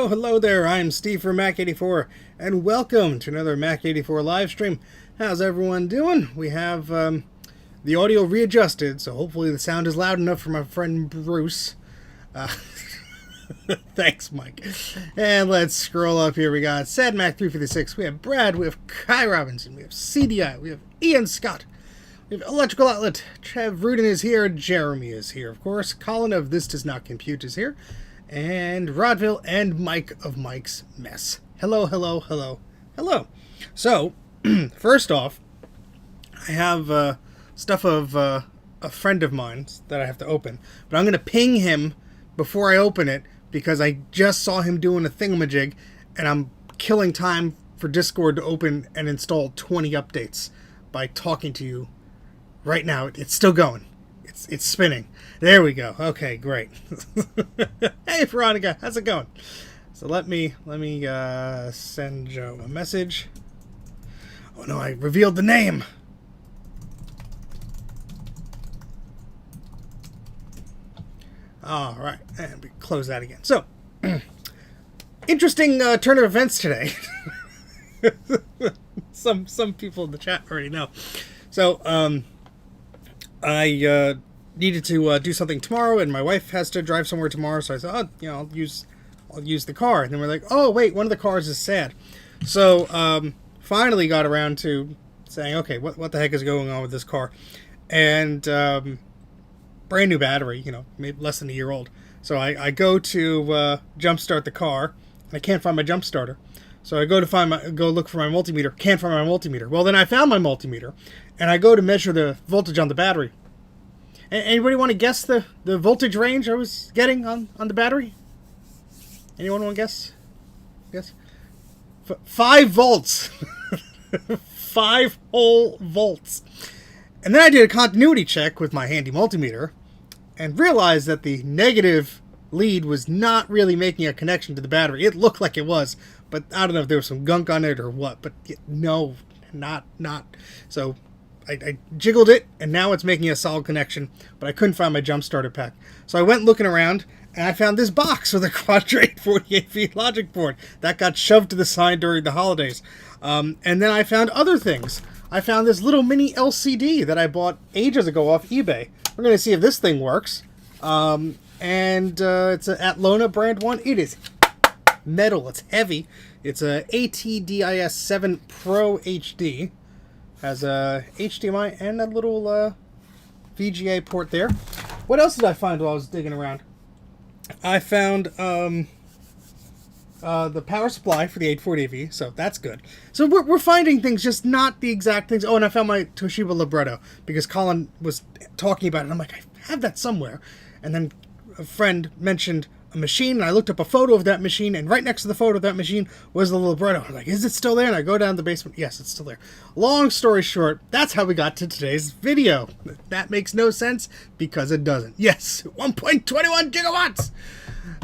Hello there, I'm Steve from Mac84, and welcome to another Mac84 live stream. How's everyone doing? We have the audio readjusted, so hopefully the sound is loud enough for my friend Bruce. Thanks, Mike. And let's scroll up here. We got SadMac356, we have Brad, we have Kai Robinson, we have CDI, we have Ian Scott, we have Electrical Outlet, Trev Rudin is here, Jeremy is here, of course, Colin of This Does Not Compute is here, and Rodville and Mike of Mike's Mess. Hello. So, first off, I have stuff of a friend of mine that I have to open. But I'm going to ping him before I open it because I just saw him doing a thingamajig and I'm killing time for Discord to open and install 20 updates by talking to you right now. It's still going. It's spinning. There we go. Okay, great. Hey, Veronica, how's it going? So let me send Joe a message. Oh no, I revealed the name. All right, and we close that again. So, interesting turn of events today. Some people in the chat already know. So, I needed to do something tomorrow, and my wife has to drive somewhere tomorrow. So I said, I'll use the car. And then we're like, oh wait, one of the cars is sad. So finally got around to saying, okay, what the heck is going on with this car? And brand new battery, maybe less than a year old. So I go to jump start the car, and I can't find my jump starter. So I go look for my multimeter, can't find my multimeter. Well, then I found my multimeter, and I go to measure the voltage on the battery. Anybody want to guess the voltage range I was getting on the battery? Anyone want to guess? Guess? 5 volts. 5 whole volts. And then I did a continuity check with my handy multimeter and realized that the negative lead was not really making a connection to the battery. It looked like it was, but I don't know if there was some gunk on it or what, but no, not. So I jiggled it, and now it's making a solid connection, but I couldn't find my jump starter pack. So I went looking around, and I found this box with a Quadra 840AV logic board that got shoved to the side during the holidays. And then I found other things. I found this little mini LCD that I bought ages ago off eBay. We're going to see if this thing works. And it's an Atlona brand one. It is metal. It's heavy. It's a ATDIS 7 Pro HD. Has a HDMI and a little VGA port there. What else did I find while I was digging around? I found the power supply for the 840AV, so that's good. So we're finding things, just not the exact things. Oh, and I found my Toshiba libretto because Colin was talking about it. And I'm like, I have that somewhere. And then a friend mentioned a machine, and I looked up a photo of that machine, and right next to the photo of that machine was the libretto. I'm like, is it still there? And I go down to the basement. Yes, it's still there. Long story short, that's how we got to today's video. That makes no sense because it doesn't. Yes, 1.21 gigawatts.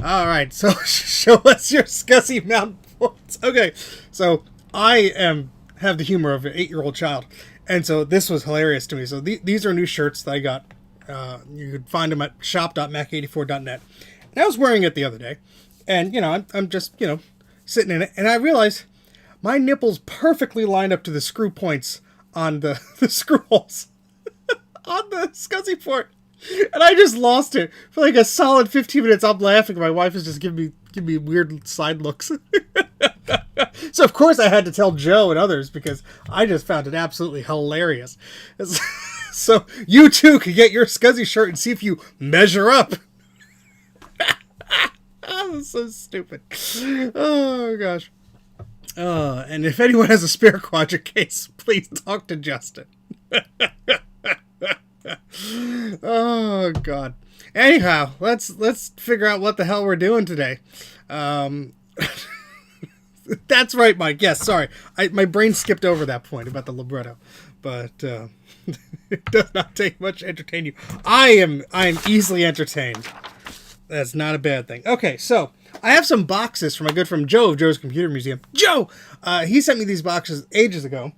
All right, so show us your SCSI mount ports. Okay, so I have the humor of an 8-year-old child, and so this was hilarious to me. So these are new shirts that I got. You could find them at shop.mac84.net. And I was wearing it the other day, and, you know, I'm just, you know, sitting in it, and I realized my nipples perfectly lined up to the screw points on the screw holes on the SCSI port. And I just lost it. For like a solid 15 minutes, I'm laughing. My wife is just giving me weird side looks. So, of course, I had to tell Joe and others because I just found it absolutely hilarious. So, you too can get your SCSI shirt and see if you measure up. Oh, so stupid. Oh, gosh. And if anyone has a spare Quadra case, please talk to Justin. Oh, God. Anyhow, let's figure out what the hell we're doing today. That's right, Mike. Yes, sorry. My brain skipped over that point about the libretto. But it does not take much to entertain you. I am easily entertained. That's not a bad thing. Okay, so I have some boxes from my good friend Joe of Joe's Computer Museum. Joe! He sent me these boxes ages ago.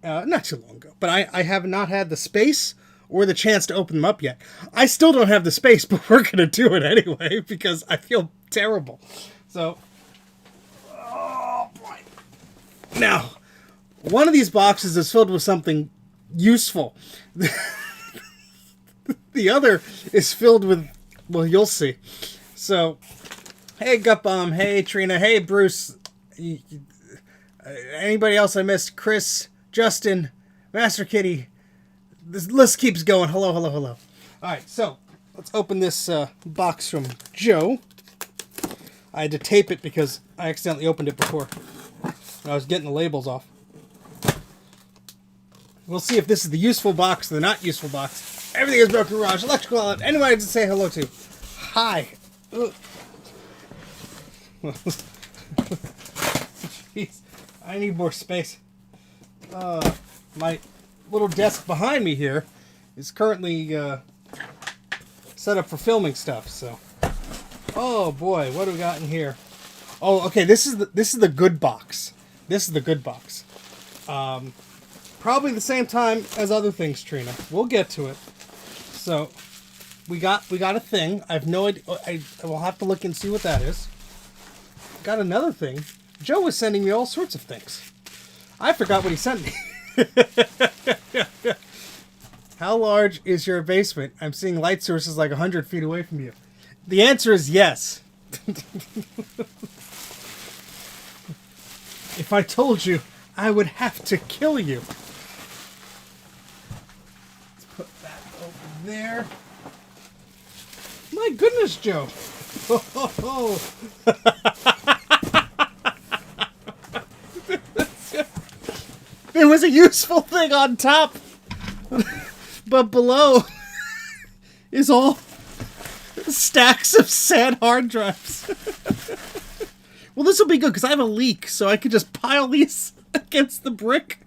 Not too long ago. But I have not had the space or the chance to open them up yet. I still don't have the space, but we're going to do it anyway because I feel terrible. So, oh boy. Now, one of these boxes is filled with something useful. The other is filled with, well, you'll see. So, hey, Gut Bomb. Hey, Trina. Hey, Bruce. Anybody else I missed? Chris, Justin, Master Kitty. This list keeps going. Hello, hello, hello. All right, so let's open this box from Joe. I had to tape it because I accidentally opened it before. I was getting the labels off. We'll see if this is the useful box or the not useful box. Everything is broken garage, electrical outlet. Anybody to say hello to? Hi. Jeez, I need more space. My little desk behind me here is currently set up for filming stuff. So, oh boy, what do we got in here? Oh, okay, this is the good box. This is the good box. Probably the same time as other things, Trina. We'll get to it. So, we got a thing. I have no idea. I will have to look and see what that is. Got another thing. Joe was sending me all sorts of things. I forgot what he sent me. How large is your basement? I'm seeing light sources like 100 feet away from you. The answer is yes. If I told you, I would have to kill you. Let's put that over there. My goodness, Joe. There was a useful thing on top, but below is all stacks of sad hard drives. Well, this will be good because I have a leak, so I could just pile these against the brick.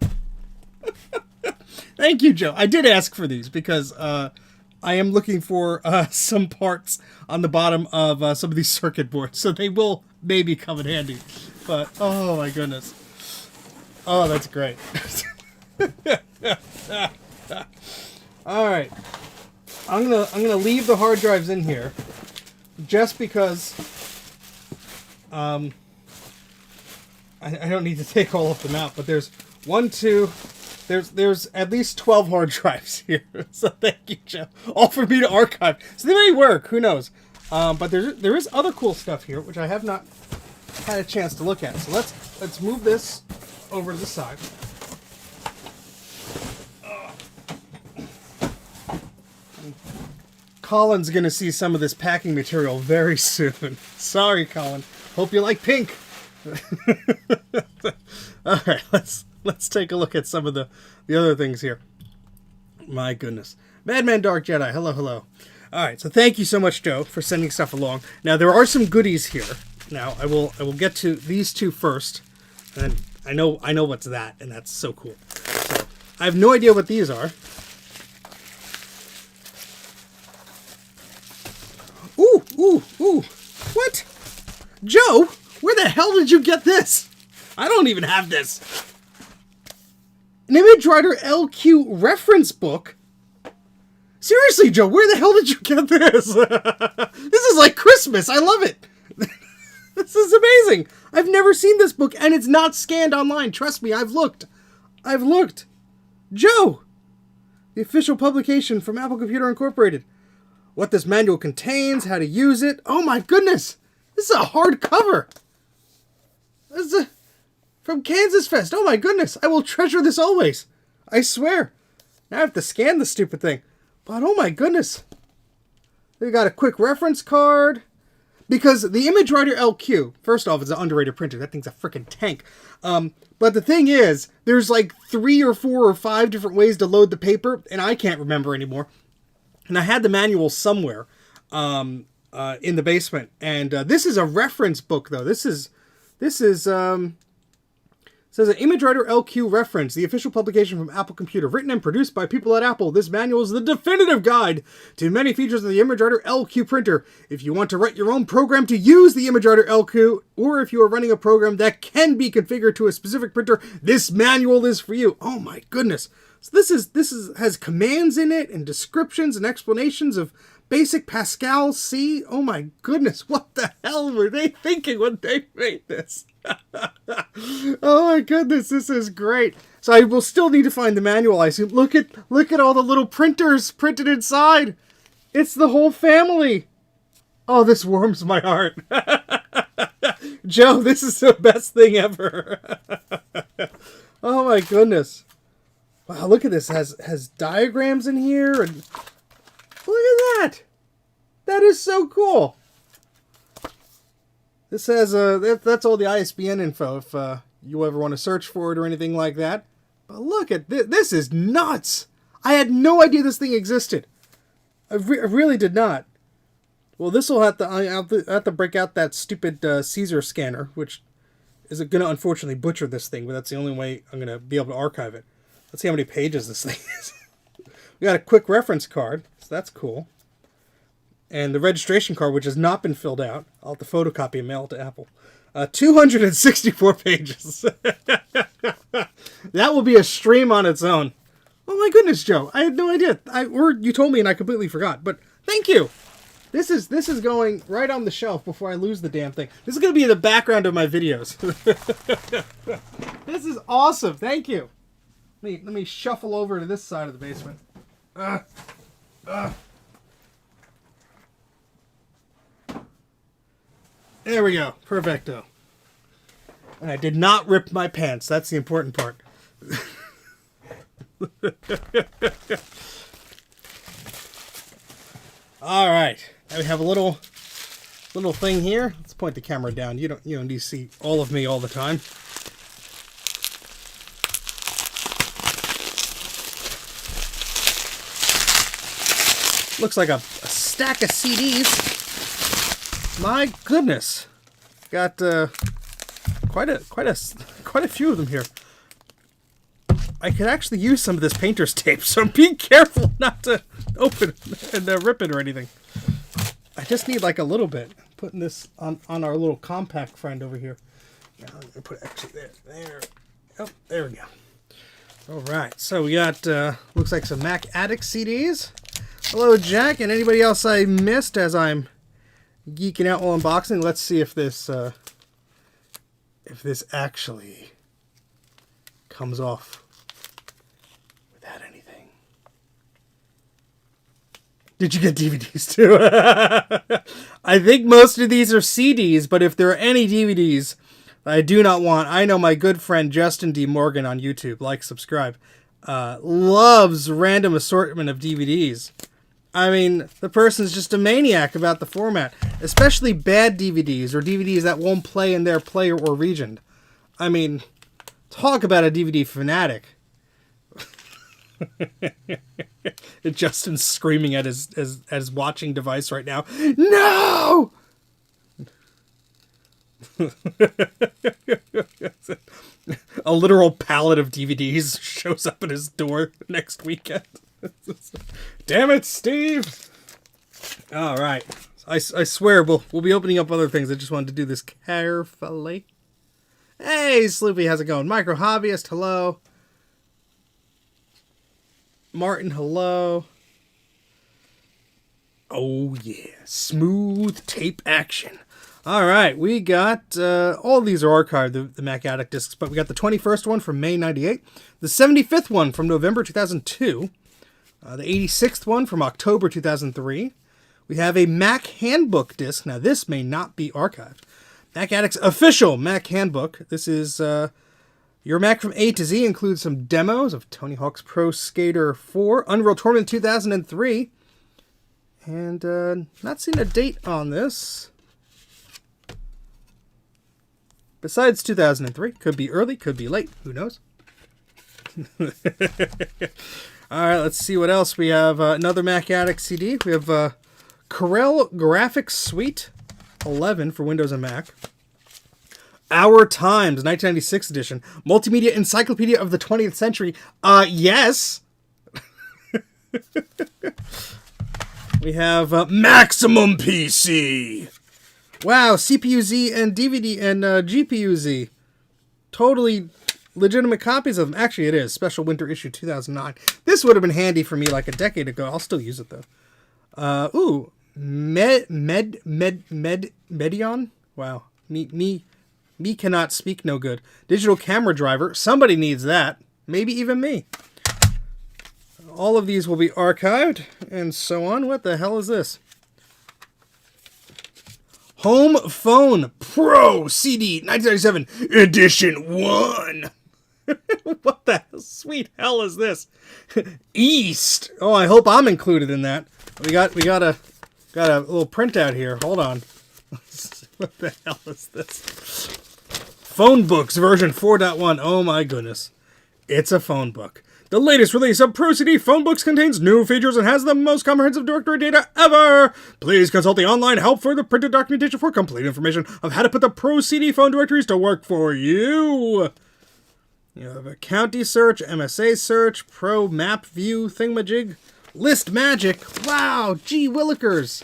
Thank you, Joe. I did ask for these because I am looking for some parts on the bottom of some of these circuit boards, so they will maybe come in handy. But, oh my goodness. Oh, that's great. All right. I'm gonna leave the hard drives in here just because I don't need to take all of them out, but there's there's at least 12 hard drives here. So thank you, Joe. All for me to archive. So they may work, who knows? But there is other cool stuff here which I have not had a chance to look at. So let's move this over to the side. Colin's gonna see some of this packing material very soon. Sorry, Colin. Hope you like pink. All right, let's take a look at some of the other things here. My goodness, Madman Dark Jedi. Hello, hello. All right, so thank you so much, Joe, for sending stuff along. Now there are some goodies here. Now I will get to these two first, and I know what's that, and that's so cool. So I have no idea what these are. Ooh! What? Joe, where the hell did you get this? I don't even have this. An ImageWriter LQ reference book. Seriously, Joe, where the hell did you get this? This is like Christmas. I love it. This is amazing. I've never seen this book, and it's not scanned online. Trust me, I've looked. I've looked. Joe, the official publication from Apple Computer Incorporated. What this manual contains, how to use it. Oh my goodness. This is a hardcover. This is from Kansas Fest. Oh my goodness. I will treasure this always. I swear. Now I have to scan the stupid thing. But oh my goodness. They got a quick reference card. Because the Image Writer LQ, first off, it's an underrated printer. That thing's a freaking tank. But the thing is, there's like 3 or 4 or 5 different ways to load the paper, and I can't remember anymore. And I had the manual somewhere in the basement. And this is a reference book, though. This is says an Image Writer LQ reference, the official publication from Apple Computer, written and produced by people at Apple. This manual is the definitive guide to many features of the Image Writer LQ printer. If you want to write your own program to use the Image Writer LQ, or if you are running a program that can be configured to a specific printer, this manual is for you. Oh my goodness. So this has commands in it and descriptions and explanations of basic Pascal C. Oh my goodness, what the hell were they thinking when they made this? Oh my goodness, this is great. So I will still need to find the manual, I assume. Look at all the little printers printed inside. It's the whole family. Oh, this warms my heart. Joe, this is the best thing ever. Oh my goodness. Wow, look at this. Has diagrams in here, and look at that. That is so cool. This has that's all the ISBN info if you ever want to search for it or anything like that. But look at this. This is nuts. I had no idea this thing existed. I really did not. Well, this will have to break out that stupid Caesar scanner, which is going to unfortunately butcher this thing, but that's the only way I'm going to be able to archive it. Let's see how many pages this thing is. We got a quick reference card, so that's cool. And the registration card, which has not been filled out. I'll have to photocopy and mail it to Apple. 264 pages. That will be a stream on its own. Oh my goodness, Joe. I had no idea. Or you told me and I completely forgot. But thank you. This is going right on the shelf before I lose the damn thing. This is going to be in the background of my videos. This is awesome. Thank you. Let me shuffle over to this side of the basement. There we go. Perfecto. And I did not rip my pants. That's the important part. All right. Now we have a little thing here. Let's point the camera down. You don't need to see all of me all the time. Looks like a stack of CDs. My goodness, got quite a few of them here. I could actually use some of this painter's tape, so be careful not to open and rip it or anything. I just need like a little bit. Putting this on our little compact friend over here. Now I'm gonna put it actually there. Oh, there we go. All right, so we got looks like some Mac Addict CDs. Hello, Jack, and anybody else I missed as I'm geeking out while unboxing. Let's see if this actually comes off without anything. Did you get DVDs too? I think most of these are CDs, but if there are any DVDs I do not want, I know my good friend Justin D. Morgan on YouTube, like, subscribe, loves random assortment of DVDs. I mean, the person's just a maniac about the format, especially bad DVDs or DVDs that won't play in their player or region. I mean, talk about a DVD fanatic. Justin's screaming at his watching device right now. No! A literal pallet of DVDs shows up at his door next weekend. Damn it, Steve! All right, I swear we'll be opening up other things. I just wanted to do this carefully. Hey, Sloopy, how's it going? Micro Hobbyist, hello. Martin, hello. Oh yeah, smooth tape action. All right, we got, all of these are archived, the Mac Addict discs, but we got the 21st one from May 98, the 75th one from November 2002, the 86th one from October 2003. We have a Mac Handbook disc. Now, this may not be archived. Mac Addict's official Mac Handbook. This is Your Mac from A to Z, includes some demos of Tony Hawk's Pro Skater 4, Unreal Tournament 2003, and not seeing a date on this. Besides 2003. Could be early, could be late. Who knows? All right, let's see what else. We have another Mac Addict CD. We have Corel Graphics Suite 11 for Windows and Mac. Our Times 1996 edition. Multimedia Encyclopedia of the 20th Century. Yes. We have Maximum PC. Wow, CPU-Z and DVD and GPU-Z. Totally legitimate copies of them. Actually, it is. Special Winter Issue 2009. This would have been handy for me like a decade ago. I'll still use it, though. Medion? Wow. Me cannot speak no good. Digital camera driver. Somebody needs that. Maybe even me. All of these will be archived, and so on. What the hell is this? Home Phone Pro CD 1997 Edition 1. What the sweet hell is this? East. Oh, I hope I'm included in that. We got a little printout here. Hold on. What the hell is this? Phone Books version 4.1. Oh my goodness. It's a phone book. The latest release of Pro CD Phone Books contains new features and has the most comprehensive directory data ever. Please consult the online help for the printed documentation for complete information of how to put the Pro CD phone directories to work for you. You have a county search, MSA search, Pro Map View thingamajig, List Magic. Wow, gee willikers.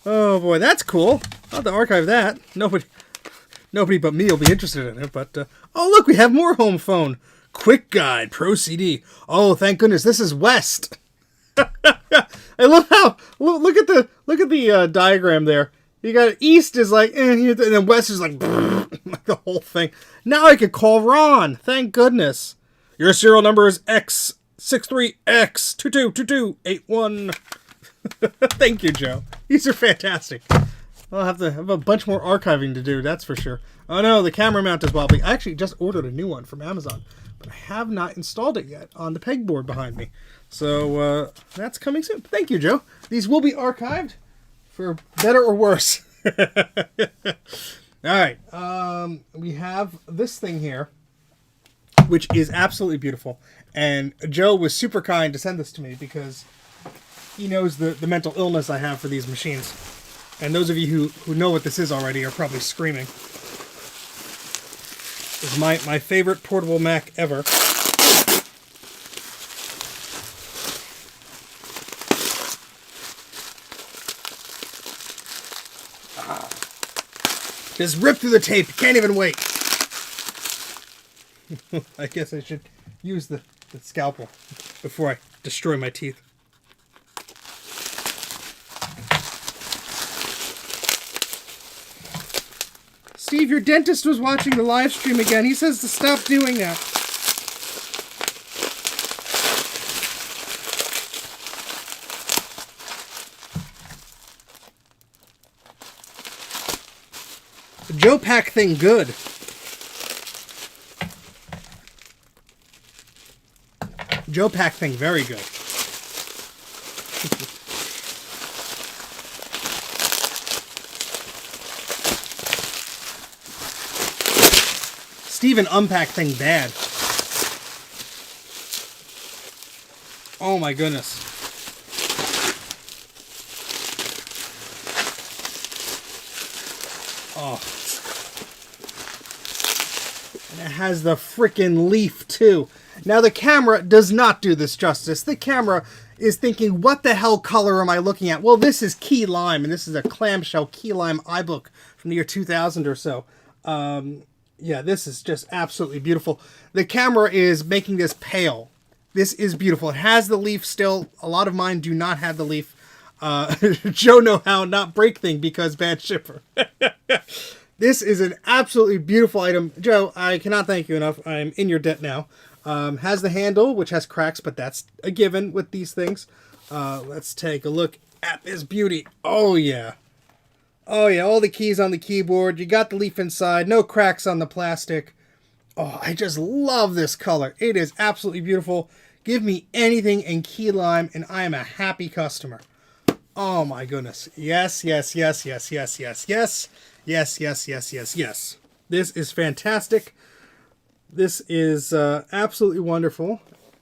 Oh boy, that's cool. I'll have to archive that. Nobody but me will be interested in it, but... oh, look, we have more home phone. Quick Guide, Pro CD. Oh, thank goodness, this is West. I love how... Look at the diagram there. You got East is like... and then West is like... like the whole thing. Now I could call Ron. Thank goodness. Your serial number is X63X222281. Thank you, Joe. These are fantastic. I'll have to have a bunch more archiving to do, that's for sure. Oh no, the camera mount is wobbly. I actually just ordered a new one from Amazon, but I have not installed it yet on the pegboard behind me. So that's coming soon. Thank you, Joe. These will be archived for better or worse. Alright, we have this thing here, which is absolutely beautiful. And Joe was super kind to send this to me because he knows the mental illness I have for these machines. And those of you who know what this is already are probably screaming. This is my favorite portable Mac ever. Just rip through the tape. Can't even wait. I guess I should use the scalpel before I destroy my teeth. Steve, your dentist was watching the live stream again. He says to stop doing that. The Joe Pack thing, good. Joe Pack thing, very good. Steven Unpack thing bad. Oh my goodness. Oh. And it has the frickin' leaf too. Now the camera does not do this justice. The camera is thinking, what the hell color am I looking at? Well, this is key lime, and this is a clamshell key lime iBook from the year 2000 or so. Yeah, this is just absolutely beautiful. The camera is making this pale. This is beautiful. It has the leaf still. A lot of mine do not have the leaf. Joe know how not break thing because bad shipper. This is an absolutely beautiful item. Joe, I cannot thank you enough. I'm in your debt now. Has the handle, which has cracks, but that's a given with these things. Let's take a look at this beauty. Oh, yeah. Oh, yeah, all the keys on the keyboard. You got the leaf inside. No cracks on the plastic. Oh, I just love this color. It is absolutely beautiful. Give me anything in key lime, and I am a happy customer. Oh, my goodness. Yes, yes, yes, yes, yes, yes, yes. Yes, yes, yes, yes, yes. This is fantastic. This is absolutely wonderful.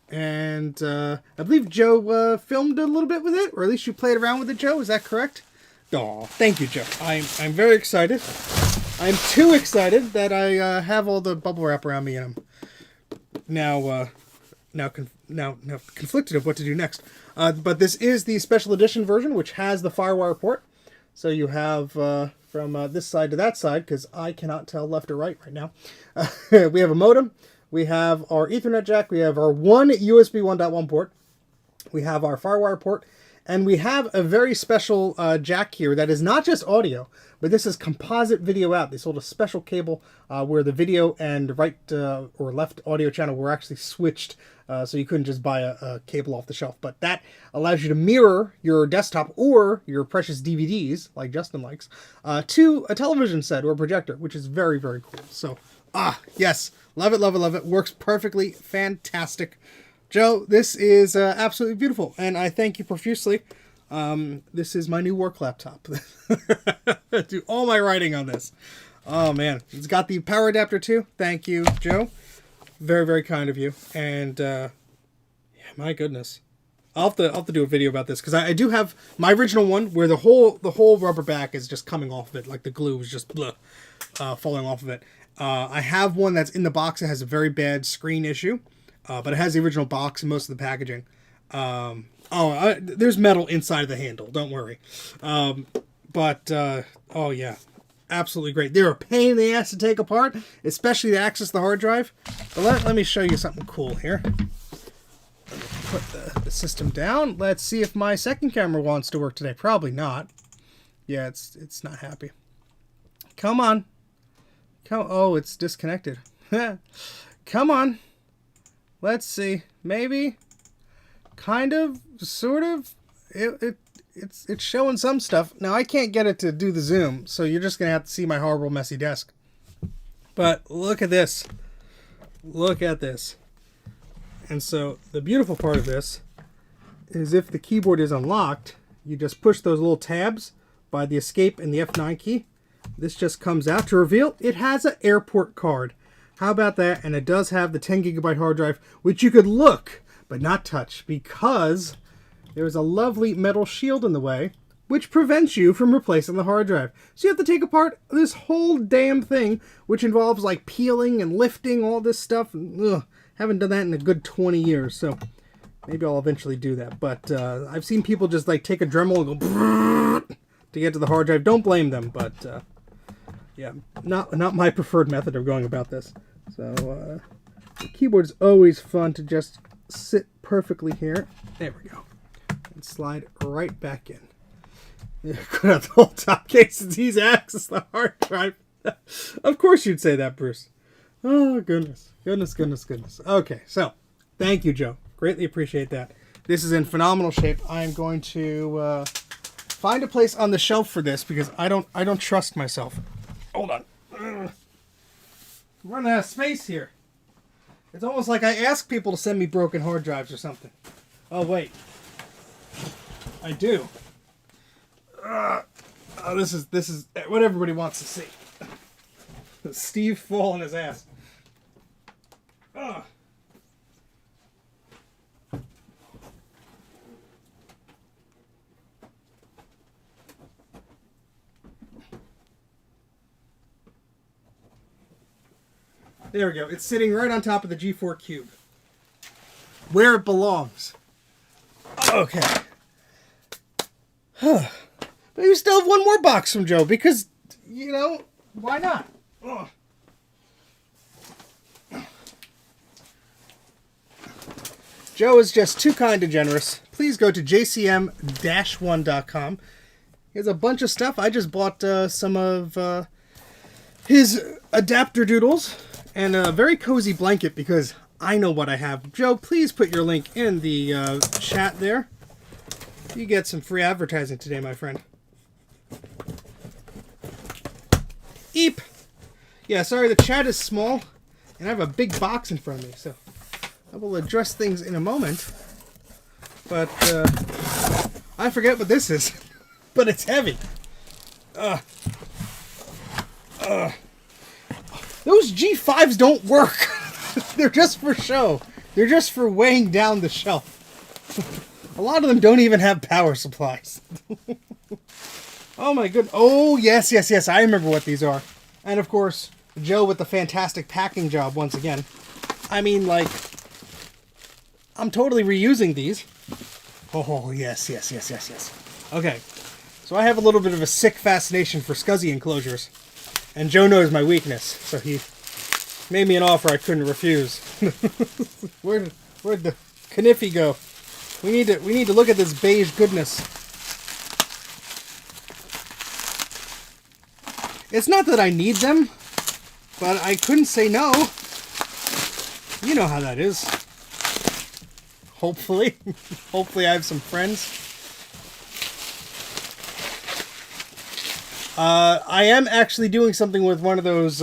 And I believe Joe filmed a little bit with it, or at least you played around with it, Joe. Is that correct? Oh, thank you, Joe. I'm very excited. I'm too excited that I have all the bubble wrap around me, and I'm now conflicted of what to do next. But this is the special edition version, which has the FireWire port. So you have from this side to that side, because I cannot tell left or right now. We have a modem. We have our Ethernet jack. We have our one USB 1.1 port. We have our FireWire port. And we have a very special jack here that is not just audio, but this is composite video out. They sold a special cable where the video and right or left audio channel were actually switched, so you couldn't just buy a cable off the shelf. But that allows you to mirror your desktop or your precious DVDs, like Justin likes, to a television set or a projector, which is very, very cool. So, yes, love it, love it, love it. Works perfectly, fantastic. Joe, this is absolutely beautiful, and I thank you profusely. This is my new work laptop. Do all my writing on this. Oh, man. It's got the power adapter, too. Thank you, Joe. Very, very kind of you. And, yeah, my goodness. I'll have to do a video about this, because I do have my original one where the whole rubber back is just coming off of it, like the glue is just falling off of it. I have one that's in the box that has a very bad screen issue. But it has the original box and most of the packaging. There's metal inside of the handle. Don't worry. Oh yeah, absolutely great. They're a pain in the ass to take apart, especially to access the hard drive. But let me show you something cool here. Let me put the system down. Let's see if my second camera wants to work today. Probably not. Yeah, it's not happy. Come on. Oh, it's disconnected. Come on. Let's see. Maybe. Kind of. Sort of. It's showing some stuff. Now, I can't get it to do the zoom, so you're just going to have to see my horrible, messy desk. But look at this. Look at this. And so, the beautiful part of this is if the keyboard is unlocked, you just push those little tabs by the escape and the F9 key. This just comes out to reveal it has an airport card. How about that? And it does have the 10 gigabyte hard drive, which you could look, but not touch, because there's a lovely metal shield in the way, which prevents you from replacing the hard drive. So you have to take apart this whole damn thing, which involves like peeling and lifting all this stuff. And, haven't done that in a good 20 years, so maybe I'll eventually do that. But I've seen people just like take a Dremel and go to get to the hard drive. Don't blame them, but yeah, not my preferred method of going about this. So the keyboard is always fun to just sit perfectly here. There we go. And slide right back in. Cut out the whole top case. It's easy to access the hard drive. Of course you'd say that, Bruce. Oh, goodness. Goodness, goodness, goodness. Okay, so thank you, Joe. Greatly appreciate that. This is in phenomenal shape. I'm going to find a place on the shelf for this because I don't trust myself. Hold on. I'm running out of space here. It's almost like I ask people to send me broken hard drives or something. Oh, wait. I do. This is what everybody wants to see. Steve fall on his ass. There we go. It's sitting right on top of the G4 Cube. Where it belongs. Okay. But we still have one more box from Joe because, you know, why not? Joe is just too kind and generous. Please go to jcm-1.com. He has a bunch of stuff. I just bought some of his adapter doodles and a very cozy blanket because I know what I have. Joe, please put your link in the chat there. You get some free advertising today, my friend. Eep! Yeah, sorry, the chat is small, and I have a big box in front of me, so I will address things in a moment. But I forget what this is, but it's heavy. Those G5s don't work. They're just for show. They're just for weighing down the shelf. A lot of them don't even have power supplies. Oh my goodness. Oh, yes. I remember what these are. And of course, Joe with the fantastic packing job once again. I mean, like, I'm totally reusing these. Oh, yes. Okay. So I have a little bit of a sick fascination for SCSI enclosures. And Joe knows my weakness, so he made me an offer I couldn't refuse. Where'd the Kniffy go? We need to look at this beige goodness. It's not that I need them, but I couldn't say no. You know how that is. Hopefully. Hopefully I have some friends. I am actually doing something with one of those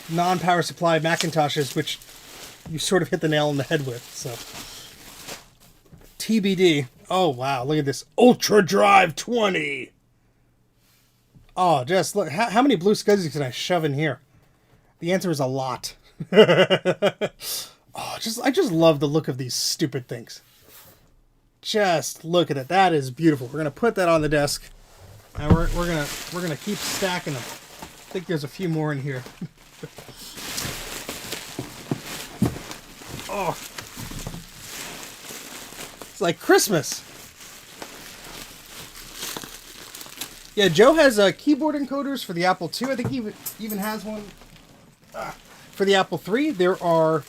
non-power supply Macintoshes, which you sort of hit the nail on the head with, so. TBD. Oh, wow. Look at this. Ultra Drive 20. Oh, just look. How many blue SCSIs can I shove in here? The answer is a lot. Oh, I just love the look of these stupid things. Just look at it. That is beautiful. We're gonna put that on the desk, and we're gonna keep stacking them. I think there's a few more in here. Oh, it's like Christmas. Yeah, Joe has keyboard encoders for the Apple II. I think he even has one for the Apple III. There are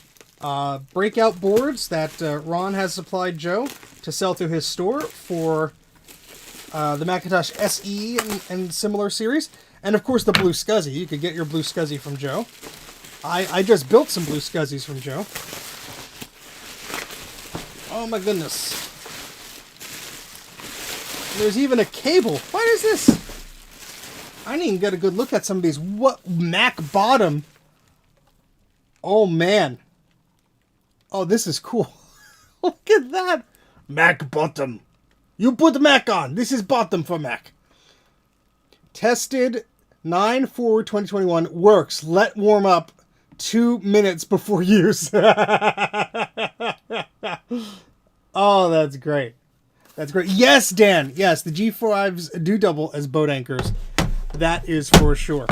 breakout boards that Ron has supplied Joe to sell through his store for the Macintosh SE and similar series. And of course the blue SCSI. You could get your blue SCSI from Joe. I just built some blue SCSIs from Joe. Oh my goodness. There's even a cable. What is this? I didn't even get a good look at some of these. What? Mac bottom. Oh man. Oh, this is cool. Look at that. Mac bottom. You put Mac on. This is bottom for Mac. Tested 9/4/2021. Works. Let warm up 2 minutes before use. Oh, that's great. That's great. Yes, Dan. Yes, the G5s do double as boat anchors. That is for sure.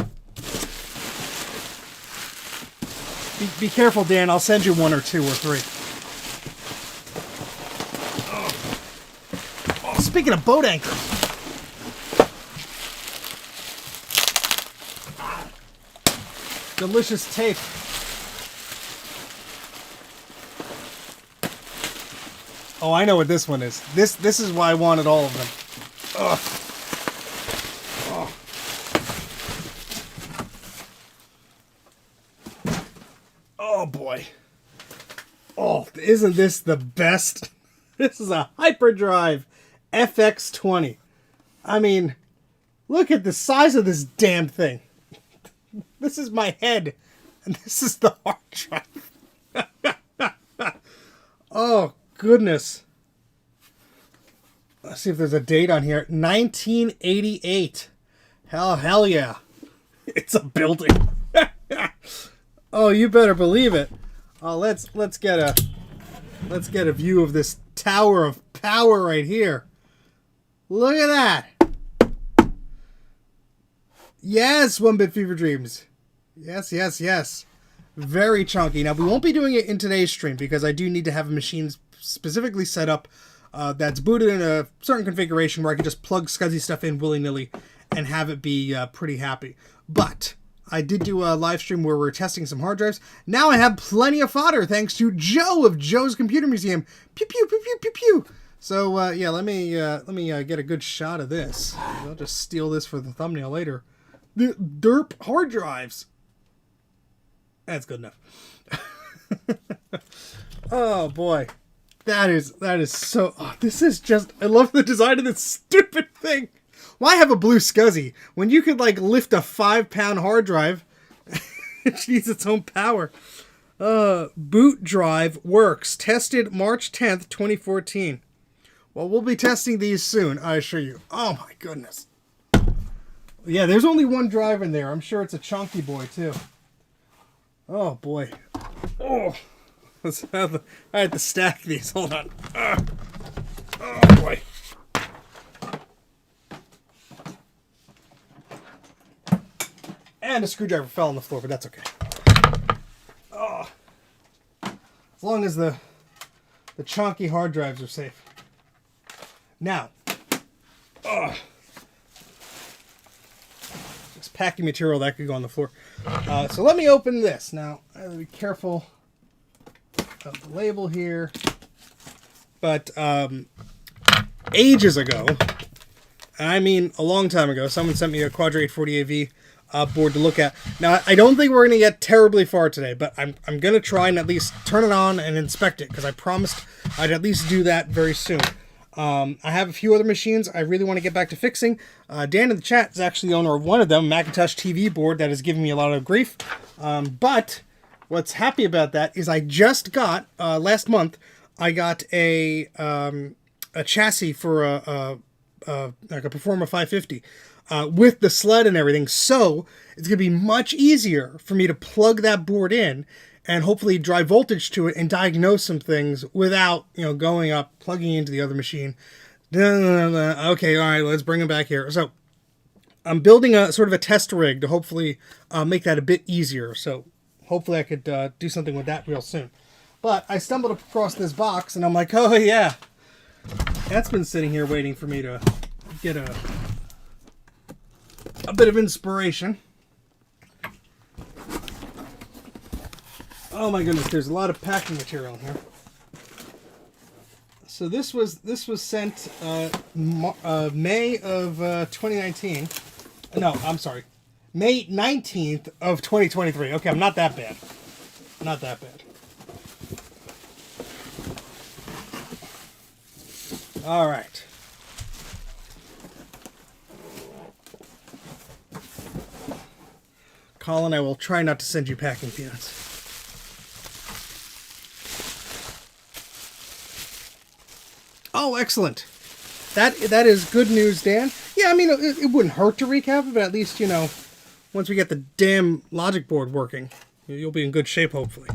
Be careful, Dan. I'll send you 1 or 2 or 3. Oh, speaking of boat anchors. Delicious tape. Oh, I know what this one is. This is why I wanted all of them. Ugh. Oh. Oh boy. Oh, isn't this the best? This is a Hyperdrive FX20. I mean, look at the size of this damn thing. This is my head, and this is the hard drive. Oh, goodness. Let's see if there's a date on here. 1988. Hell yeah. It's a building. Oh, you better believe it. Oh, let's get a view of this tower of power right here. Look at that. Yes, 1-Bit Fever Dreams. Yes. Very chunky. Now, we won't be doing it in today's stream because I do need to have a machine specifically set up that's booted in a certain configuration where I can just plug SCSI stuff in willy-nilly and have it be pretty happy. But I did do a live stream where we're testing some hard drives. Now I have plenty of fodder thanks to Joe of Joe's Computer Museum. Pew pew pew pew pew pew. So yeah, let me get a good shot of this. I'll just steal this for the thumbnail later. The derp hard drives. That's good enough. Oh boy, that is so. Oh, this is just. I love the design of this stupid thing. Why have a blue SCSI when you could like lift a 5-pound hard drive? It needs its own power. Boot drive works. Tested March 10th, 2014. Well, we'll be testing these soon, I assure you. Oh my goodness. Yeah, there's only one drive in there. I'm sure it's a chunky boy too. Oh boy. Oh, I had to stack these. Hold on. Oh boy. And a screwdriver fell on the floor, but that's okay. Oh. As long as the chunky hard drives are safe. Now, it's packing material that could go on the floor. So let me open this. Now, I have to be careful of the label here. But ages ago, I mean a long time ago, someone sent me a Quadra 840AV board to look at. Now, I don't think we're going to get terribly far today, but I'm going to try and at least turn it on and inspect it, because I promised I'd at least do that very soon. I have a few other machines I really want to get back to fixing. Dan in the chat is actually the owner of one of them, Macintosh TV board, that is giving me a lot of grief. But what's happy about that is I just got, last month, I got a chassis for like a Performa 550. With the sled and everything, so it's going to be much easier for me to plug that board in and hopefully drive voltage to it and diagnose some things without, going up, plugging into the other machine. Okay, all right, let's bring it back here. So I'm building a sort of a test rig to hopefully make that a bit easier. So hopefully I could do something with that real soon. But I stumbled across this box and I'm like, oh yeah, that's been sitting here waiting for me to get a bit of inspiration. Oh my goodness, there's a lot of packing material in here. So this was sent May of 2019. No, I'm sorry. May 19th of 2023. Okay, I'm not that bad. Not that bad. All right. Colin, I will try not to send you packing peanuts. Oh, excellent. That is good news, Dan. Yeah, I mean, it wouldn't hurt to recap it, but at least, once we get the damn logic board working, you'll be in good shape, hopefully.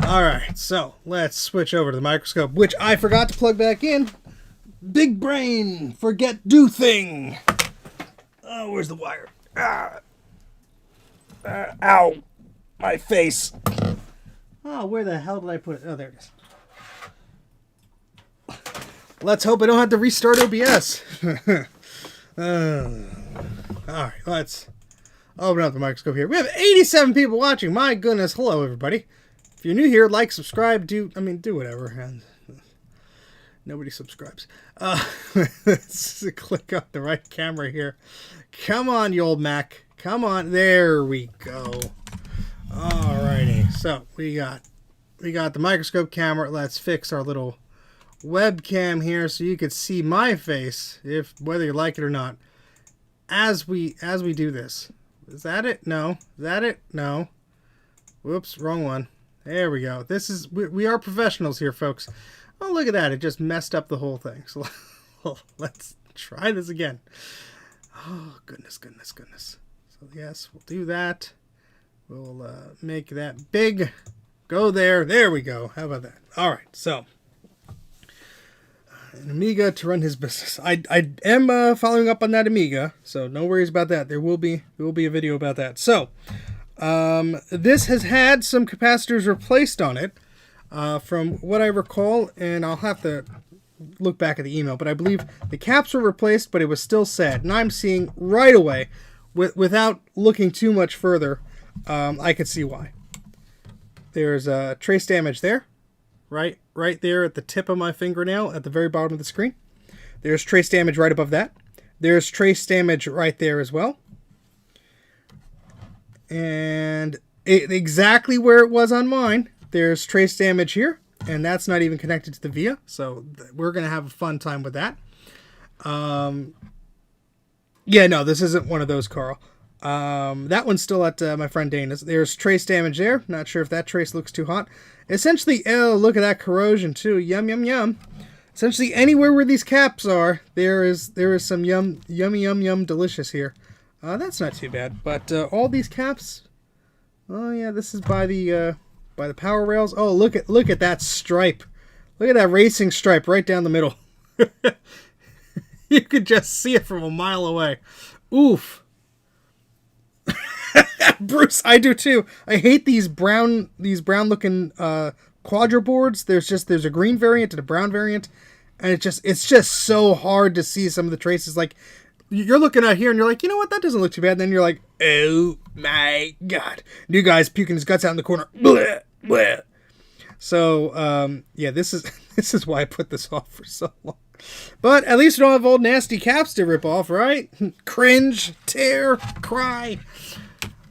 All right, so let's switch over to the microscope, which I forgot to plug back in. Big brain, forget do thing. Oh, where's the wire? Ow, my face. Oh, where the hell did I put it? Oh, there it is. Let's hope I don't have to restart OBS. All right, let's open up the microscope here. We have 87 people watching. My goodness. Hello, everybody. If you're new here, like, subscribe, do whatever. And nobody subscribes. Let's click on the right camera here. Come on, you old Mac. Come on. There we go. Alrighty. So we got the microscope camera. Let's fix our little webcam here so you could see my face, whether you like it or not, as we do this. Is that it? No. Is that it? No. Whoops, wrong one. There we go. We are professionals here, folks. Oh, look at that. It just messed up the whole thing. So let's try this again. Oh, goodness. So yes, we'll do that. We'll make that big. Go there. There we go. How about that? All right. So an Amiga to run his business. I am following up on that Amiga, so no worries about that. There will be a video about that. So this has had some capacitors replaced on it, from what I recall, and I'll have to look back at the email, but I believe the caps were replaced, but it was still sad. And I'm seeing right away without looking too much further, I could see why. There's trace damage there, right there at the tip of my fingernail at the very bottom of the screen. There's trace damage right above that. There's trace damage right there as well. And exactly where it was on mine, there's trace damage here. And that's not even connected to the VIA. So we're going to have a fun time with that. Yeah, no, this isn't one of those, Carl. That one's still at my friend Dana's. There's trace damage there. Not sure if that trace looks too hot. Essentially, oh, look at that corrosion too. Yum, yum, yum. Essentially, anywhere where these caps are, there is some yummy, yum, yum, delicious here. That's not too bad. But all these caps, oh yeah, this is by the power rails. Oh, look at that stripe. Look at that racing stripe right down the middle. You could just see it from a mile away. Oof. Bruce, I do too. I hate these brown looking Quadra boards. There's a green variant and a brown variant, and it's just so hard to see some of the traces. Like, you're looking out here and you're like, you know what, that doesn't look too bad. And then you're like, oh my god, new guy's puking his guts out in the corner. Blech, blech. So yeah, this is why I put this off for so long. But at least we don't have old nasty caps to rip off, right? Cringe, tear, cry.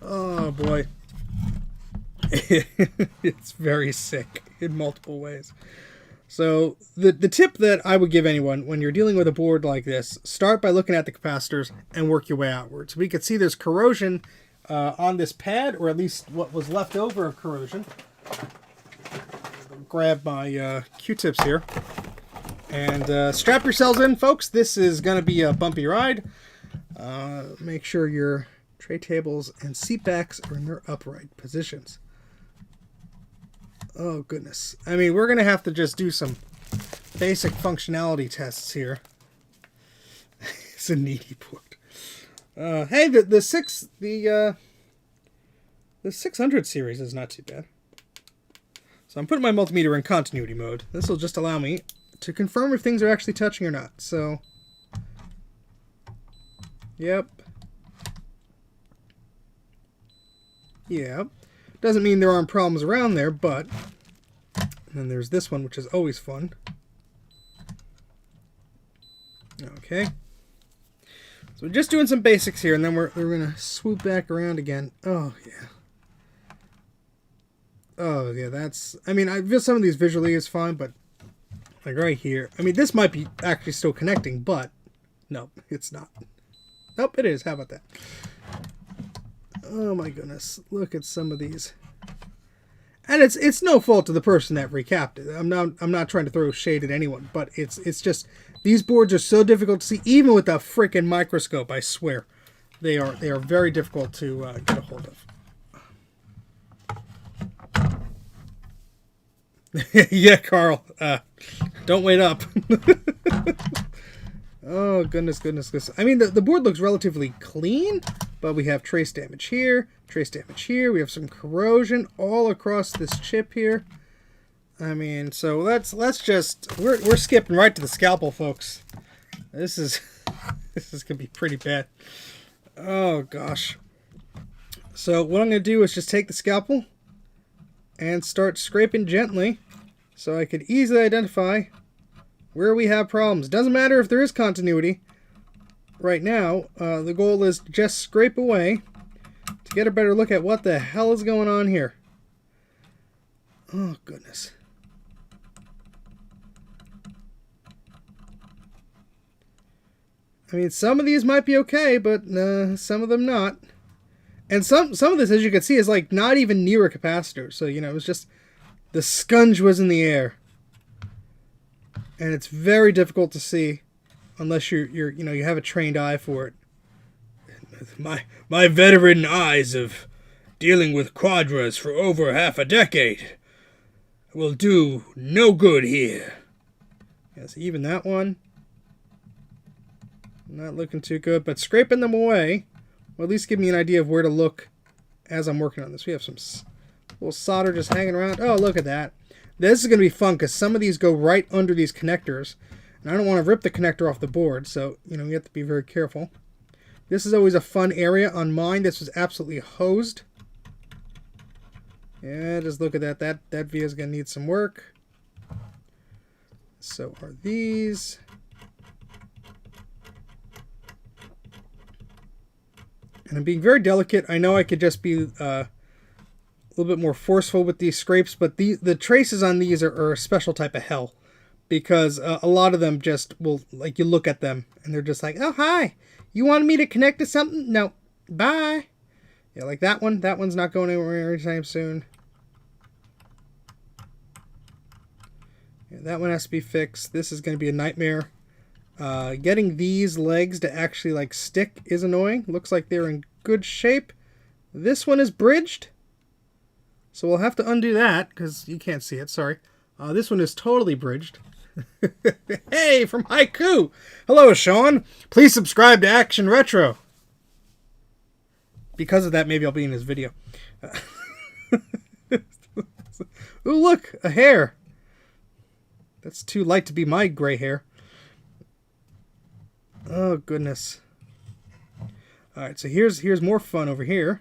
Oh boy. It's very sick in multiple ways. So the tip that I would give anyone when you're dealing with a board like this, start by looking at the capacitors and work your way outwards. We can see there's corrosion on this pad, or at least what was left over of corrosion. Grab my Q-tips here. And strap yourselves in, folks. This is going to be a bumpy ride. Make sure your tray tables and seat backs are in their upright positions. Oh, goodness. I mean, we're going to have to just do some basic functionality tests here. It's a needy board. Hey, the 600 series is not too bad. So I'm putting my multimeter in continuity mode. This will just allow me to confirm if things are actually touching or not. So, yep. Doesn't mean there aren't problems around there, but... And then there's this one, which is always fun. Okay. So we're just doing some basics here, and then we're going to swoop back around again. Oh, yeah. Oh, yeah, that's... I mean, I feel some of these visually is fine, but... Like right here. I mean, this might be actually still connecting, but... No, it's not. Nope, it is. How about that? Oh my goodness. Look at some of these. And it's no fault to the person that recapped it. I'm not trying to throw shade at anyone, but it's just these boards are so difficult to see, even with a freaking microscope, I swear. They are very difficult to get a hold of. Yeah, Carl. Don't wait up. Oh, goodness. I mean, the board looks relatively clean, but we have trace damage here, trace damage here. We have some corrosion all across this chip here. I mean, so let's just... We're skipping right to the scalpel, folks. This is going to be pretty bad. Oh, gosh. So what I'm going to do is just take the scalpel and start scraping gently so I could easily identify where we have problems. Doesn't matter if there is continuity. Right now, the goal is to just scrape away to get a better look at what the hell is going on here. Oh, goodness. I mean, some of these might be okay, but some of them not. And some of this, as you can see, is like not even near a capacitor. So, you know, it was just the sponge was in the air. And it's very difficult to see unless you have a trained eye for it. My veteran eyes of dealing with Quadras for over half a decade will do no good here. Yes, even that one. Not looking too good, but scraping them away will at least give me an idea of where to look as I'm working on this. We have some little solder just hanging around. Oh, look at that. This is going to be fun because some of these go right under these connectors. And I don't want to rip the connector off the board, so, you know, you have to be very careful. This is always a fun area. On mine, this was absolutely hosed. Yeah, just look at that. That via is going to need some work. So are these. And I'm being very delicate. I know I could just be a little bit more forceful with these scrapes, but the traces on these are a special type of hell. Because a lot of them just will, like, you look at them and they're just like, oh, hi. You wanted me to connect to something? No. Bye. Yeah, like that one. That one's not going anywhere anytime soon. Yeah, that one has to be fixed. This is going to be a nightmare. Getting these legs to actually, like, stick is annoying. Looks like they're in good shape. This one is bridged. So we'll have to undo that because you can't see it. Sorry. This one is totally bridged. Hey, from Haiku. Hello, Sean. Please subscribe to Action Retro. Because of that, maybe I'll be in his video. Ooh, look, a hair. That's too light to be my gray hair. Oh, goodness. All right, so here's more fun over here.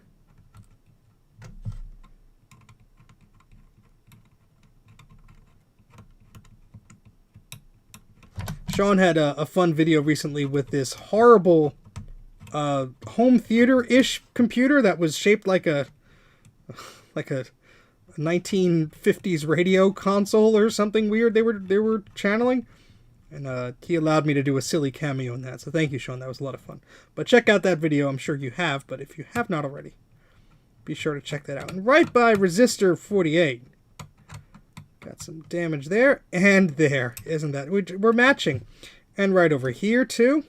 Sean had a fun video recently with this horrible home theater-ish computer that was shaped like a 1950s radio console or something weird they were channeling. And he allowed me to do a silly cameo in that. So thank you, Sean. That was a lot of fun. But check out that video. I'm sure you have. But if you have not already, be sure to check that out. And right by Resistor 48. Got some damage there and there. Isn't that? We're matching. And right over here, too.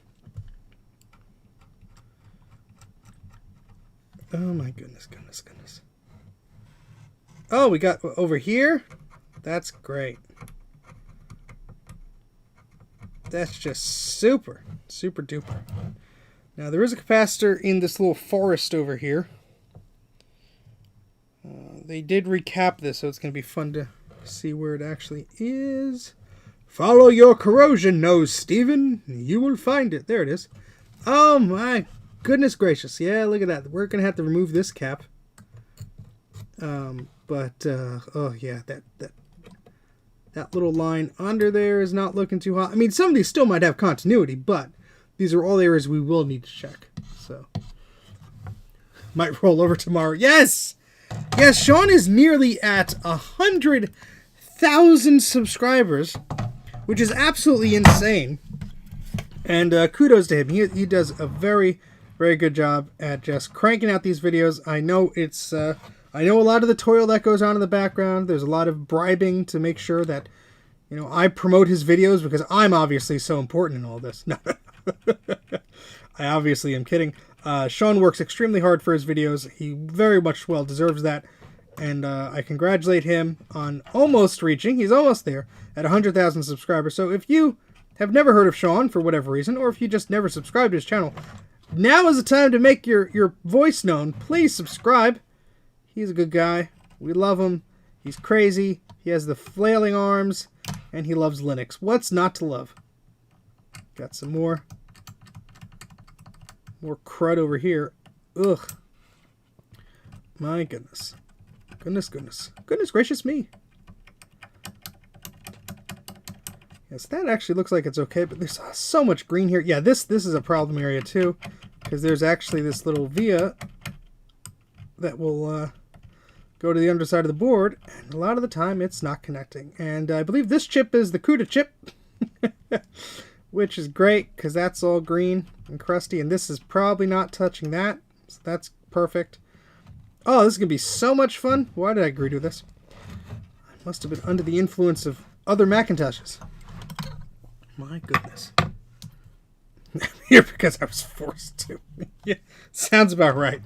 Oh, my goodness. Oh, we got over here. That's great. That's just super duper. Now, there is a capacitor in this little forest over here. They did recap this, so it's going to be fun to see where it actually is. Follow your corrosion nose, Steven. You will find it. There it is. Oh my goodness gracious. Yeah, look at that. We're going to have to remove this cap. Oh yeah, that little line under there is not looking too hot. I mean, some of these still might have continuity, but these are all areas we will need to check. So, might roll over tomorrow. Yes! Yes, Sean is nearly at 100,000 subscribers, which is absolutely insane. And kudos to him. He does a very, very good job at just cranking out these videos. I know it's... I know a lot of the toil that goes on in the background. There's a lot of bribing to make sure that, you know, I promote his videos because I'm obviously so important in all this. No, I obviously am kidding. Sean works extremely hard for his videos. He very much well deserves that. And I congratulate him on almost reaching, he's almost there, at 100,000 subscribers. So if you have never heard of Sean for whatever reason, or if you just never subscribed to his channel, now is the time to make your voice known. Please subscribe. He's a good guy. We love him. He's crazy. He has the flailing arms. And he loves Linux. What's not to love? Got some more crud over here. Ugh. My goodness. Goodness gracious me. Yes, that actually looks like it's okay, but there's so much green here. Yeah, this is a problem area too. Because there's actually this little via that will... go to the underside of the board, and a lot of the time it's not connecting. And I believe this chip is the CUDA chip, which is great because that's all green and crusty, and this is probably not touching that, so that's perfect. Oh, this is going to be so much fun. Why did I agree to this? I must have been under the influence of other Macintoshes. My goodness. I'm here because I was forced to. Yeah, sounds about right.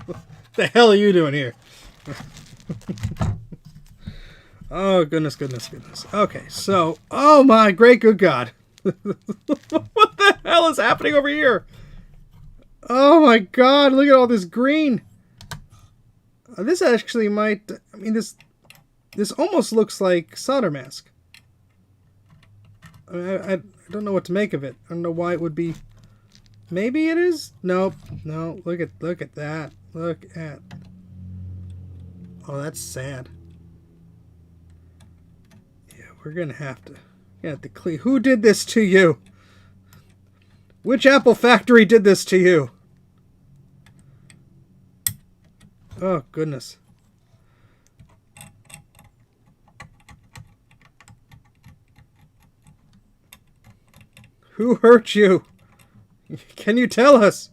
What the hell are you doing here? Oh, goodness. Okay, so... Oh, my great good God. What the hell is happening over here? Oh, my God. Look at all this green. This actually might... I mean, this almost looks like solder mask. I don't know what to make of it. I don't know why it would be Maybe it is. Nope. No. Look at that. Look at. Oh, that's sad. Yeah, we're gonna have to clean. Who did this to you? Which Apple factory did this to you? Oh goodness. Who hurt you? Can you tell us?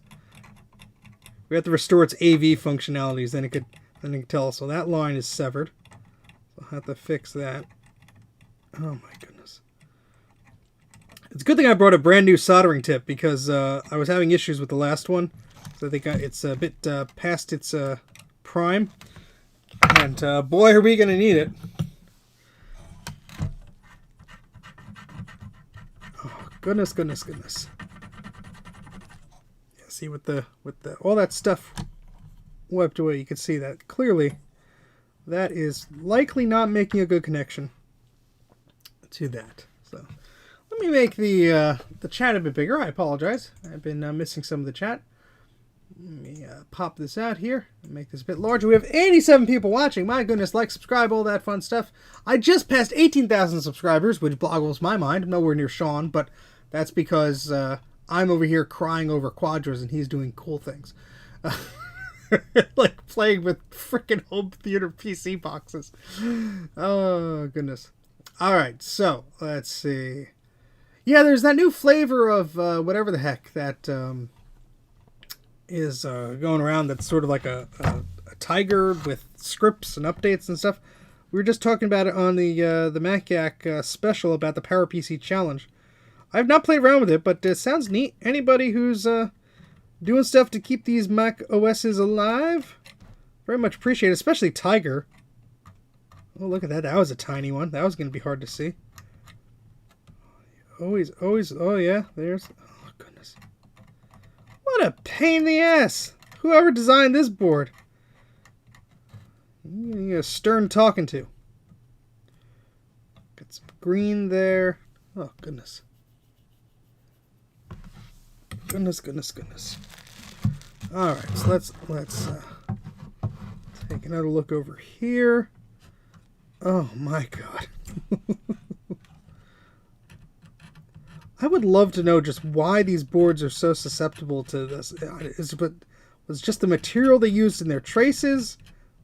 We have to restore its AV functionalities, then it can tell us. So that line is severed. I'll have to fix that. Oh my goodness. It's a good thing I brought a brand new soldering tip because I was having issues with the last one. So I think it's a bit past its prime. And boy, are we going to need it. Oh, goodness. Yeah, see with the all that stuff wiped away, you can see that clearly that is likely not making a good connection to that. So let me make the chat a bit bigger. I apologize. I've been missing some of the chat. Let me pop this out here and make this a bit larger. We have 87 people watching. My goodness, like, subscribe, all that fun stuff. I just passed 18,000 subscribers, which boggles my mind. I'm nowhere near Sean, but that's because I'm over here crying over Quadras and he's doing cool things. Like playing with freaking home theater PC boxes. Oh, goodness. All right, so let's see. Yeah, there's that new flavor of whatever the heck that is going around that's sort of like a Tiger with scripts and updates and stuff. We were just talking about it on the MacYak special about the PowerPC Challenge. I've not played around with it, but it sounds neat. Anybody who's doing stuff to keep these Mac OSs alive, very much appreciate it, especially Tiger. Oh, look at that. That was a tiny one. That was going to be hard to see. Always, oh yeah, there's, oh goodness. What a pain in the ass. Whoever designed this board. You a stern talking to. Got some green there. Oh, goodness. Goodness. All right, so let's take another look over here. Oh my God. I would love to know just why these boards are so susceptible to this. Was it just the material they used in their traces?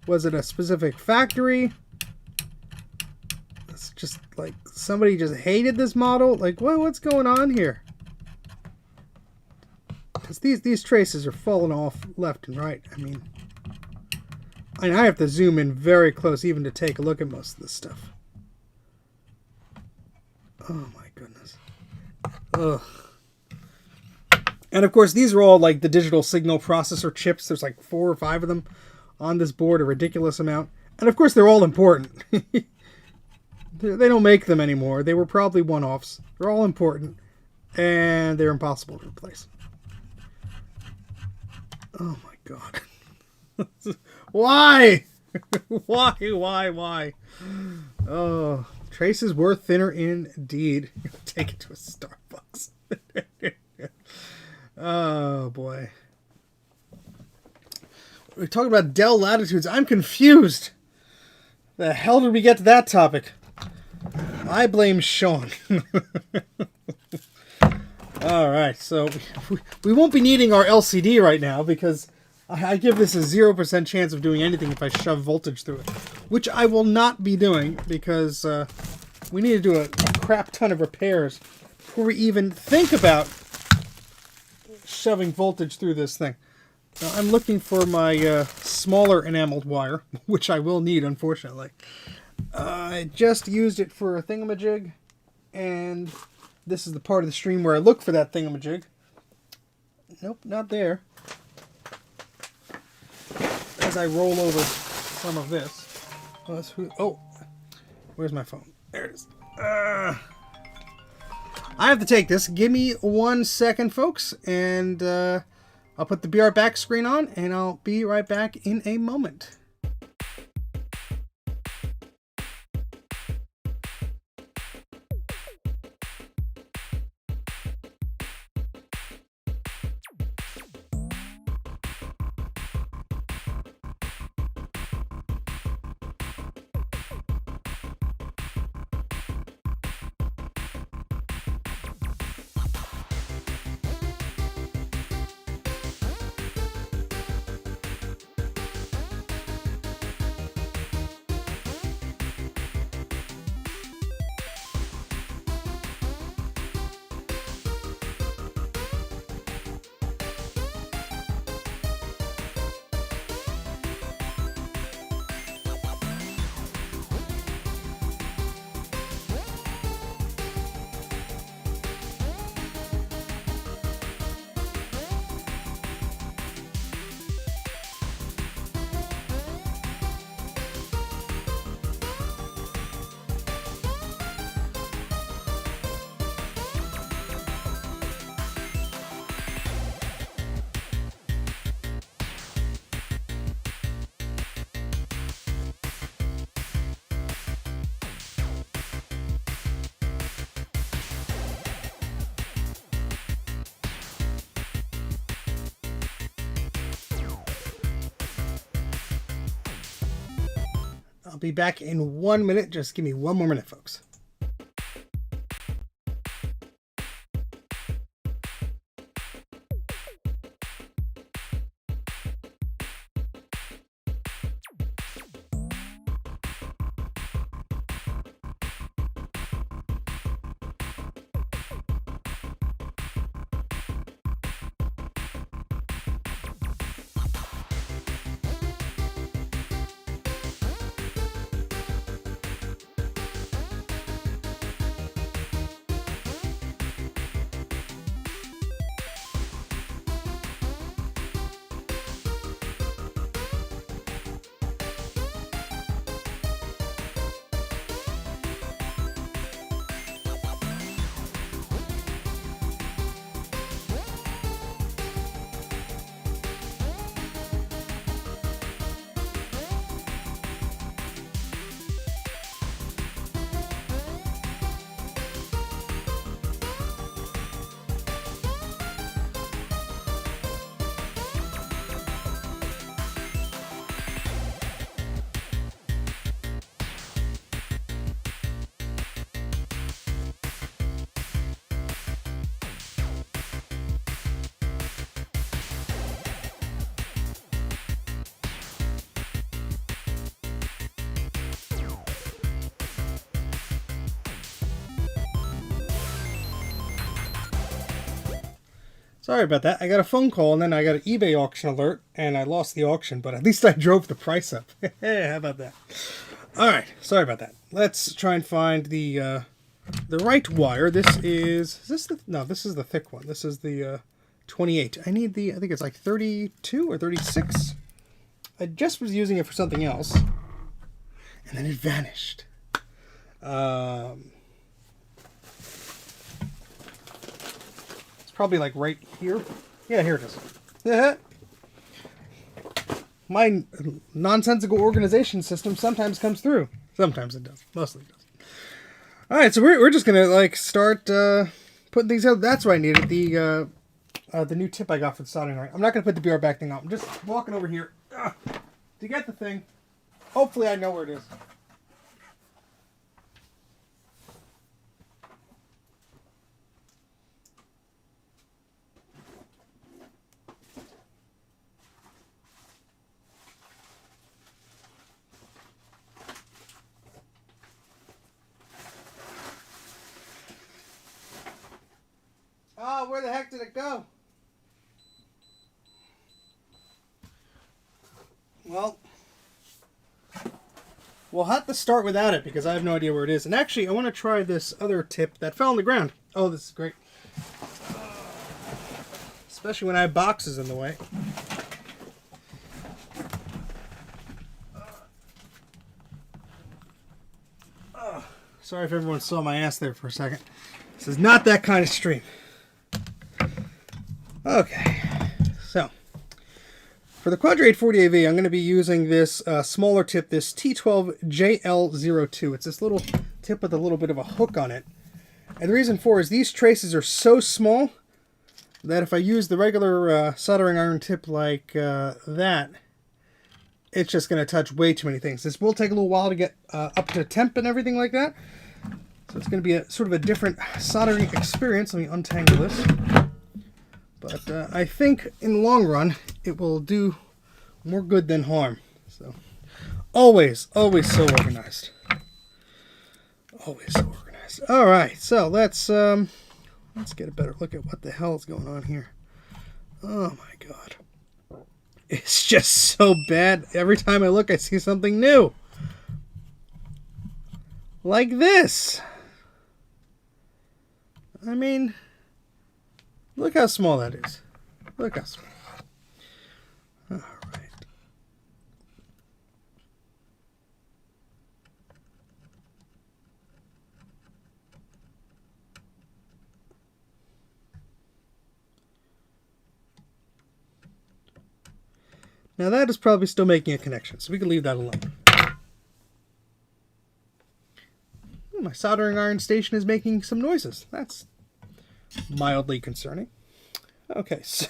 Was it a specific factory? It's just like somebody just hated this model. Like, what's going on here? Because these traces are falling off left and right. I mean, I have to zoom in very close even to take a look at most of this stuff. Oh my goodness. Ugh. And of course, these are all like the digital signal processor chips. There's like 4 or 5 of them on this board, a ridiculous amount. And of course, they're all important. They don't make them anymore. They were probably one-offs. They're all important, and they're impossible to replace. Oh my God. Why? Why? Oh, traces were thinner indeed. Take it to a Starbucks. Oh boy. We're talking about Dell Latitudes. I'm confused. The hell did we get to that topic? I blame Sean. Alright, so we won't be needing our LCD right now because I give this a 0% chance of doing anything if I shove voltage through it. Which I will not be doing because we need to do a crap ton of repairs before we even think about shoving voltage through this thing. Now, I'm looking for my smaller enameled wire, which I will need, unfortunately. I just used it for a thingamajig, and this is the part of the stream where I look for that thingamajig. Nope, not there. As I roll over some of this. Oh, where's my phone? There it is. I have to take this. Give me 1 second, folks, and I'll put the Be Right Back screen on, and I'll be right back in a moment. be back in 1 minute. Just give me 1 more minute, folks. Sorry about that. I got a phone call and then I got an eBay auction alert and I lost the auction, but at least I drove the price up. How about that? All right. Sorry about that. Let's try and find the right wire. This is this is the thick one. This is the 28. I need I think it's like 32 or 36. I just was using it for something else and then it vanished. Probably like right here. Yeah, here it is. My nonsensical organization system sometimes comes through. Sometimes it does. Mostly it does. All right, so we're just gonna like start putting things out. That's why I needed the new tip I got for the soldering iron. I'm not gonna put the BR back thing on. I'm just walking over here to get the thing. Hopefully, I know where it is. Oh, where the heck did it go? Well, we'll have to start without it because I have no idea where it is. And actually, I want to try this other tip that fell on the ground. Oh, this is great. Especially when I have boxes in the way. Sorry if everyone saw my ass there for a second. This is not that kind of stream. Okay, so for the Quadra 840AV, I'm going to be using this smaller tip, this T12JL02. It's this little tip with a little bit of a hook on it. And the reason for is these traces are so small that if I use the regular soldering iron tip like that, it's just going to touch way too many things. This will take a little while to get up to temp and everything like that. So it's going to be a sort of a different soldering experience. Let me untangle this. But I think in the long run, it will do more good than harm. So always so organized. Always so organized. All right, so let's get a better look at what the hell is going on here. Oh my God. It's just so bad. Every time I look, I see something new. Like this. I mean, look how small that is. Look how small. All right. Now that is probably still making a connection, so we can leave that alone. My soldering iron station is making some noises. That's mildly concerning. Okay, so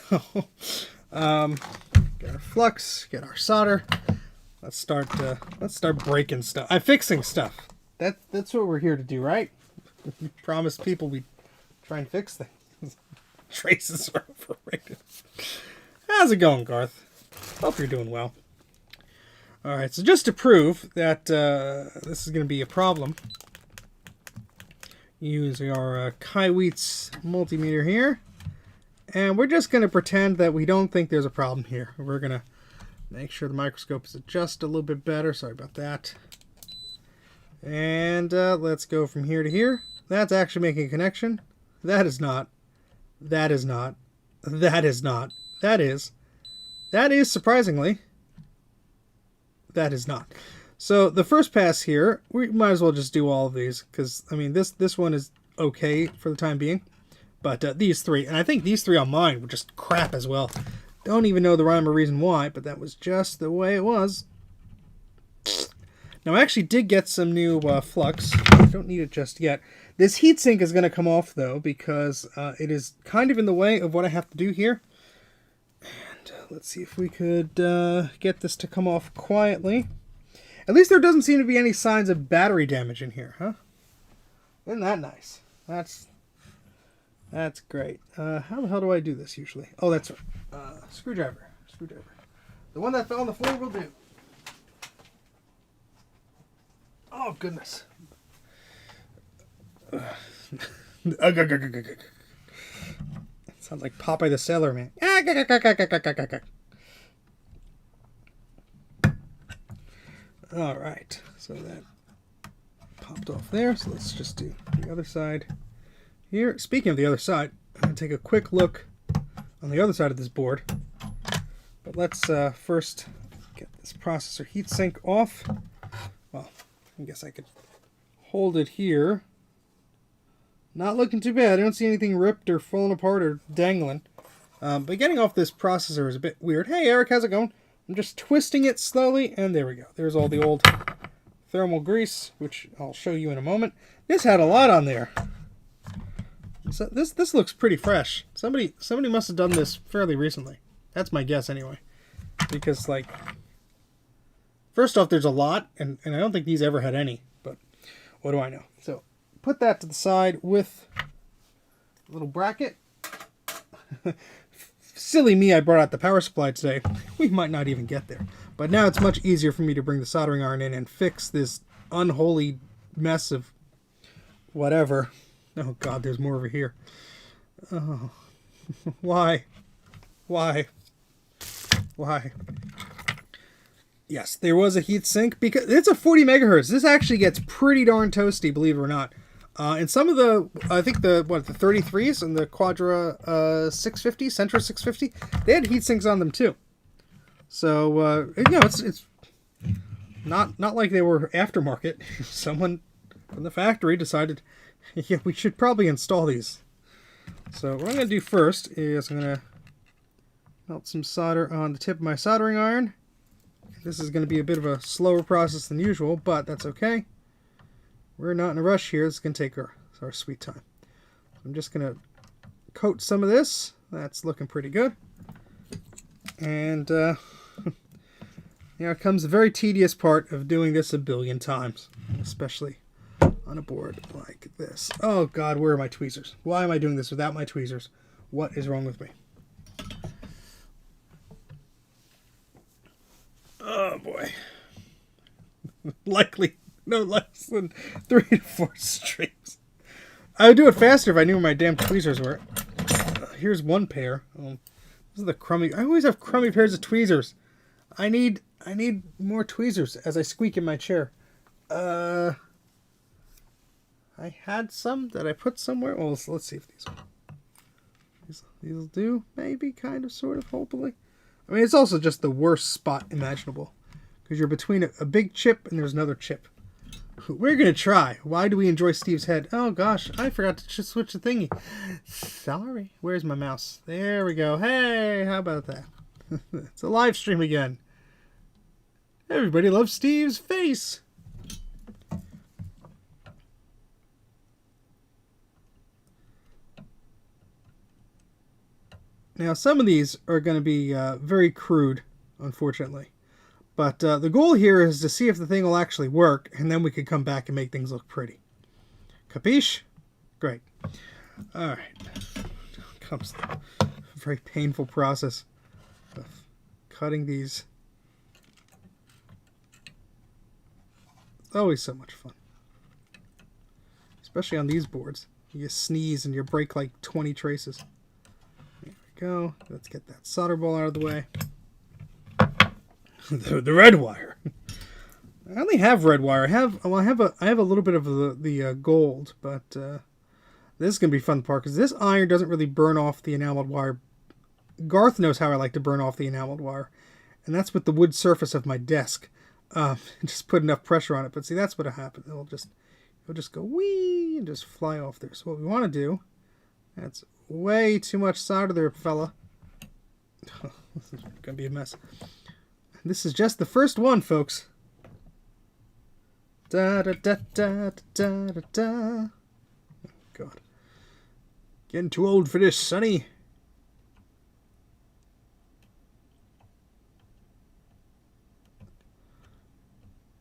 get our flux, get our solder. let's start breaking stuff. I'm fixing stuff. That's what we're here to do, right? We promised people we'd try and fix things. Traces are overrated. How's it going, Garth? Hope you're doing well. Alright, so just to prove that this is going to be a problem, use our Kaiweets multimeter here, and we're just going to pretend that we don't think there's a problem here. We're going to make sure the microscope is just a little bit better. Sorry about that. And let's go from here to here. That's actually making a connection. That is not. That is not. That is not. That is. That is, surprisingly. That is not. So the first pass here, we might as well just do all of these, because, I mean, this one is okay for the time being. But these three, and I think these three on mine were just crap as well. Don't even know the rhyme or reason why, but that was just the way it was. Now, I actually did get some new flux. I don't need it just yet. This heatsink is going to come off, though, because it is kind of in the way of what I have to do here. And let's see if we could get this to come off quietly. At least there doesn't seem to be any signs of battery damage in here, huh? Isn't that nice? That's great. How the hell do I do this usually? Oh, that's right. Screwdriver. The one that fell on the floor will do. Oh, goodness. Sounds like Popeye the Sailor Man. All right. So that popped off there. So let's just do the other side here. Speaking of the other side, I'm going to take a quick look on the other side of this board. But let's first get this processor heatsink off. Well, I guess I could hold it here. Not looking too bad. I don't see anything ripped or falling apart or dangling. But getting off this processor is a bit weird. Hey, Eric, how's it going? I'm just twisting it slowly, and there we go. There's all the old thermal grease, which I'll show you in a moment. This had a lot on there. So this looks pretty fresh. Somebody must have done this fairly recently. That's my guess anyway. Because, like, first off, there's a lot, and I don't think these ever had any, but what do I know? So put that to the side with a little bracket. Silly me, I brought out the power supply today. We might not even get there. But now it's much easier for me to bring the soldering iron in and fix this unholy mess of whatever. Oh god, there's more over here. Oh. Why? Yes, there was a heatsink because it's a 40 megahertz. This actually gets pretty darn toasty, believe it or not. And some of the, I think the 33s and the Quadra 650, Centra 650, they had heatsinks on them too. So you know, it's not like they were aftermarket. Someone from the factory decided, yeah, we should probably install these. So what I'm going to do first is I'm going to melt some solder on the tip of my soldering iron. This is going to be a bit of a slower process than usual, but that's okay. We're not in a rush here. This is going to take our sweet time. I'm just going to coat some of this. That's looking pretty good. And now comes the very tedious part of doing this a billion times, especially on a board like this. Oh god, where are my tweezers? Why am I doing this without my tweezers? What is wrong with me? Oh boy. Likely no less than 3 to 4 streams. I would do it faster if I knew where my damn tweezers were. Here's one pair. Oh, this is the crummy. I always have crummy pairs of tweezers. I need more tweezers as I squeak in my chair. I had some that I put somewhere. Well, let's see if these will do. Maybe, kind of, sort of, hopefully. I mean, it's also just the worst spot imaginable. Because you're between a big chip and there's another chip. We're going to try. Why do we enjoy Steve's head? Oh, gosh. I forgot to just switch the thingy. Sorry. Where's my mouse? There we go. Hey, how about that? It's a live stream again. Everybody loves Steve's face. Now, some of these are going to be very crude, unfortunately. But the goal here is to see if the thing will actually work, and then we can come back and make things look pretty. Capiche? Great. Alright. Comes a very painful process of cutting these. It's always so much fun. Especially on these boards. You sneeze and you break like 20 traces. There we go. Let's get that solder ball out of the way. the red wire. I only have red wire. I have a little bit of the gold, but this is gonna be a fun part because this iron doesn't really burn off the enameled wire. Garth knows how I like to burn off the enameled wire, and that's with the wood surface of my desk. Just put enough pressure on it. But see, that's what happens. It'll just go wee and just fly off there. So what we want to do, that's way too much solder there, fella. This is gonna be a mess. This is just the first one, folks. Da da da da da da da. Oh, God, getting too old for this, Sonny.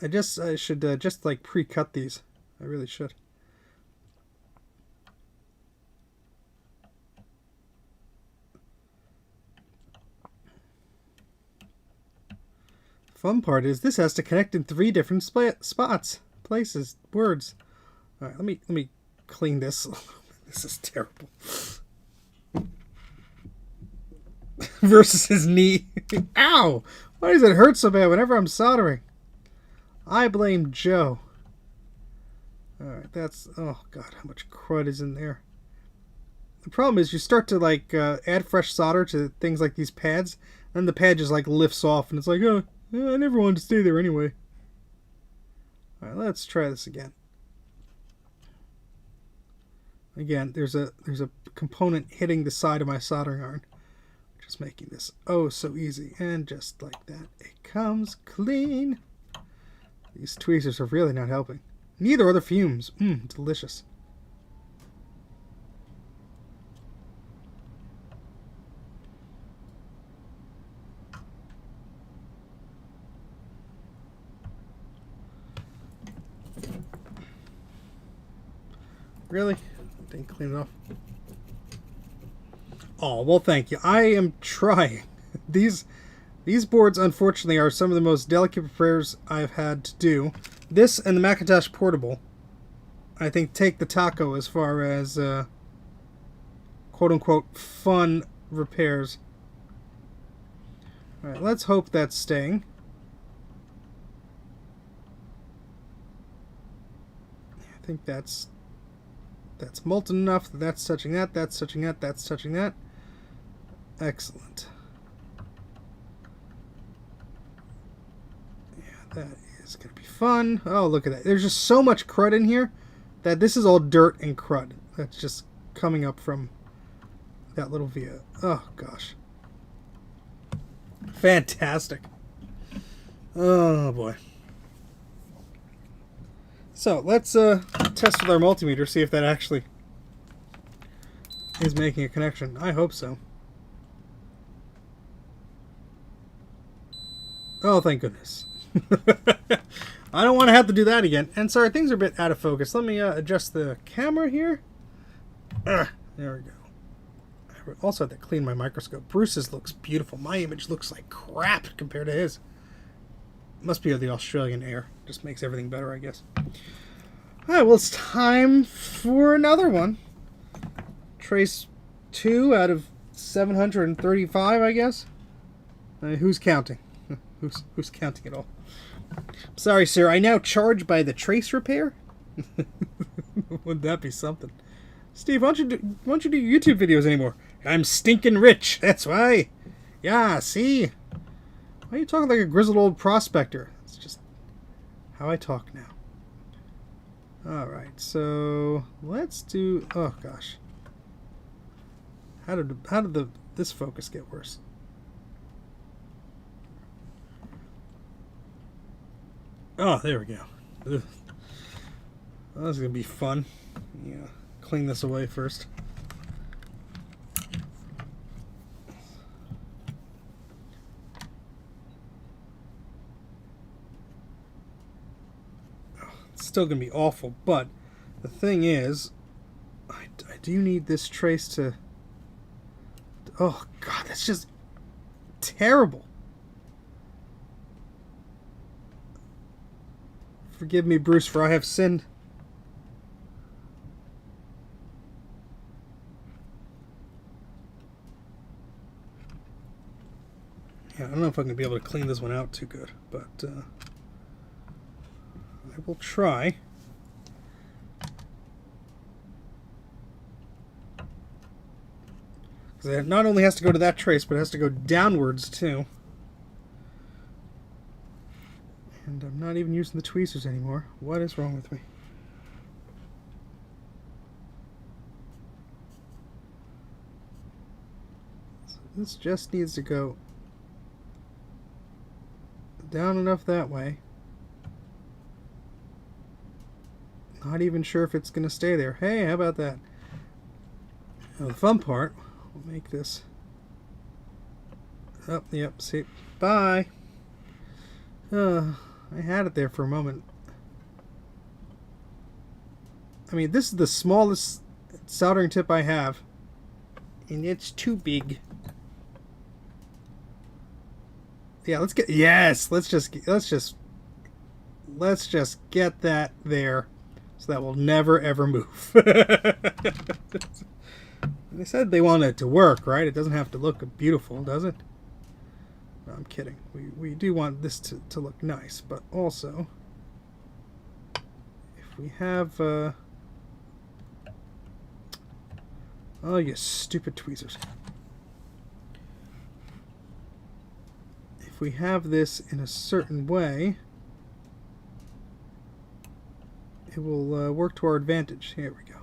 I should just like pre-cut these. I really should. Fun part is this has to connect in 3 different places, words. All right, let me clean this. This is terrible. Versus his knee. Ow! Why does it hurt so bad whenever I'm soldering? I blame Joe. Alright, that's... Oh, God, how much crud is in there. The problem is you start to, like, add fresh solder to things like these pads, and the pad just, like, lifts off, and it's like, oh, I never wanted to stay there anyway. Alright, let's try this again. Again, there's a component hitting the side of my soldering iron. Just making this oh so easy. And just like that, it comes clean. These tweezers are really not helping. Neither are the fumes. Delicious. Really? Didn't clean it off. Oh, well, thank you. I am trying. These boards, unfortunately, are some of the most delicate repairs I've had to do. This and the Macintosh Portable, I think, take the taco as far as quote-unquote fun repairs. Alright, let's hope that's staying. I think that's molten enough that that's touching that, that's touching that, that's touching that. Excellent. Yeah, that is going to be fun. Oh, look at that. There's just so much crud in here that this is all dirt and crud. That's just coming up from that little via. Oh, gosh. Fantastic. Oh, boy. So, let's test with our multimeter, see if that actually is making a connection. I hope so. Oh, thank goodness. I don't want to have to do that again. And sorry, things are a bit out of focus. Let me adjust the camera here. There we go. I also have to clean my microscope. Bruce's looks beautiful. My image looks like crap compared to his. Must be the Australian air. Just makes everything better, I guess. Alright, well, it's time for another one. Trace 2 out of 735, I guess. Who's counting? Who's counting it all? Sorry, sir. I now charge by the trace repair? Wouldn't that be something? Steve, why don't you do YouTube videos anymore? I'm stinking rich. That's why. Yeah, see? Why are you talking like a grizzled old prospector? It's just how I talk now. Alright, so let's do... Oh, gosh. How did this focus get worse? Oh, there we go. Ugh. Well, this is going to be fun. Yeah, clean this away first. it's still going to be awful. But the thing is, I do need this trace to... Oh, God, that's just terrible. Forgive me, Bruce, for I have sinned. Yeah, I don't know if I'm going to be able to clean this one out too good, but I will try. Because it not only has to go to that trace, but it has to go downwards too. And I'm not even using the tweezers anymore. What is wrong with me? So this just needs to go down enough that way. Not even sure if it's going to stay there. Hey, how about that? Now the fun part, we'll make this... Oh, yep, see. Bye! I had it there for a moment. I mean, this is the smallest soldering tip I have, and it's too big. Yeah, let's get... Yes! Let's just get that there, so that will never ever move. They said they want it to work, right? It doesn't have to look beautiful, does it? No, I'm kidding. We do want this to look nice, but also, if we have... Oh, you stupid tweezers. If we have this in a certain way, it will work to our advantage. Here we go.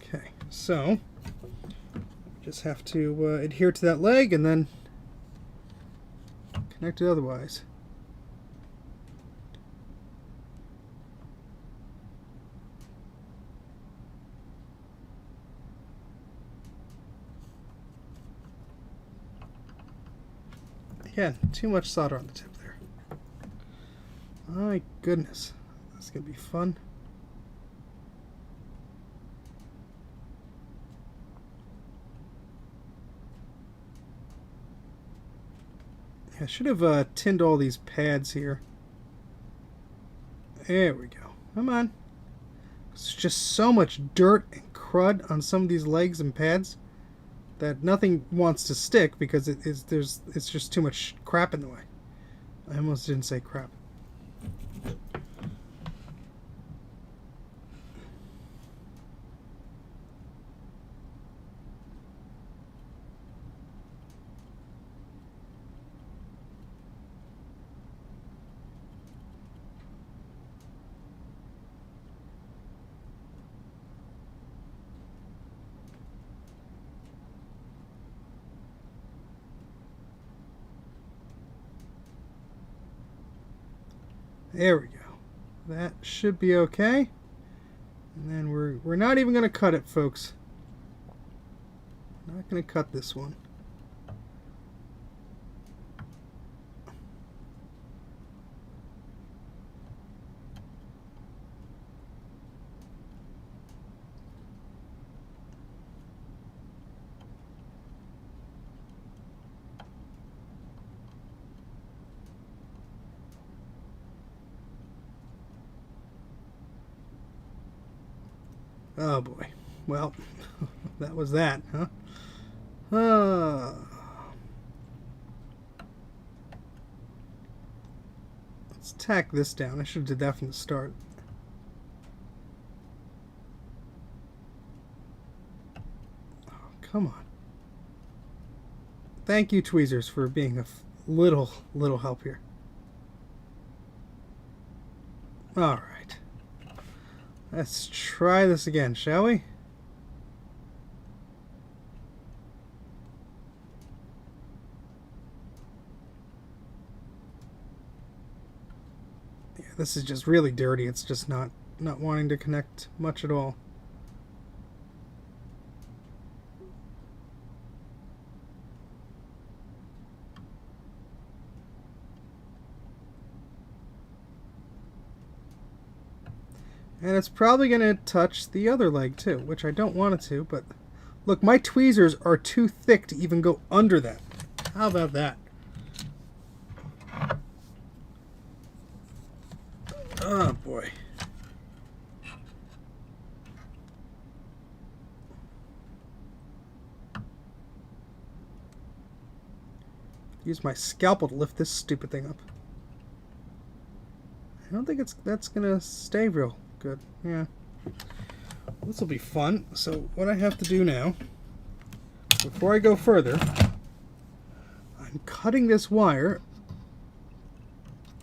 Okay, so just have to adhere to that leg and then connect it otherwise. Again, too much solder on the tip there. My goodness, this is going to be fun. I should have tinned all these pads here. There we go. Come on. There's just so much dirt and crud on some of these legs and pads that nothing wants to stick because it's just too much crap in the way. I almost didn't say crap. There we go. That should be okay. And then we're not even going to cut it, folks. Not going to cut this one. Oh boy. Well, that was that, huh? Let's tack this down. I should have did that from the start. Oh, come on. Thank you, tweezers, for being a little help here. All right. Let's try this again, shall we? Yeah, this is just really dirty. It's just not wanting to connect much at all. And it's probably going to touch the other leg too, which I don't want it to, but look, my tweezers are too thick to even go under that. How about that? Oh boy. Use my scalpel to lift this stupid thing up. I don't think that's gonna stay real good. Yeah. This will be fun. So what I have to do now, before I go further, I'm cutting this wire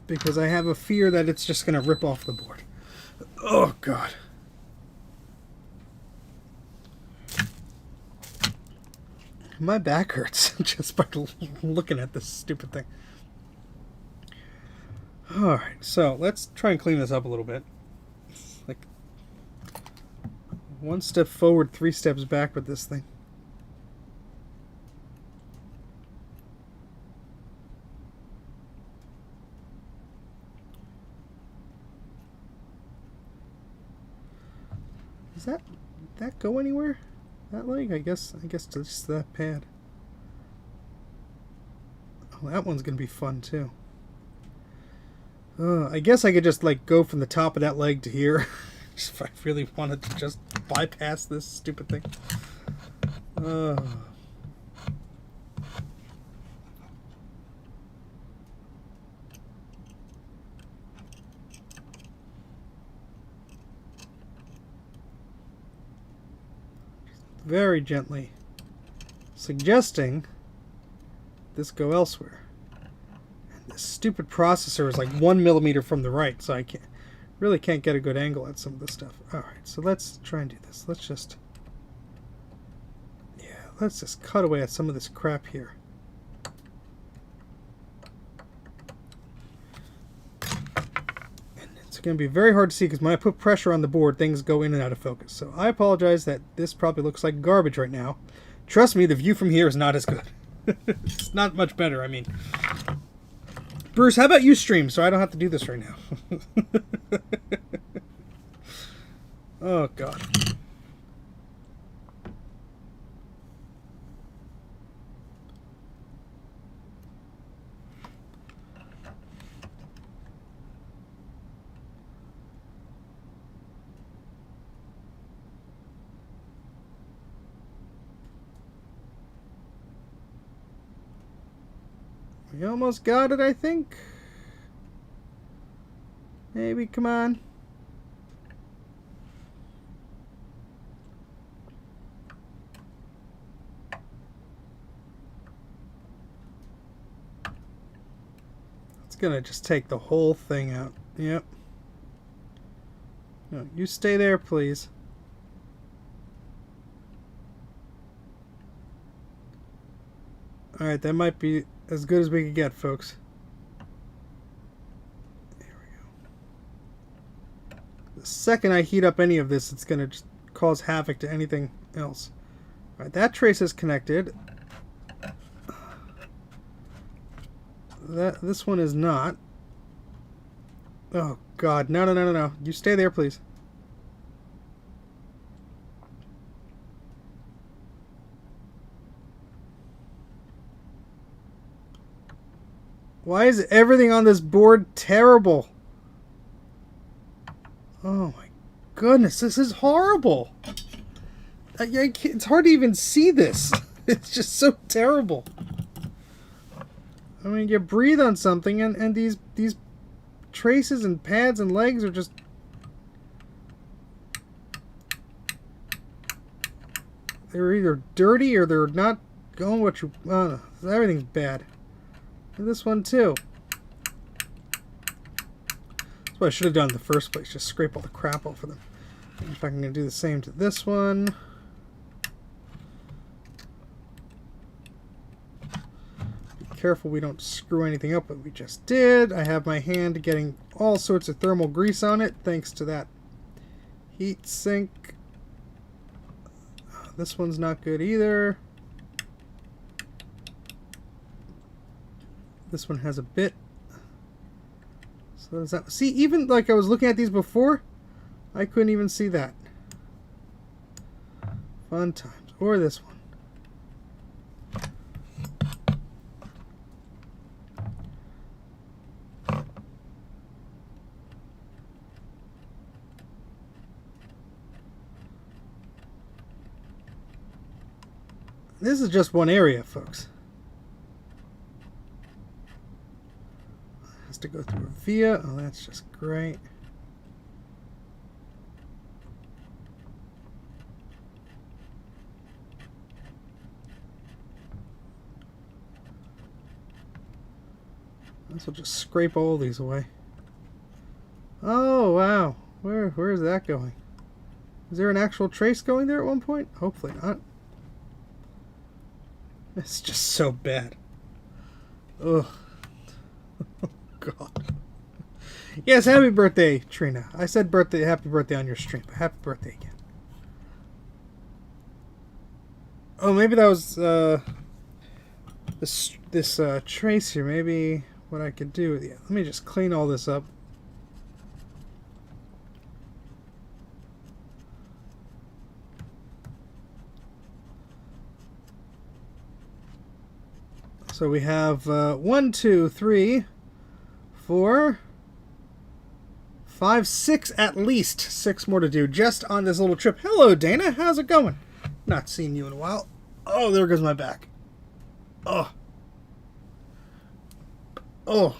because I have a fear that it's just gonna rip off the board. Oh God. My back hurts just by looking at this stupid thing. Alright, so let's try and clean this up a little bit. Like, one step forward, 3 steps back with this thing. Does that go anywhere? That leg? I guess just that pad. Oh, that one's gonna be fun too. I guess I could just like go from the top of that leg to here, if I really wanted to just bypass this stupid thing. Very gently suggesting this go elsewhere. And this stupid processor is like 1 millimeter from the right, so I really can't get a good angle at some of this stuff. Alright, so let's try and do this. Let's just cut away at some of this crap here. It's going to be very hard to see because when I put pressure on the board, things go in and out of focus. So I apologize that this probably looks like garbage right now. Trust me, the view from here is not as good. It's not much better, I mean. Bruce, how about you stream so I don't have to do this right now? Oh, God. We almost got it, I think. Maybe, come on. It's gonna just take the whole thing out. Yep. No, you stay there, please. Alright, that might be as good as we could get, folks. There we go. The second I heat up any of this, it's going to just cause havoc to anything else. Alright, that trace is connected. This one is not. Oh, God. No, no, no, no, no. You stay there, please. Why is everything on this board terrible? Oh my goodness, this is horrible. It's hard to even see this. It's just so terrible. I mean, you breathe on something and these traces and pads and legs are just... They're either dirty or they're not going what you... Oh, no, everything's bad. And this one too. That's what I should have done in the first place. Just scrape all the crap off of them. In fact, I'm going to do the same to this one. Be careful we don't screw anything up that we just did. I have my hand getting all sorts of thermal grease on it thanks to that heat sink. This one's not good either. This one has a bit. So does that... See, even like I was looking at these before, I couldn't even see that. Fun times. Or this one. This is just one area, folks. It has to go through a via. Oh, that's just great. This will just scrape all these away. Oh, wow. Where is that going? Is there an actual trace going there at one point? Hopefully not. It's just so bad. Ugh. Oh, God. Yes, happy birthday, Trina. I said happy birthday on your stream, but happy birthday again. Oh, maybe that was this trace here. Maybe what I could do. Yeah, let me just clean all this up. So we have 1, 2, 3, 4, 5, 6 at least. 6 more to do just on this little trip. Hello, Dana. How's it going? Not seen you in a while. Oh, there goes my back. Oh. Oh.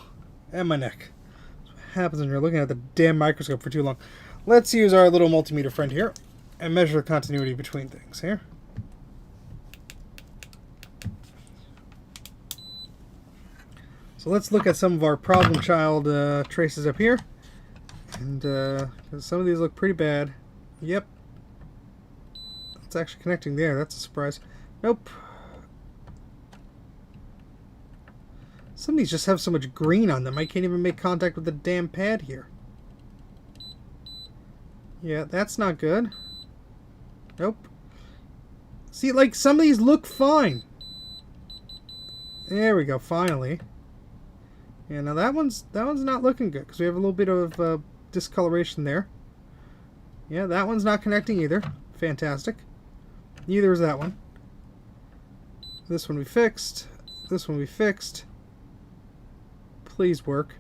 And my neck. That's what happens when you're looking at the damn microscope for too long. Let's use our little multimeter friend here and measure the continuity between things here. So let's look at some of our problem child traces up here. And 'cause some of these look pretty bad. Yep. It's actually connecting there. That's a surprise. Nope. Some of these just have so much green on them. I can't even make contact with the damn pad here. Yeah, that's not good. Nope. See, like, some of these look fine. There we go, finally. Yeah, now that one's not looking good because we have a little bit of discoloration there. Yeah, that one's not connecting either. Fantastic. Neither is that one. This one we fixed. This one we fixed. Please work.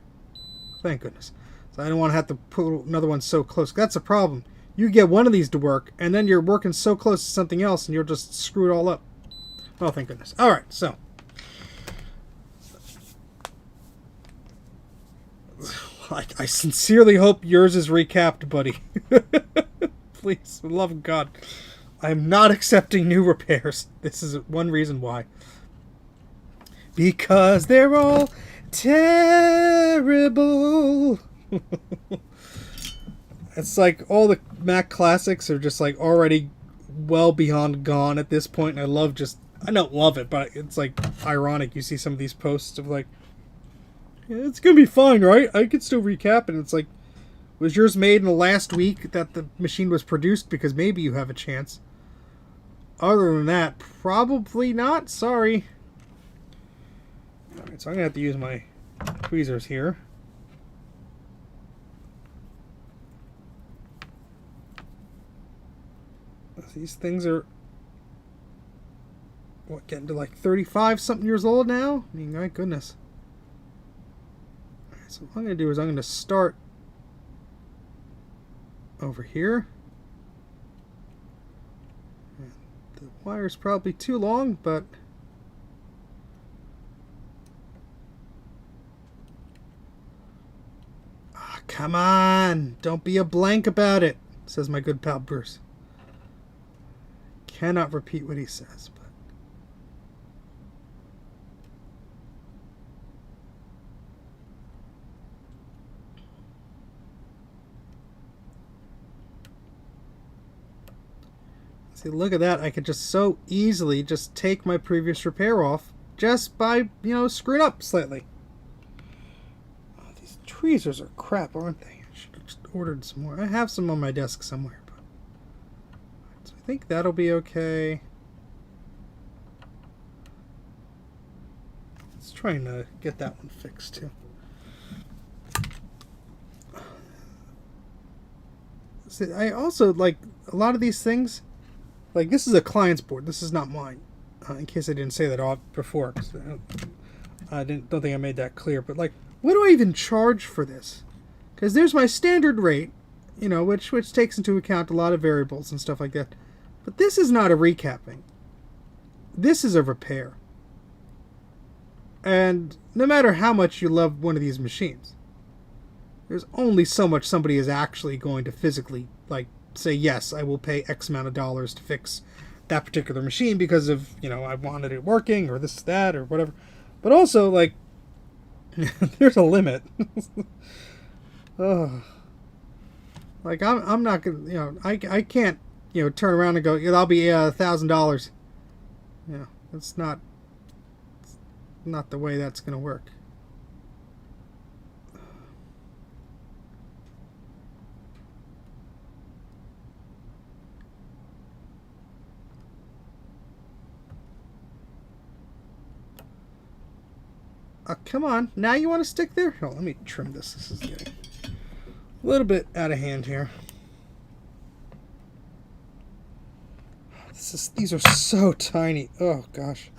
Thank goodness. So I don't want to have to put another one so close. That's a problem. You get one of these to work, and then you're working so close to something else, and you'll just screw it all up. Oh, thank goodness. All right, so. I sincerely hope yours is recapped, buddy. Please, for the love of God. I am not accepting new repairs. This is one reason why. Because they're all terrible. It's like all the Mac classics are just like already well beyond gone at this point. And I don't love it, but it's like ironic. You see some of these posts of like, it's going to be fine, right? I could still recap it. And it's like, was yours made in the last week that the machine was produced? Because maybe you have a chance. Other than that, probably not. Sorry. Alright, so I'm going to have to use my tweezers here. These things are, what, getting to like 35-something years old now? I mean, my goodness. So what I'm going to do is I'm going to start over here. And the wire's probably too long, but come on, don't be a blank about it, says my good pal Bruce. Cannot repeat what he says, but see, look at that. I could just so easily just take my previous repair off just by, screwing up slightly. Oh, these tweezers are crap, aren't they? I should have just ordered some more. I have some on my desk somewhere, but so I think that'll be okay. Let's try and get that one fixed too. See, I also like a lot of these things. Like this is a client's board. This is not mine. In case I didn't say that before, 'cause I don't think I made that clear. But like, what do I even charge for this? Because there's my standard rate, you know, which takes into account a lot of variables and stuff like that. But this is not a recapping. This is a repair. And no matter how much you love one of these machines, there's only so much somebody is actually going to physically, like, say, yes, I will pay X amount of dollars to fix that particular machine because of, you know, I wanted it working or this, that, or whatever. But also, like, there's a limit. Oh. Like, I'm not going to, you know, I can't, you know, turn around and go, I'll be $1,000. Yeah, that's not the way that's going to work. Come on. Now you want to stick there? Oh, let me trim this. This is getting a little bit out of hand here. These are so tiny. Oh, gosh.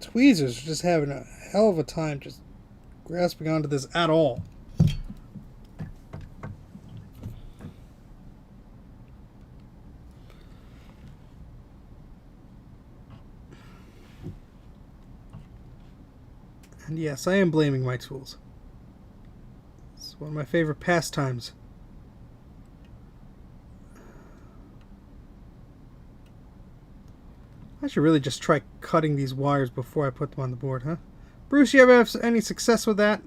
Tweezers are just having a hell of a time just grasping onto this at all. And yes, I am blaming my tools. It's one of my favorite pastimes. I should really just try cutting these wires before I put them on the board, huh? Bruce, you ever have any success with that?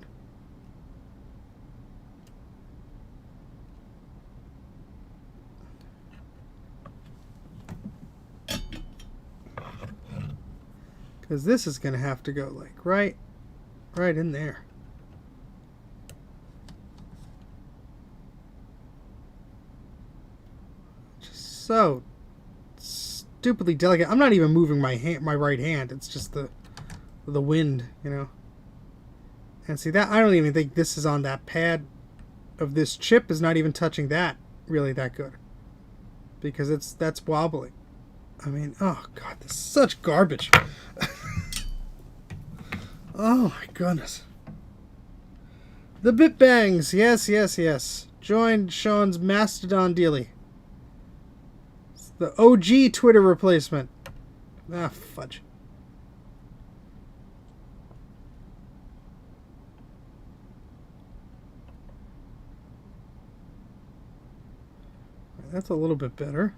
Because this is going to have to go like right in there. Just so stupidly delicate. I'm not even moving my right hand. It's just the wind, you know. And see that, I don't even think this is on that pad of this chip is not even touching that really that good. Because that's wobbly. I mean, oh god, this is such garbage. Oh my goodness. The Bit Bangs, yes. Joined Sean's Mastodon dealie. It's the OG Twitter replacement. Ah, fudge. That's a little bit better.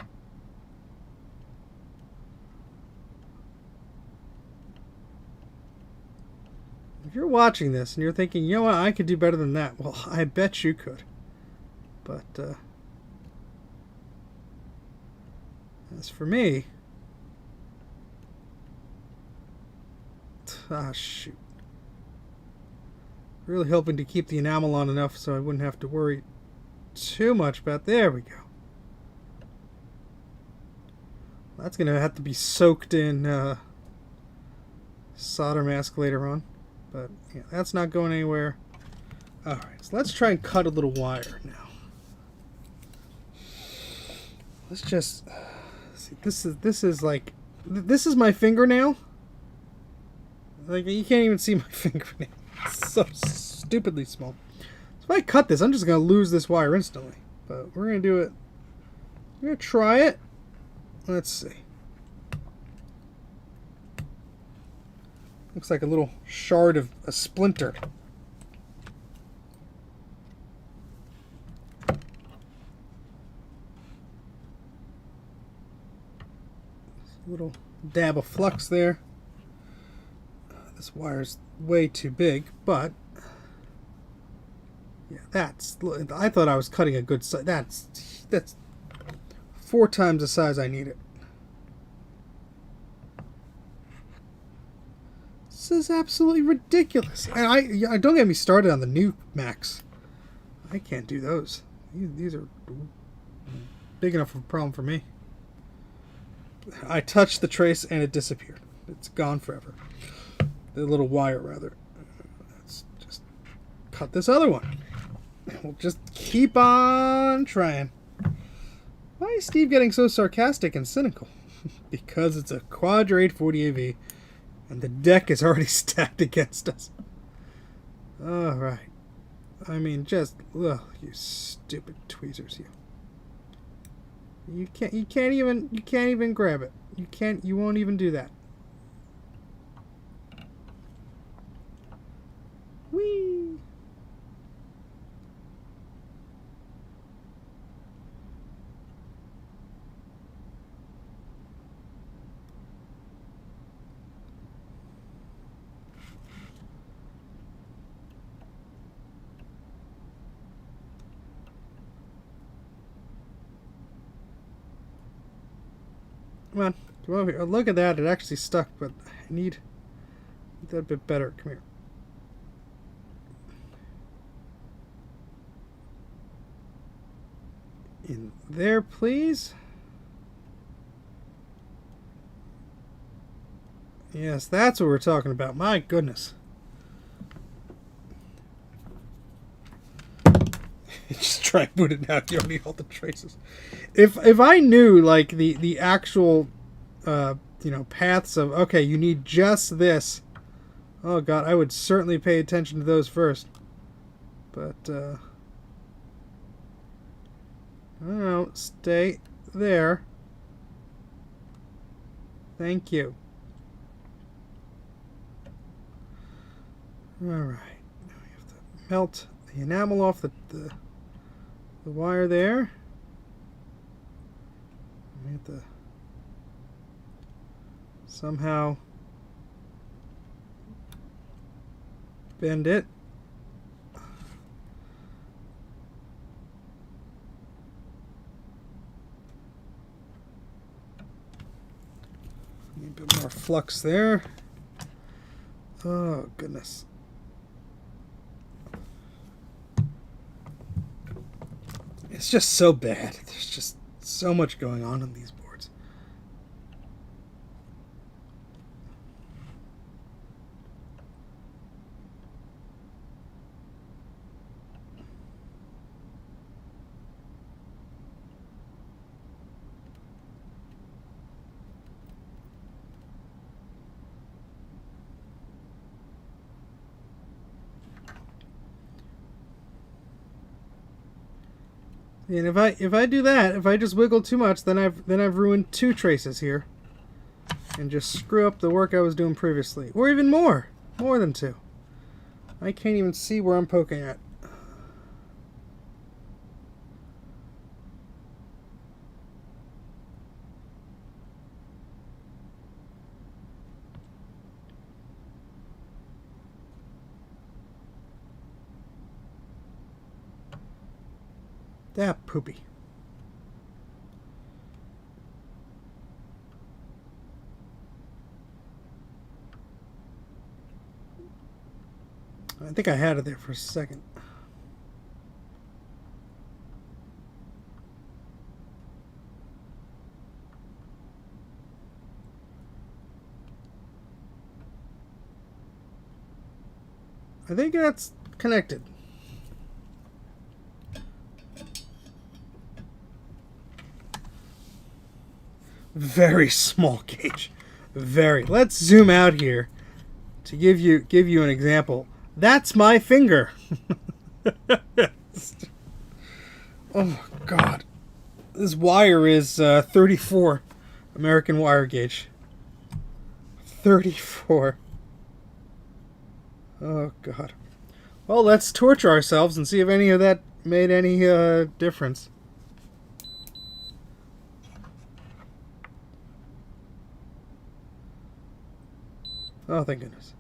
If you're watching this and you're thinking, you know what, I could do better than that, well, I bet you could. But, as for me, shoot. Really hoping to keep the enamel on enough so I wouldn't have to worry too much about, there we go. That's going to have to be soaked in solder mask later on. But yeah, that's not going anywhere. Alright, so let's try and cut a little wire now. Let's just see. This is like, this is my fingernail. Like, you can't even see my fingernail. It's so stupidly small. So if I cut this, I'm just going to lose this wire instantly. But we're going to do it. We're going to try it. Let's see. Looks like a little shard of a splinter. A little dab of flux there. This wire's way too big, but yeah, I thought I was cutting a good size. That's 4 times the size I need it. This is absolutely ridiculous. And I don't get me started on the new Macs. I can't do those. These are big enough of a problem for me. I touched the trace and it disappeared. It's gone forever. The little wire, rather. Let's just cut this other one. We'll just keep on trying. Why is Steve getting so sarcastic and cynical? Because it's a Quadra 840AV, and the deck is already stacked against us. All right. I mean, just ugh, you stupid tweezers, you. You can't even grab it. You won't even do that. Whee! Come over here. Look at that. It actually stuck, but I need that a bit better. Come here. In there, please. Yes, that's what we're talking about. My goodness. Just try and boot it now. You don't need all the traces. If I knew like the actual paths of, okay, you need just this. Oh god, I would certainly pay attention to those first. But I don't know, stay there. Thank you. Alright. Now we have to melt the enamel off the wire there. We have to somehow bend it. Need a bit more flux there. Oh, goodness. It's just so bad. There's just so much going on these boards. And if I do that, if I just wiggle too much, then I've ruined 2 traces here, and just screw up the work I was doing previously, or even more than 2. I can't even see where I'm poking at. That poopy. I think I had it there for a second. I think that's connected. Very small gauge. Very. Let's zoom out here to give you an example. That's my finger. Oh god. This wire is 34 American wire gauge. 34. Oh god. Well, let's torture ourselves and see if any of that made any difference. Oh, thank goodness.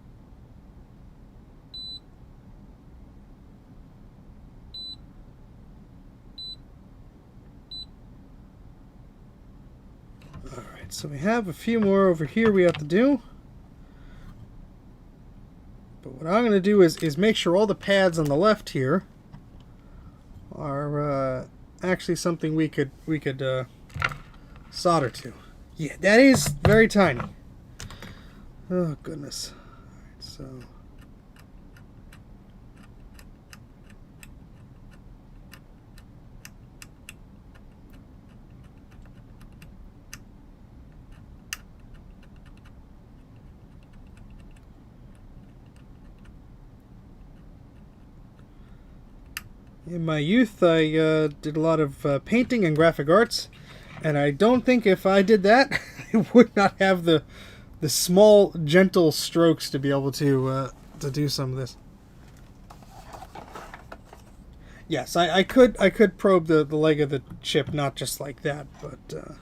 Alright, so we have a few more over here we have to do. But what I'm going to do is make sure all the pads on the left here are actually something we could solder to. Yeah, that is very tiny. Oh, goodness. Alright, so In my youth, I did a lot of painting and graphic arts, and I don't think if I did that, I would not have the small, gentle strokes to be able to do some of this. Yes, I could probe the leg of the chip, not just like that, but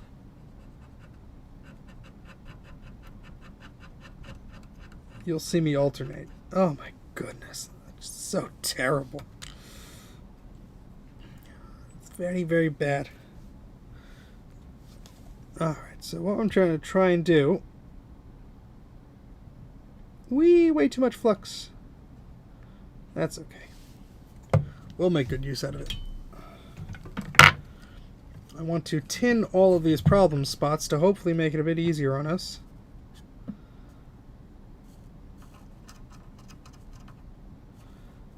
you'll see me alternate. Oh my goodness, that's so terrible. It's very, very bad. Alright, so what I'm trying to do... way too much flux. That's okay. We'll make good use out of it. I want to tin all of these problem spots to hopefully make it a bit easier on us.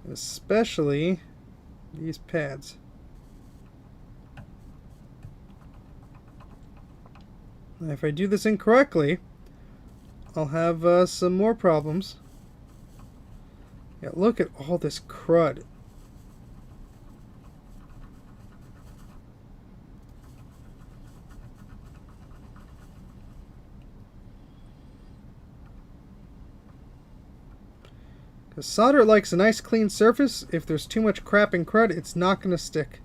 Especially these pads. And if I do this incorrectly, I'll have some more problems. Yeah, look at all this crud. Because solder likes a nice clean surface. If there's too much crap and crud, it's not going to stick.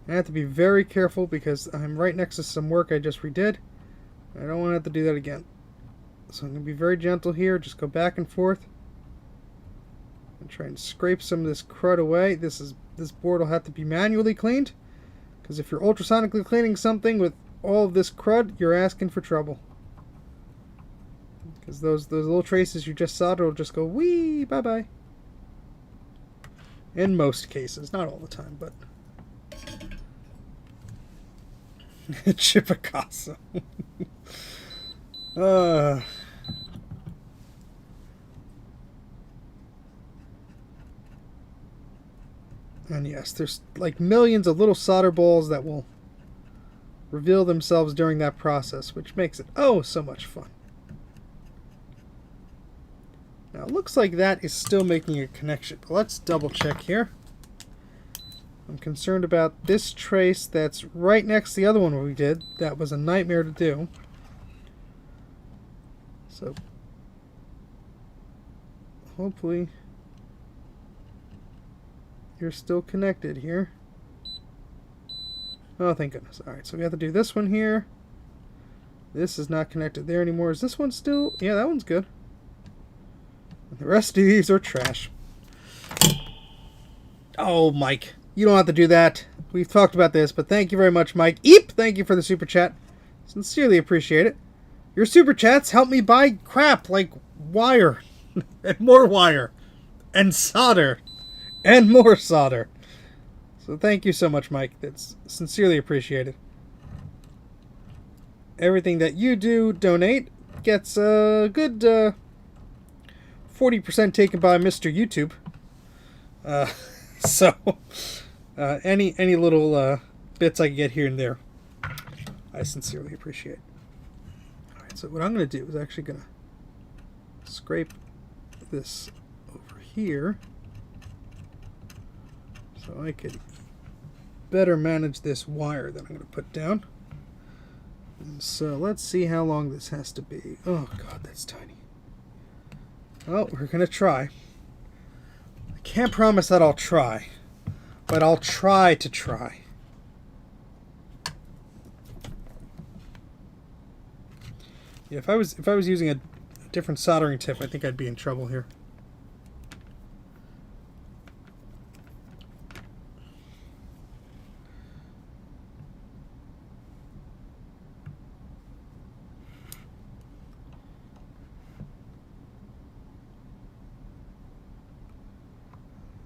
I have to be very careful because I'm right next to some work I just redid. I don't want to have to do that again. So I'm going to be very gentle here. Just go back and forth. And try and scrape some of this crud away. This board will have to be manually cleaned. Because if you're ultrasonically cleaning something with all of this crud, you're asking for trouble. Because those little traces you just soldered will just go wee, bye-bye. In most cases. Not all the time, but... Chipicasa. And yes, there's like millions of little solder balls that will reveal themselves during that process, which makes it oh so much fun. Now it looks like that is still making a connection, but let's double check here. I'm concerned about this trace that's right next to the other one we did. That was a nightmare to do. So hopefully you're still connected here. Oh, thank goodness. Alright, so we have to do this one here. This is not connected there anymore. Is this one still? Yeah, that one's good. And the rest of these are trash. Oh, Mike. You don't have to do that. We've talked about this, but thank you very much, Mike. Eep! Thank you for the super chat. Sincerely appreciate it. Your super chats help me buy crap like wire. And more wire. And solder. And more solder. So thank you so much, Mike. That's sincerely appreciated. Everything that you do donate gets a good 40% taken by Mr. YouTube. So any little bits I can get here and there, I sincerely appreciate. Alright, so what I'm going to do is actually going to scrape this over here so I could better manage this wire that I'm going to put down. And so let's see how long this has to be. Oh god, that's tiny. Oh, we're going to try. I can't promise that I'll try, but I'll try to try. Yeah, if I was using a different soldering tip, I think I'd be in trouble here.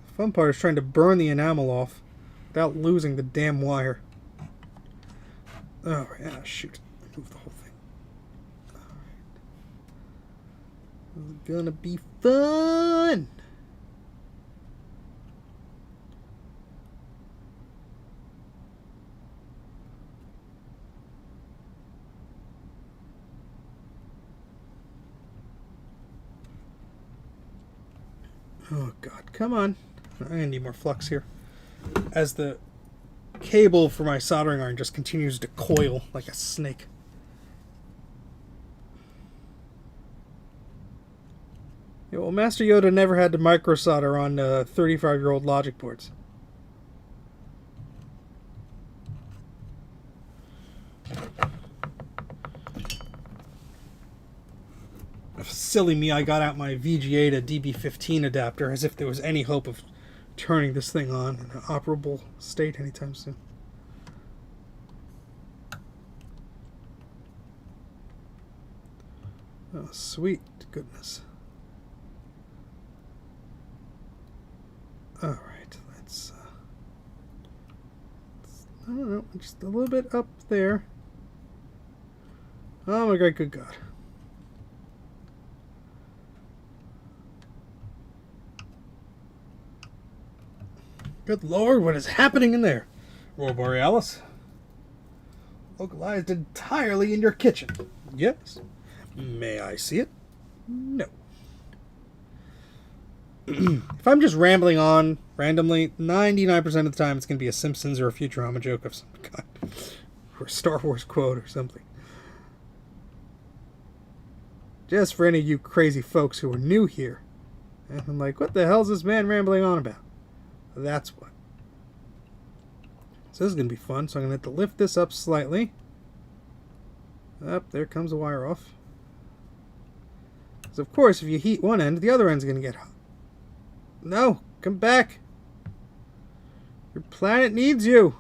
The fun part is trying to burn the enamel off without losing the damn wire. Oh, yeah, shoot. Move the whole thing. Alright. It's gonna be fun! Oh, God. Come on. I'm gonna need more flux here. as the cable for my soldering iron just continues to coil like a snake. Yeah, well, Master Yoda never had to micro solder on 35-year-old logic boards. Silly me, I got out my VGA to DB15 adapter as if there was any hope of turning this thing on in an operable state anytime soon. Oh, sweet goodness. Alright, let's I don't know, just a little bit up there. Oh my great good God. Good Lord, what is happening in there? Aurora Borealis. Localized entirely in your kitchen. Yes. May I see it? No. If I'm just rambling on randomly, 99% of the time it's going to be a Simpsons or a Futurama joke of some kind. Or a Star Wars quote or something. Just for any of you crazy folks who are new here. And I'm like, what the hell is this man rambling on about? That's what. So this is going to be fun. So I'm going to have to lift this up slightly. Up, there comes the wire off. So of course, if you heat one end, the other end's going to get hot. No, come back. Your planet needs you.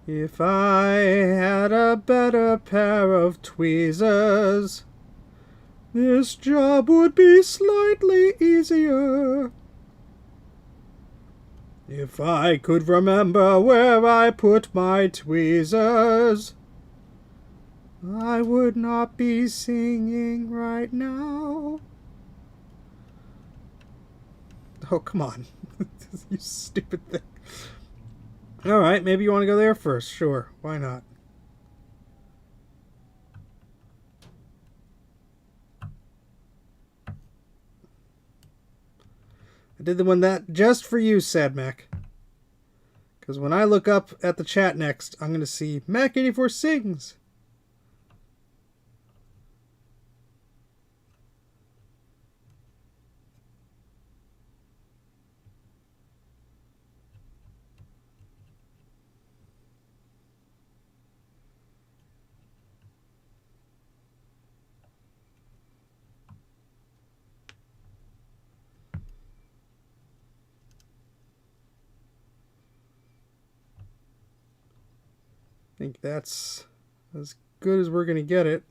If I had a better pair of tweezers, this job would be slightly easier. If I could remember where I put my tweezers, I would not be singing right now. Oh, come on. You stupid thing. Alright, maybe you want to go there first. Sure, why not? I did the one that just for you, Sad Mac. Because when I look up at the chat next, I'm going to see Mac84 sings. I think that's as good as we're going to get it.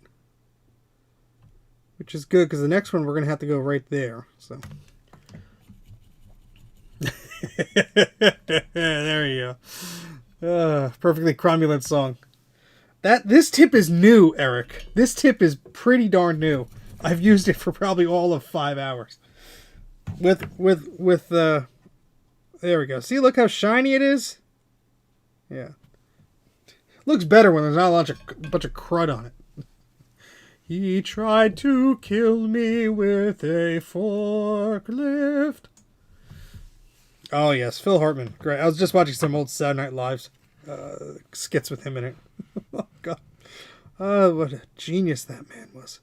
Which is good, because the next one we're going to have to go right there. So there you go. Perfectly cromulent song. This tip is new, Eric. This tip is pretty darn new. I've used it for probably all of 5 hours. With there we go. See, look how shiny it is? Yeah. Looks better when there's not a bunch of crud on it. He tried to kill me with a forklift. Oh, yes. Phil Hartman. Great. I was just watching some old Saturday Night Lives skits with him in it. Oh, God. Oh, what a genius that man was.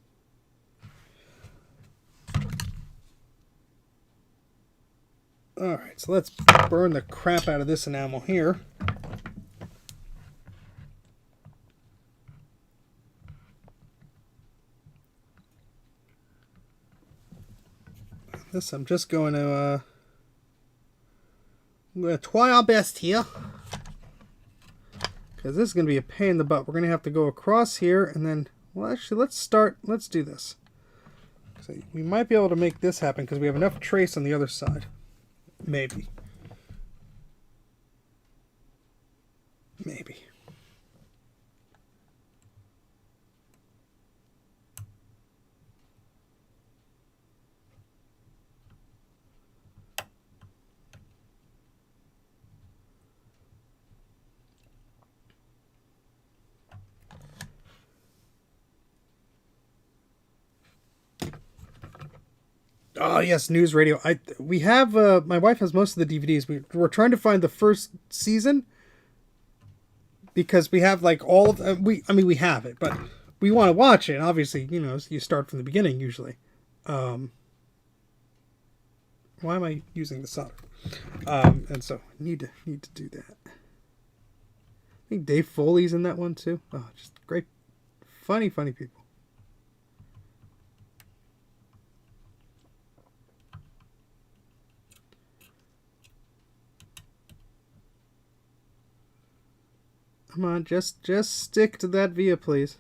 Alright, so let's burn the crap out of this enamel here. This I'm just going to I'm going to try our best here, because this is going to be a pain in the butt. We're going to have to go across here and then, well, actually let's do this. So we might be able to make this happen because we have enough trace on the other side. Maybe. Oh yes, news radio. We have my wife has most of the DVDs. We're trying to find the first season because we have like all of we have it, but we want to watch it. And obviously, you start from the beginning usually. Why am I using the solder? And so need to do that. I think Dave Foley's in that one too. Oh, just great, funny people. Come on, just stick to that via, please.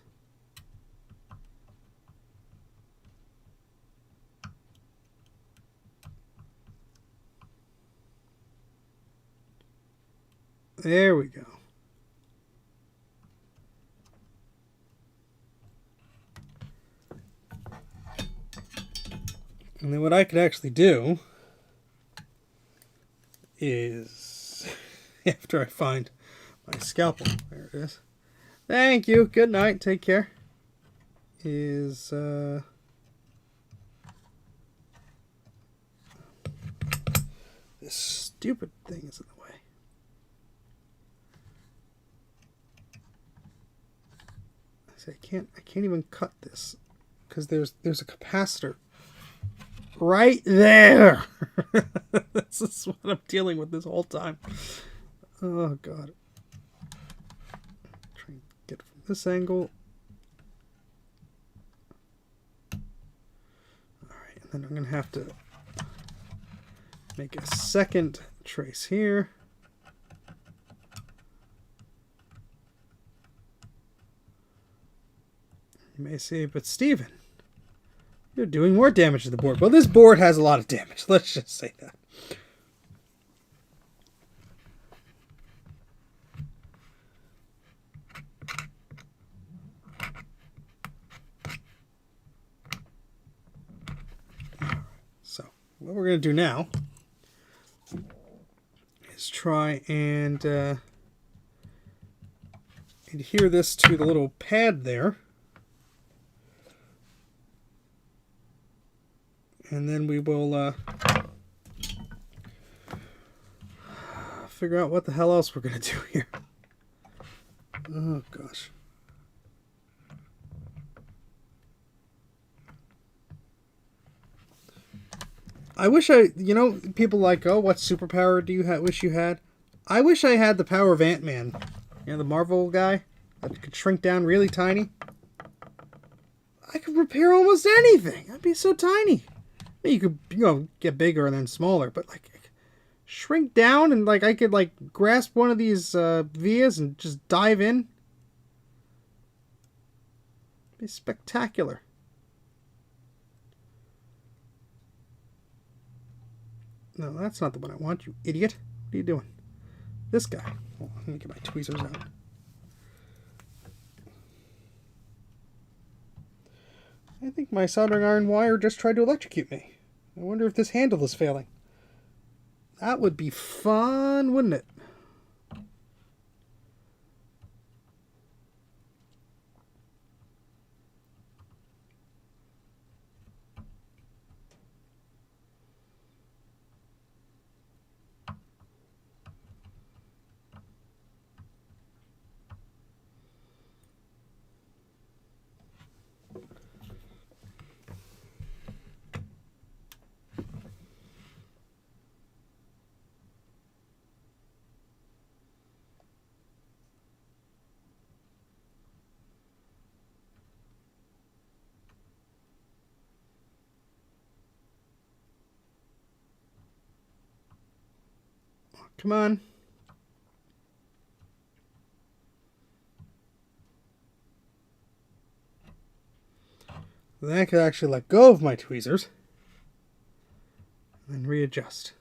There we go. And then what I could actually do is, after I find my scalpel, there it is. Thank you. Good night. Take care. Is this stupid thing is in the way. I can't even cut this because there's a capacitor right there. This is what I'm dealing with this whole time. Oh god. Try and get it from this angle. Alright, and then I'm gonna have to make a second trace here. You may say, but Steven, you're doing more damage to the board. Well, this board has a lot of damage. Let's just say that. So, what we're going to do now is try and adhere this to the little pad there. And then we will figure out what the hell else we're going to do here. Oh, gosh. I wish people like, oh, what superpower do you wish you had? I wish I had the power of Ant-Man. The Marvel guy that could shrink down really tiny. I could repair almost anything. I'd be so tiny. You could, get bigger and then smaller, but like shrink down and like I could like grasp one of these vias and just dive in. It'd be spectacular. No, that's not the one I want, you idiot. What are you doing? This guy. Oh, let me get my tweezers out. I think my soldering iron wire just tried to electrocute me. I wonder if this handle is failing. That would be fun, wouldn't it? Come on. Then I could actually let go of my tweezers and readjust.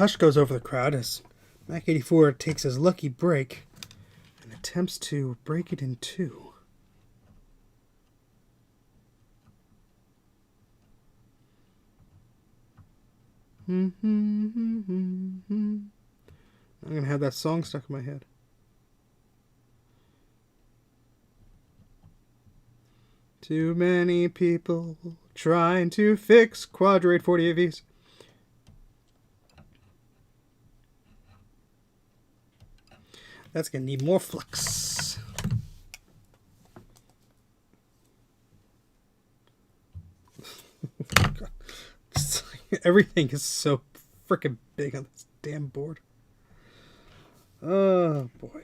hush goes over the crowd as Mac 84 takes his lucky break and attempts to break it in two. I'm going to have that song stuck in my head. Too many people trying to fix Quadra 840AVs. That's going to need more flux. Everything is so freaking big on this damn board. Oh, boy.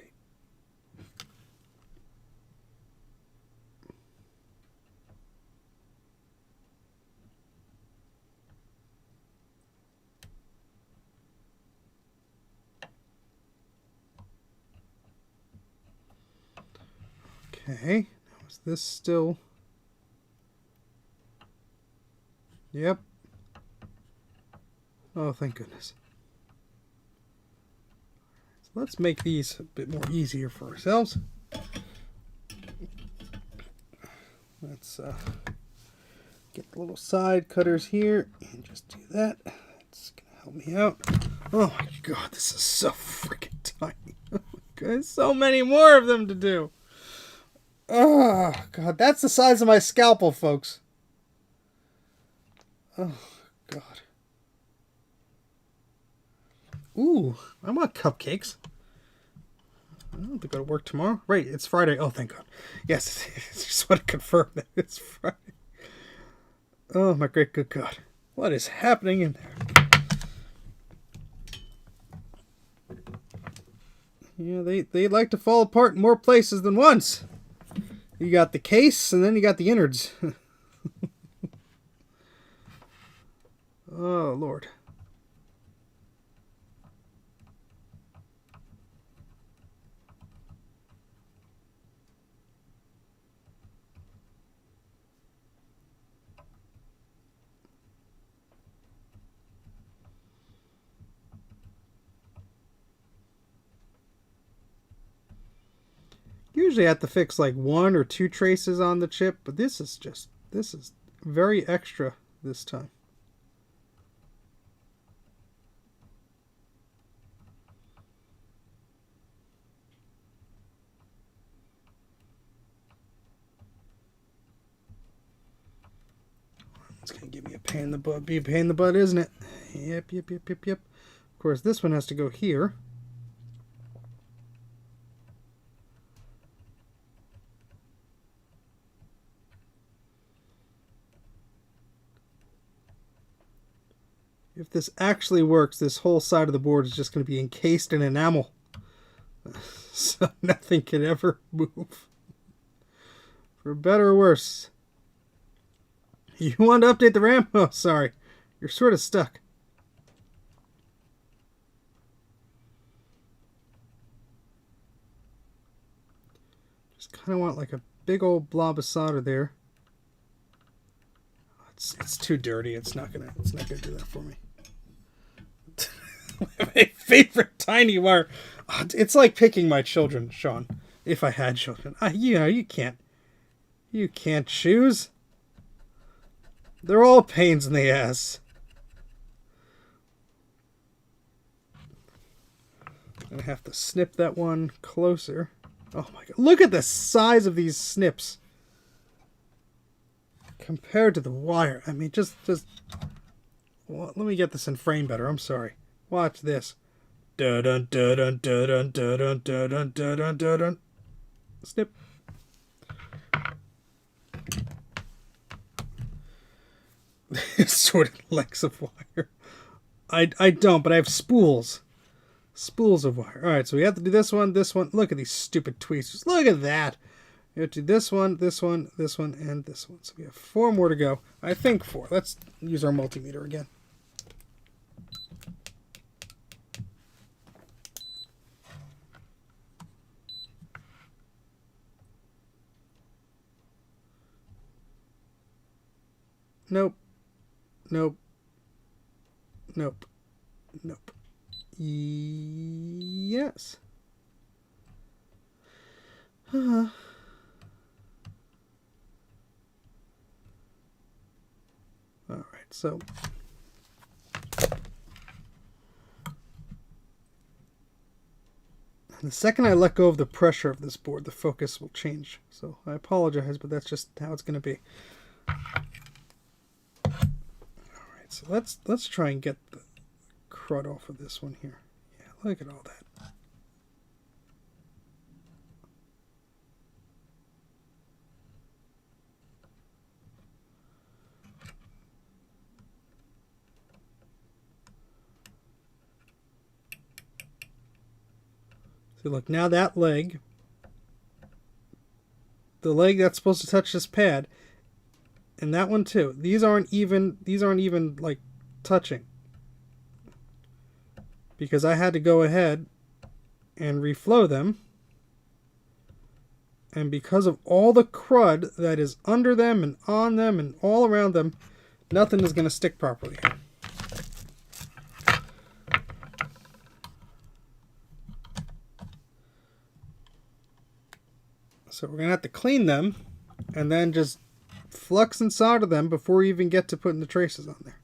Okay, now is this still... Yep. Oh, thank goodness. So let's make these a bit more easier for ourselves. Let's get the little side cutters here and just do that. It's going to help me out. Oh my god, this is so freaking tiny. Oh my god, there's so many more of them to do. Oh god, that's the size of my scalpel, folks. Oh god. Ooh, I want cupcakes. I don't think it'll work tomorrow. Right, it's Friday. Oh, thank God. Yes, I just want to confirm that it's Friday. Oh, my great good God. What is happening in there? Yeah, they like to fall apart in more places than once. You got the case, and then you got the innards. Oh, Lord. Usually I have to fix like 1 or 2 traces on the chip, but this is very extra this time. It's gonna give me a pain in the butt. Be a pain in the butt, isn't it? Yep. Of course, this one has to go here. If this actually works, this whole side of the board is just going to be encased in enamel. So nothing can ever move. For better or worse. You want to update the RAM? Oh, sorry. You're sort of stuck. Just kind of want like a big old blob of solder there. It's too dirty. It's not gonna do that for me. My favorite tiny wire. It's like picking my children, Sean. If I had children, you can't choose. They're all pains in the ass. I'm gonna have to snip that one closer. Oh my god! Look at the size of these snips compared to the wire. I mean, just. Well, let me get this in frame better. I'm sorry. Watch this. Dun dun dun dun dun dun dun dun dun dun dun. Snip. Sort of lengths of wire. I don't, but I have spools. Spools of wire. Alright, so we have to do this one, this one. Look at these stupid tweezers. Look at that. We have to do this one, this one, this one, and this one. So we have 4 more to go. I think 4. Let's use our multimeter again. Nope. Nope. Nope. Nope. Yes. All right, so the second I let go of the pressure of this board, the focus will change. So I apologize, but that's just how it's going to be. All right, so let's try and get the crud off of this one here. Yeah, look at all that. See, look, now that leg, the leg that's supposed to touch this pad, and that one too, these aren't even like touching, because I had to go ahead and reflow them, and because of all the crud that is under them and on them and all around them, nothing is going to stick properly. So we're going to have to clean them and then just flux and solder them before you even get to putting the traces on there.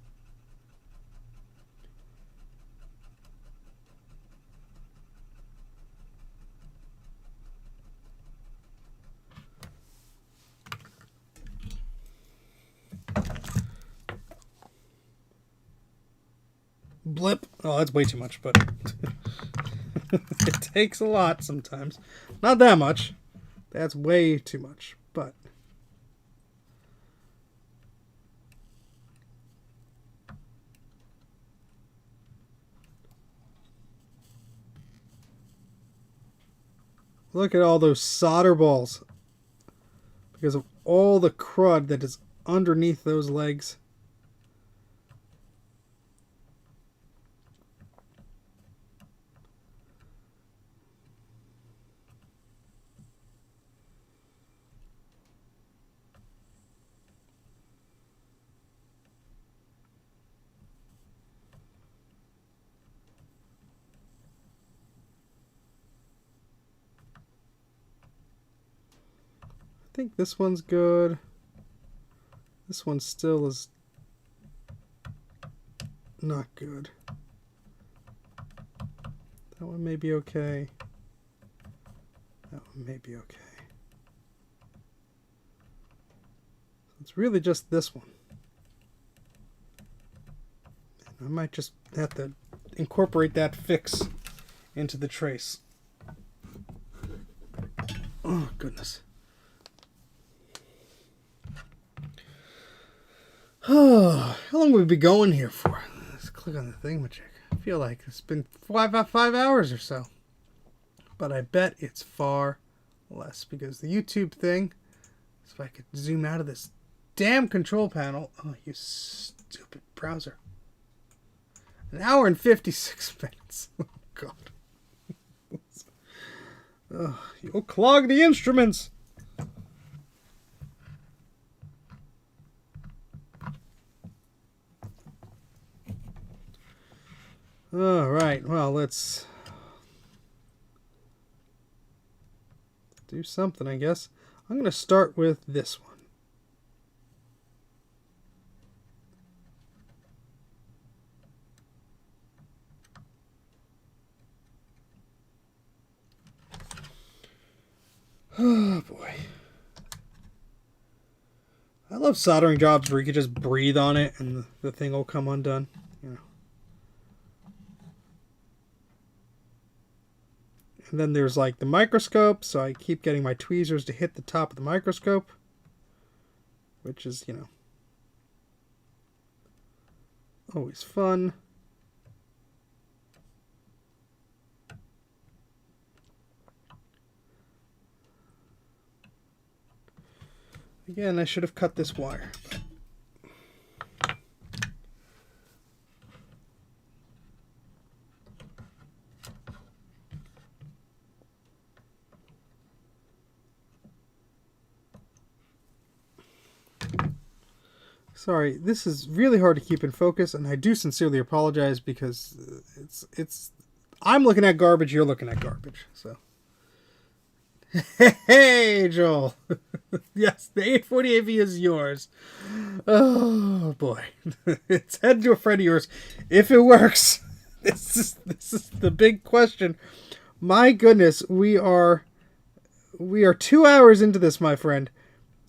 Blip. Oh, that's way too much, but it takes a lot sometimes. Not that much. That's way too much, but look at all those solder balls because of all the crud that is underneath those legs. I think this one's good. This one still is not good. That one may be okay. That one may be okay. It's really just this one. And I might just have to incorporate that fix into the trace. Oh, goodness. Oh, how long will we be going here for? Let's click on the thingamajig. I feel like it's been 5 hours or so. But I bet it's far less because the YouTube thing, if I could zoom out of this damn control panel. Oh, you stupid browser. 1 hour and 56 minutes. Oh, God. Oh, you'll clog the instruments. All right, well, let's do something, I guess. I'm going to start with this one. Oh, boy. I love soldering jobs where you can just breathe on it and the thing will come undone. You know. And then there's like the microscope, so I keep getting my tweezers to hit the top of the microscope, which is, you know, always fun. Again, I should have cut this wire. Sorry, this is really hard to keep in focus, and I do sincerely apologize because it's I'm looking at garbage, you're looking at garbage. So, hey, Joel. Yes, the 840AV is yours. Oh, boy. It's headed to a friend of yours. If it works, this is the big question. My goodness, we are 2 hours into this, my friend,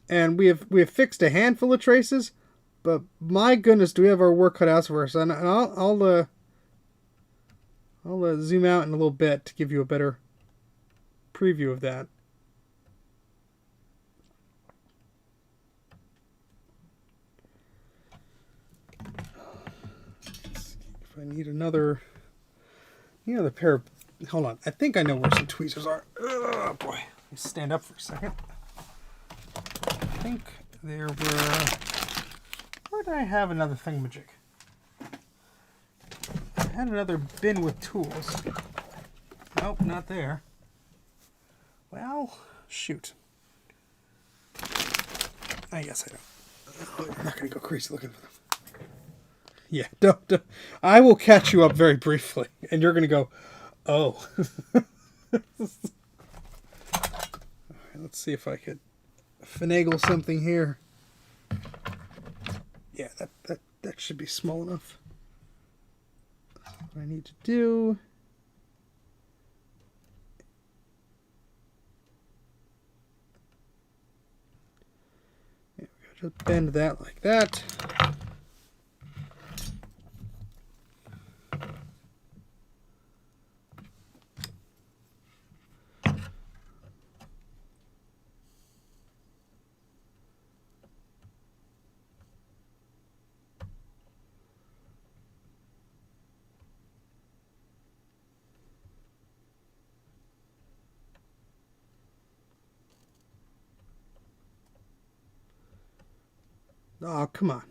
and we have fixed a handful of traces, but my goodness, do we have our work cut out for us? And I'll zoom out in a little bit to give you a better preview of that. If I need another pair of... Hold on. I think I know where some tweezers are. Oh, boy. Let me stand up for a second. I think there were... Where did I have another thingamajig? I had another bin with tools. Nope, not there. Well, shoot. I guess I don't. I'm not going to go crazy looking for them. Yeah, don't. I will catch you up very briefly, and you're going to go, oh. All right, let's see if I could finagle something here. Yeah, that should be small enough. What I need to do... There we go. Just bend that like that. Oh, come on.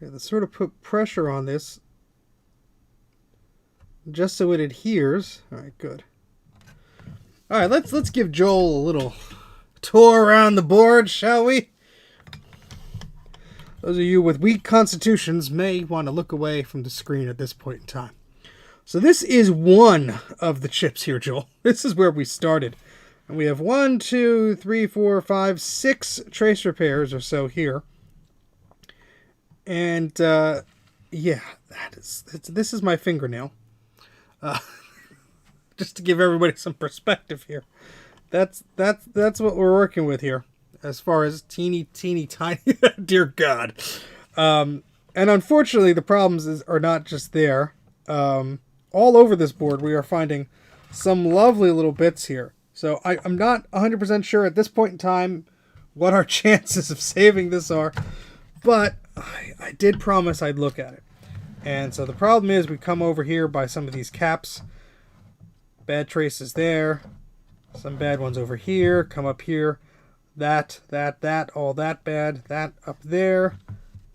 So to sort of put pressure on this just so it adheres. All right, good. All right, let's give Joel a little tour around the board, shall we? Those of you with weak constitutions may want to look away from the screen at this point in time. So this is one of the chips here, Joel. This is where we started. And we have 1, 2, 3, 4, 5, 6 tracer pairs or so here. And yeah, this is my fingernail. Just to give everybody some perspective here. That's what we're working with here. As far as teeny tiny, dear God. And unfortunately, the problems are not just there. All over this board, we are finding some lovely little bits here. So I'm not 100% sure at this point in time what our chances of saving this are. But I did promise I'd look at it. And so the problem is we come over here by some of these caps. Bad traces there. Some bad ones over here. Come up here. That, all that bad. That up there.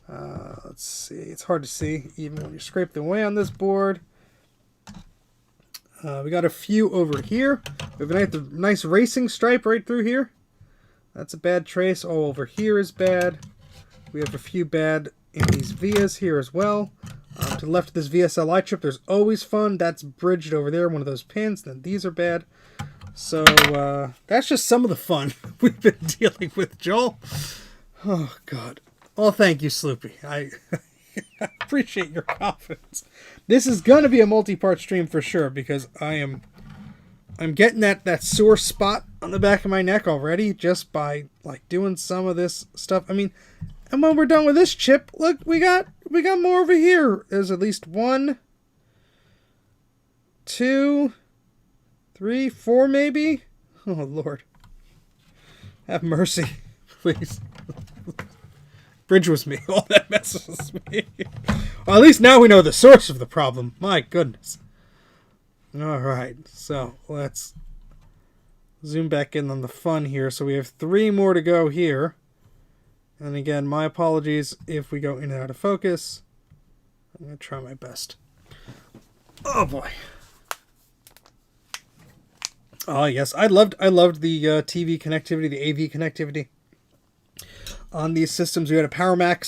Let's see. It's hard to see even when you scrape the way on this board. We got a few over here. We have a nice racing stripe right through here. That's a bad trace. All over here is bad. We have a few bad in these vias here as well. To the left of this VSLI chip, there's always fun. That's bridged over there, one of those pins. Then these are bad. So that's just some of the fun we've been dealing with, Joel. Oh, God. Oh, thank you, Sloopy. I appreciate your confidence. This is going to be a multi-part stream for sure because I'm getting that sore spot on the back of my neck already just by like doing some of this stuff. I mean, and when we're done with this chip, look, we got more over here. There's at least 1, 2, 3, 4 maybe. Oh Lord, have mercy, please. Bridge was me. All that messes me. Well, at least now we know the source of the problem. My goodness. All right, so let's zoom back in on the fun here. So we have 3 more to go here. And again, my apologies if we go in and out of focus. I'm going to try my best. Oh boy. Oh yes, I loved the TV connectivity, the AV connectivity. On these systems, we had a PowerMax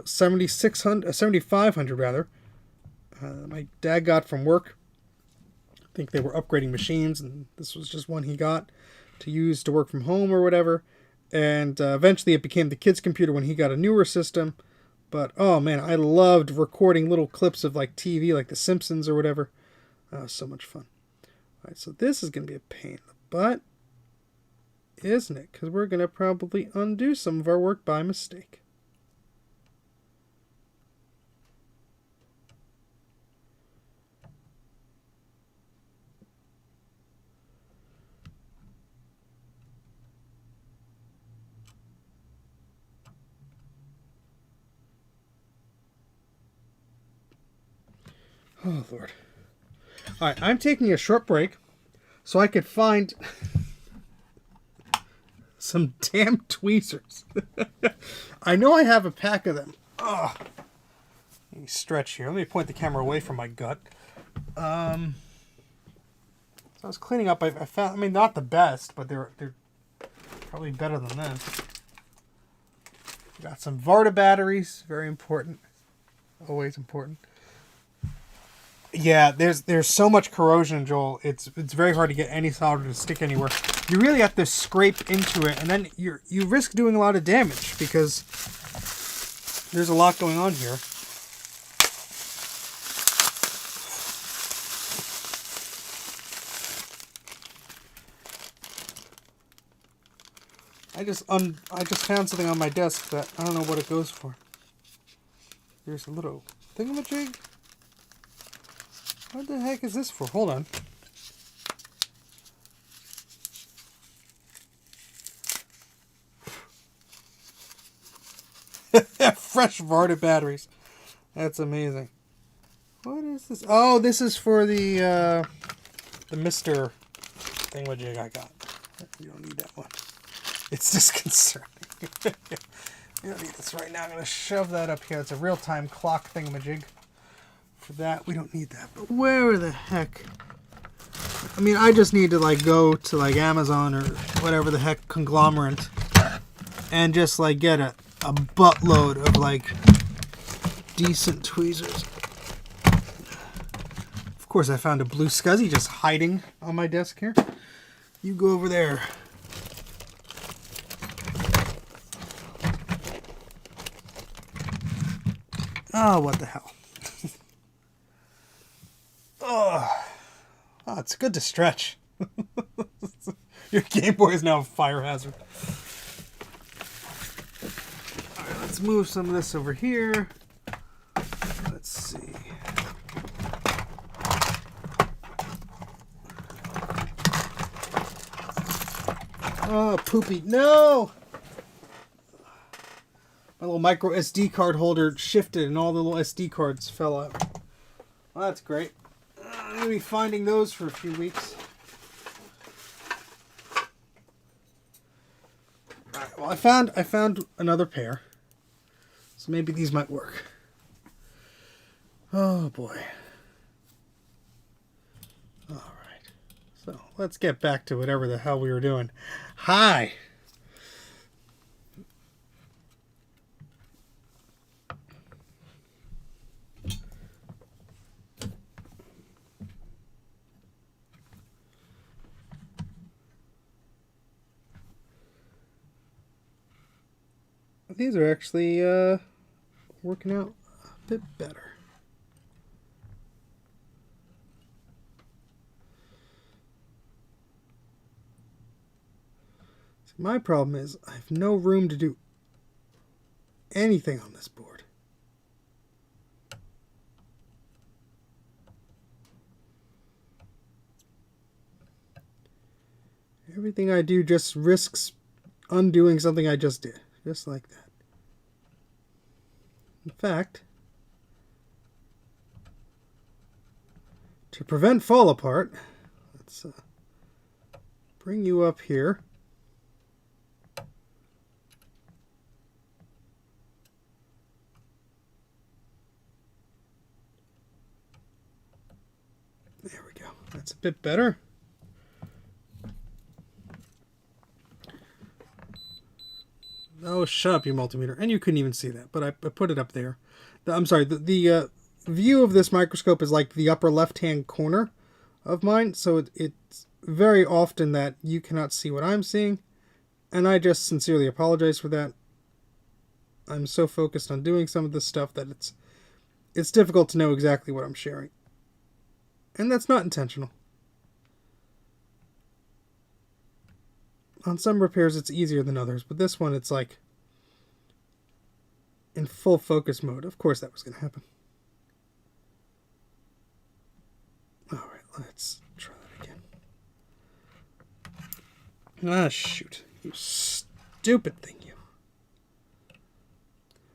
7500 rather. My dad got from work. I think they were upgrading machines, and this was just one he got to use to work from home or whatever. And eventually it became the kid's computer when he got a newer system. But, oh man, I loved recording little clips of like TV, like The Simpsons or whatever. That was so much fun. Alright, so this is going to be a pain in the butt, isn't it? Because we're going to probably undo some of our work by mistake. Oh, Lord. Alright, I'm taking a short break so I could find some damn tweezers. I know I have a pack of them. Oh, let me stretch here. Let me point the camera away from my gut. So I was cleaning up. I found, I mean, not the best, but they're probably better than this. Got some Varta batteries. Very important. Always important. Yeah, there's so much corrosion, Joel. It's very hard to get any solder to stick anywhere. You really have to scrape into it, and then you risk doing a lot of damage because there's a lot going on here. I just found something on my desk that I don't know what it goes for. There's a little thingamajig. What the heck is this for? Hold on. Fresh Varta batteries. That's amazing. What is this? Oh, this is for the Mr. thingamajig I got. You don't need that one. It's disconcerting. You don't need this right now. I'm going to shove that up here. It's a real-time clock thingamajig. For that, we don't need that. But where the heck? I mean, I just need to like go to like Amazon or whatever the heck conglomerate and just like get a buttload of like decent tweezers. Of course, I found a blue SCSI just hiding on my desk here. You go over there. Oh, what the hell. Oh, it's good to stretch. Your Game Boy is now a fire hazard. Alright, let's move some of this over here. Let's see. Oh, poopy. No! My little micro SD card holder shifted and all the little SD cards fell out. Well, that's great. I'm going to be finding those for a few weeks. Alright, well, I found another pair. So maybe these might work. Oh boy. Alright. So let's get back to whatever the hell we were doing. Hi! These are actually working out a bit better. See, my problem is I have no room to do anything on this board. Everything I do just risks undoing something I just did. Just like that. In fact, to prevent fall apart, let's bring you up here. There we go. That's a bit better. Oh, shut up, you multimeter. And you couldn't even see that, but I put it up there. I'm sorry, the view of this microscope is like the upper left-hand corner of mine, so it's very often that you cannot see what I'm seeing, and I just sincerely apologize for that. I'm so focused on doing some of this stuff that it's difficult to know exactly what I'm sharing. And that's not intentional. On some repairs it's easier than others, but this one it's like in full focus mode. Of course that was going to happen. Alright, let's try that again. Ah, shoot. You stupid thing, you.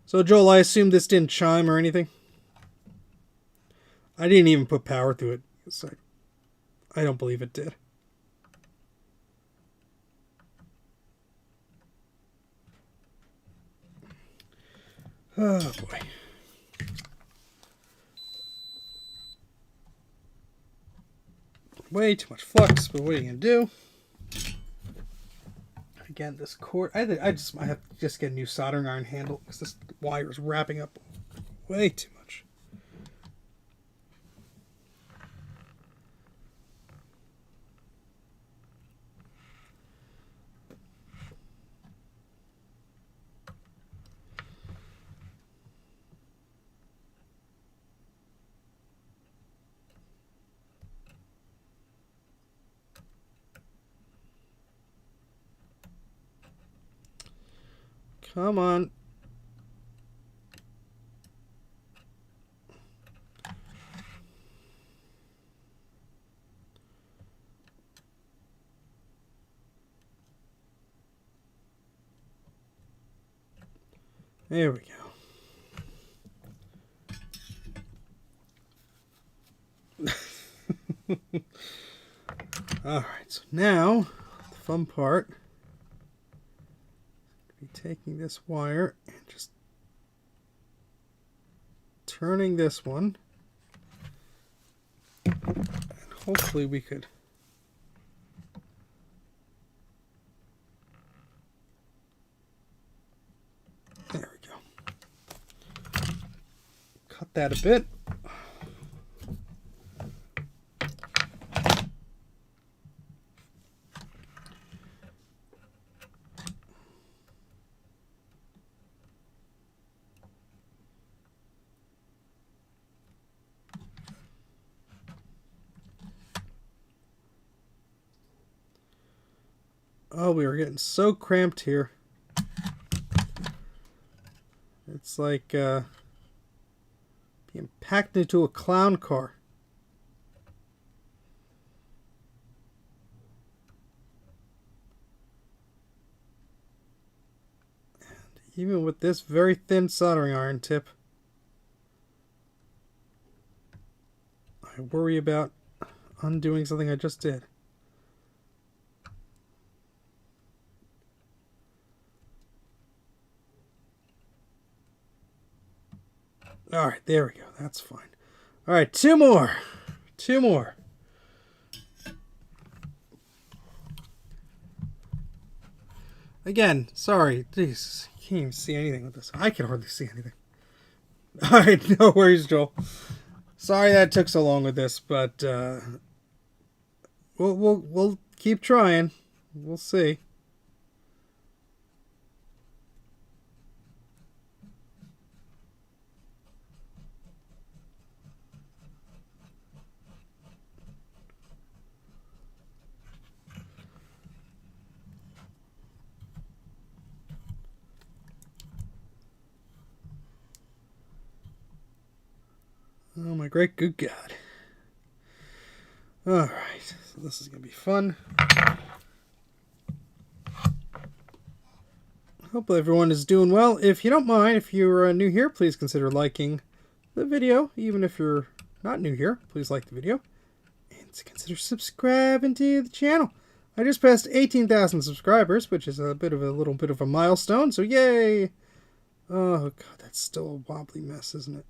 So, Joel, I assume this didn't chime or anything? I didn't even put power through it. So I don't believe it did. Oh, boy. Way too much flux, but what are you going to do? Again, this cord... I have to just get a new soldering iron handle because this wire is wrapping up way too much. Come on. There we go. Alright, so now the fun part. Taking this wire and just turning this one, and hopefully we could there we go, cut that a bit. Oh, we were getting so cramped here. It's like being packed into a clown car. And even with this very thin soldering iron tip, I worry about undoing something I just did. Alright, there we go. That's fine. Alright, two more. Two more. Again, sorry. Jeez, you can't even see anything with this. I can hardly see anything. Alright, no worries, Joel. Sorry that took so long with this, but we'll keep trying. We'll see. Oh my great good God. Alright, so this is going to be fun. Hope everyone is doing well. If you don't mind, if you're new here, please consider liking the video. Even if you're not new here, please like the video. And consider subscribing to the channel. I just passed 18,000 subscribers, which is a little bit of a milestone, so yay! Oh God, that's still a wobbly mess, isn't it?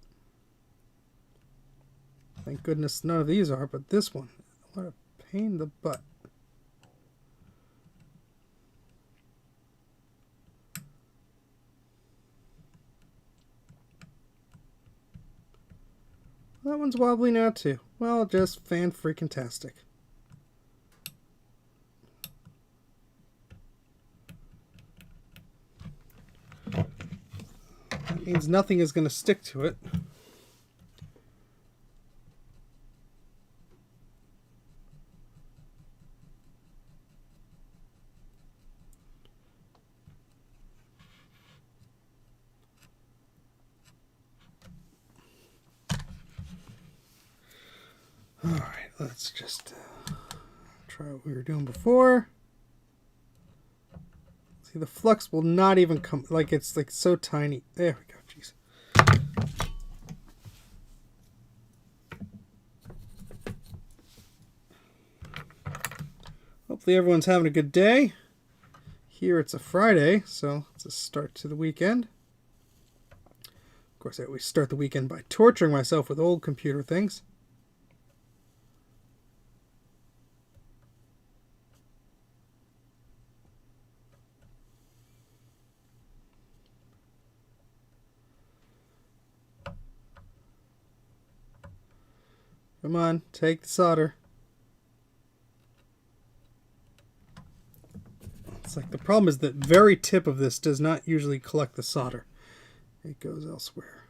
Thank goodness none of these are, but this one, what a pain in the butt. That one's wobbly now too. Well, just fan-freaking-tastic. That means nothing is going to stick to it. Alright, let's just try what we were doing before. See, the flux will not even come, like it's like so tiny. There we go, jeez. Hopefully everyone's having a good day. Here it's a Friday, so it's a start to the weekend. Of course, I always start the weekend by torturing myself with old computer things. Come on, take the solder. It's like the problem is that very tip of this does not usually collect the solder. It goes elsewhere.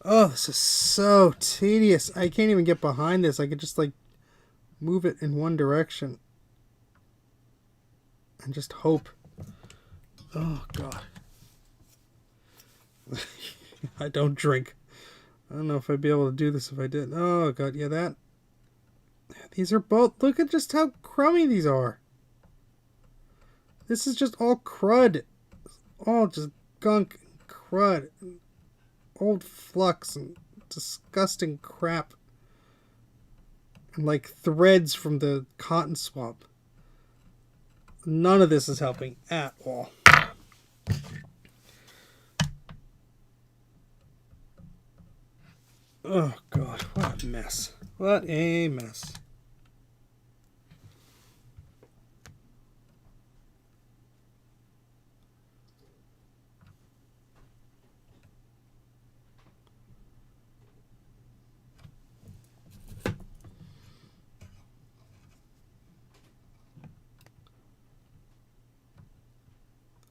Oh, this is so tedious. I can't even get behind this. I could just like move it in one direction and just hope. Oh, God. I don't drink. I don't know if I'd be able to do this if I did. Oh, God. Yeah, that. These are both. Look at just how crummy these are. This is just all crud. All just gunk and crud. Old flux and disgusting crap. And like threads from the cotton swab. None of this is helping at all. Oh, God. What a mess. What a mess.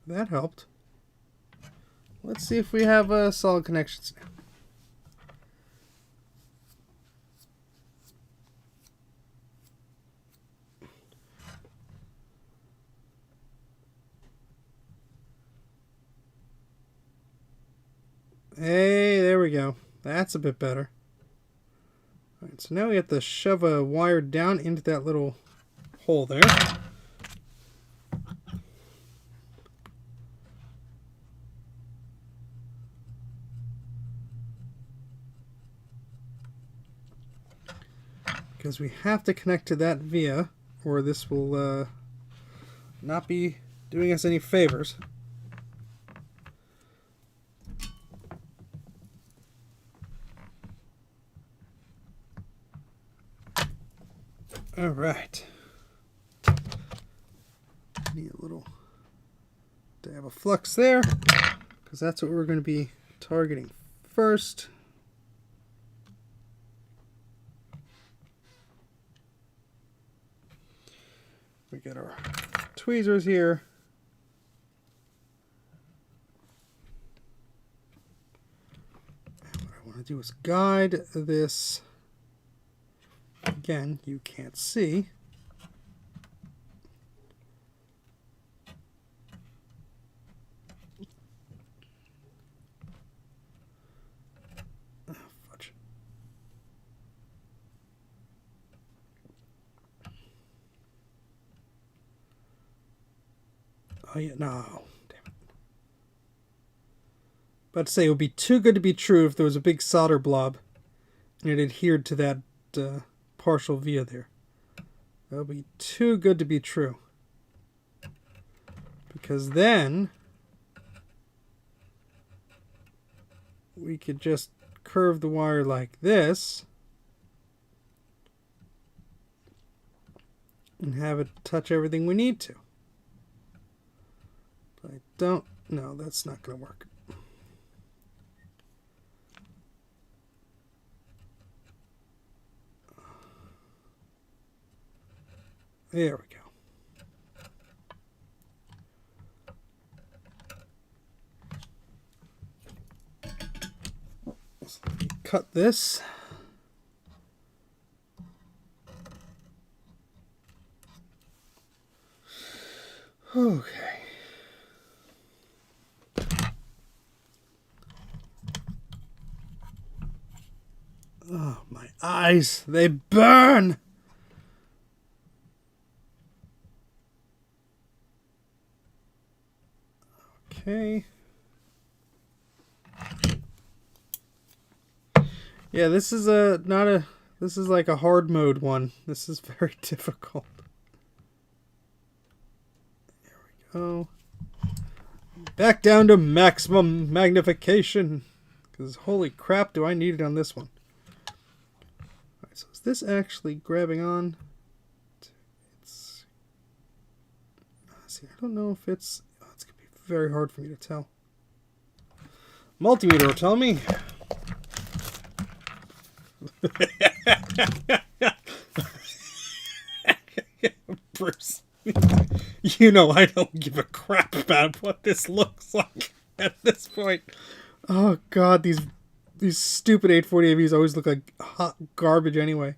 That helped. Let's see if we have solid connections now. Hey, there we go. That's a bit better. Alright, so now we have to shove a wire down into that little hole there. Because we have to connect to that via, or this will not be doing us any favors. All right. Need a little to have a flux there, because that's what we're going to be targeting first. We get our tweezers here. And what I want to do is guide this. Again, you can't see. Oh, fudge. Oh, yeah, no. Damn it. About to say, it would be too good to be true if there was a big solder blob and it adhered to that partial via there. That would be too good to be true. Because then we could just curve the wire like this and have it touch everything we need to. But I don't, no, that's not going to work. There we go. So let me cut this. Okay. Oh, my eyes, they burn. Okay. Yeah, this is this is like a hard mode one. This is very difficult. There we go. Back down to maximum magnification. Because holy crap, do I need it on this one. Alright, so is this actually grabbing on? It's... See, I don't know if it's... Oh, it's going to be very hard for me to tell. Multimeter will tell me. Bruce, you know I don't give a crap about what this looks like at this point. Oh god, these stupid 840 AVs always look like hot garbage anyway.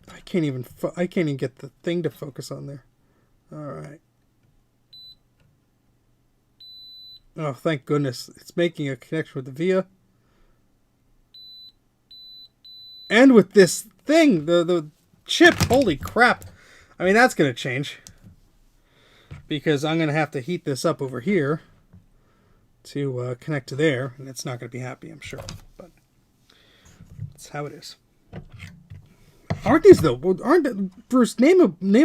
I can't even get the thing to focus on there. All right. Oh, thank goodness. It's making a connection with the via. And with this thing, the chip, holy crap. I mean, that's going to change. Because I'm going to have to heat this up over here to connect to there. And it's not going to be happy, I'm sure. But that's how it is. Aren't these, though? Bruce, name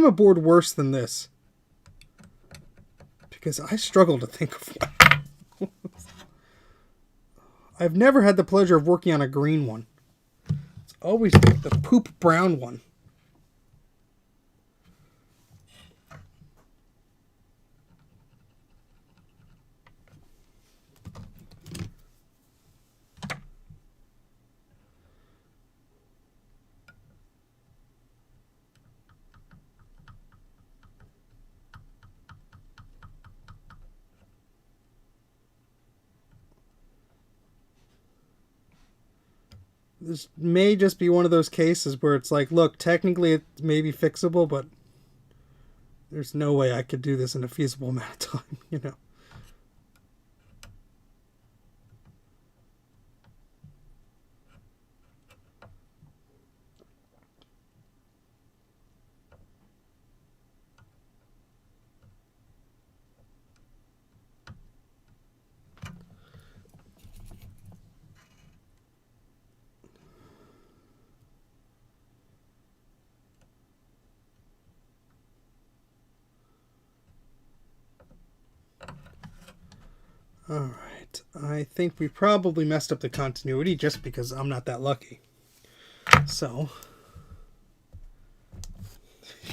a board worse than this. Because I struggle to think of one. I've never had the pleasure of working on a green one. It's always the poop brown one. This may just be one of those cases where it's like, look, technically it may be fixable, but there's no way I could do this in a feasible amount of time, you know. Alright, I think we probably messed up the continuity just because I'm not that lucky. So,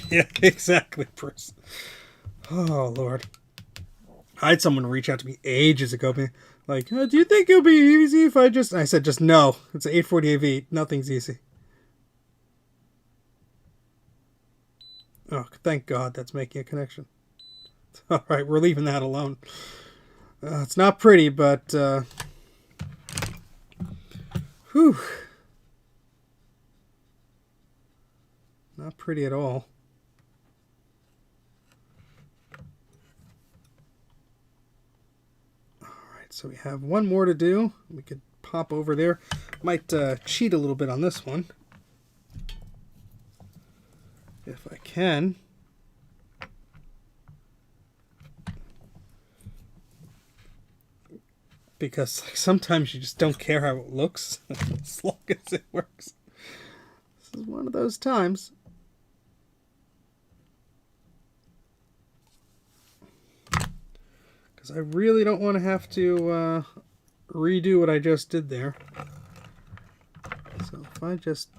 yeah, exactly, Bruce. Oh, Lord. I had someone reach out to me ages ago, being like, do you think it'll be easy if I just... I said, just no. It's an 840 AV. Nothing's easy. Oh, thank God that's making a connection. Alright, we're leaving that alone. It's not pretty, but whew, not pretty at all. All right, so we have one more to do. We could pop over there. Might cheat a little bit on this one, if I can. because like, sometimes you just don't care how it looks as long as it works. This is one of those times. Because I really don't want to have to redo what I just did there. So if I just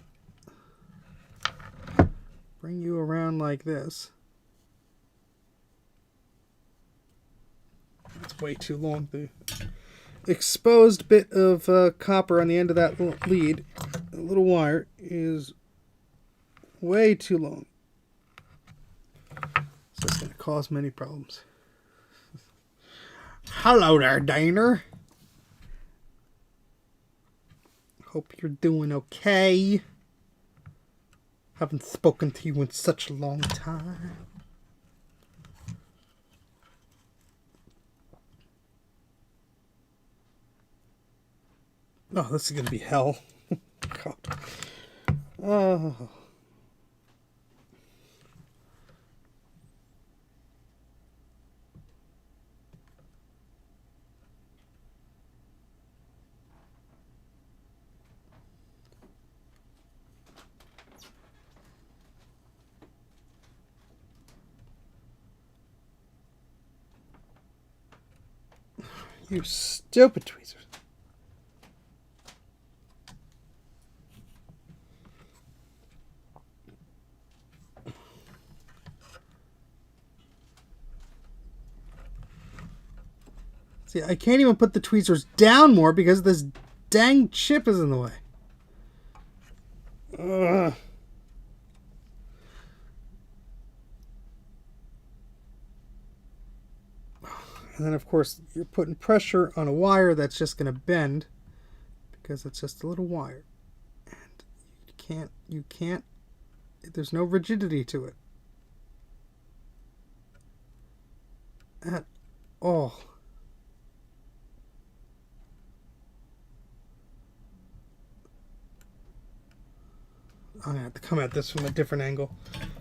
bring you around like this. That's way too long. The exposed bit of copper on the end of that lead, the little wire, is way too long. So it's going to cause many problems. Hello there, Daner. Hope you're doing okay. Haven't spoken to you in such a long time. Oh, this is going to be hell. God. Oh. You stupid tweezers. See, I can't even put the tweezers down more because this dang chip is in the way. Ugh. And then, of course, you're putting pressure on a wire that's just going to bend because it's just a little wire. And you can't, there's no rigidity to it. At all. I'm going to have to come at this from a different angle.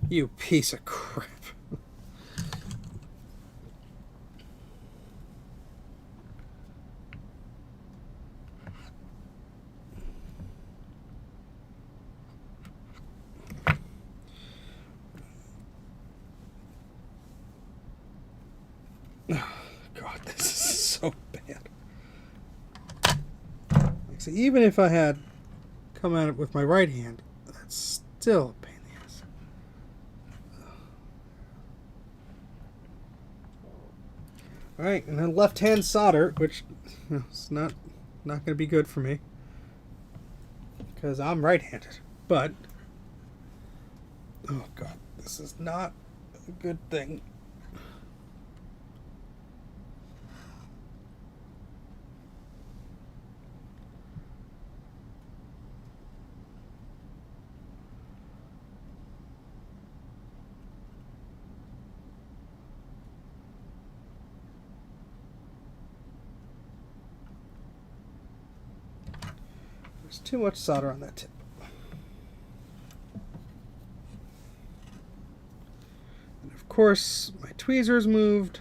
You piece of crap. Oh, God, this is so bad. Like, so even if I had come at it with my right hand, that's still a pain in the ass. Alright, and then left hand solder, which is not going to be good for me because I'm right-handed. But, oh God, this is not a good thing. There's too much solder on that tip. And of course, my tweezers moved.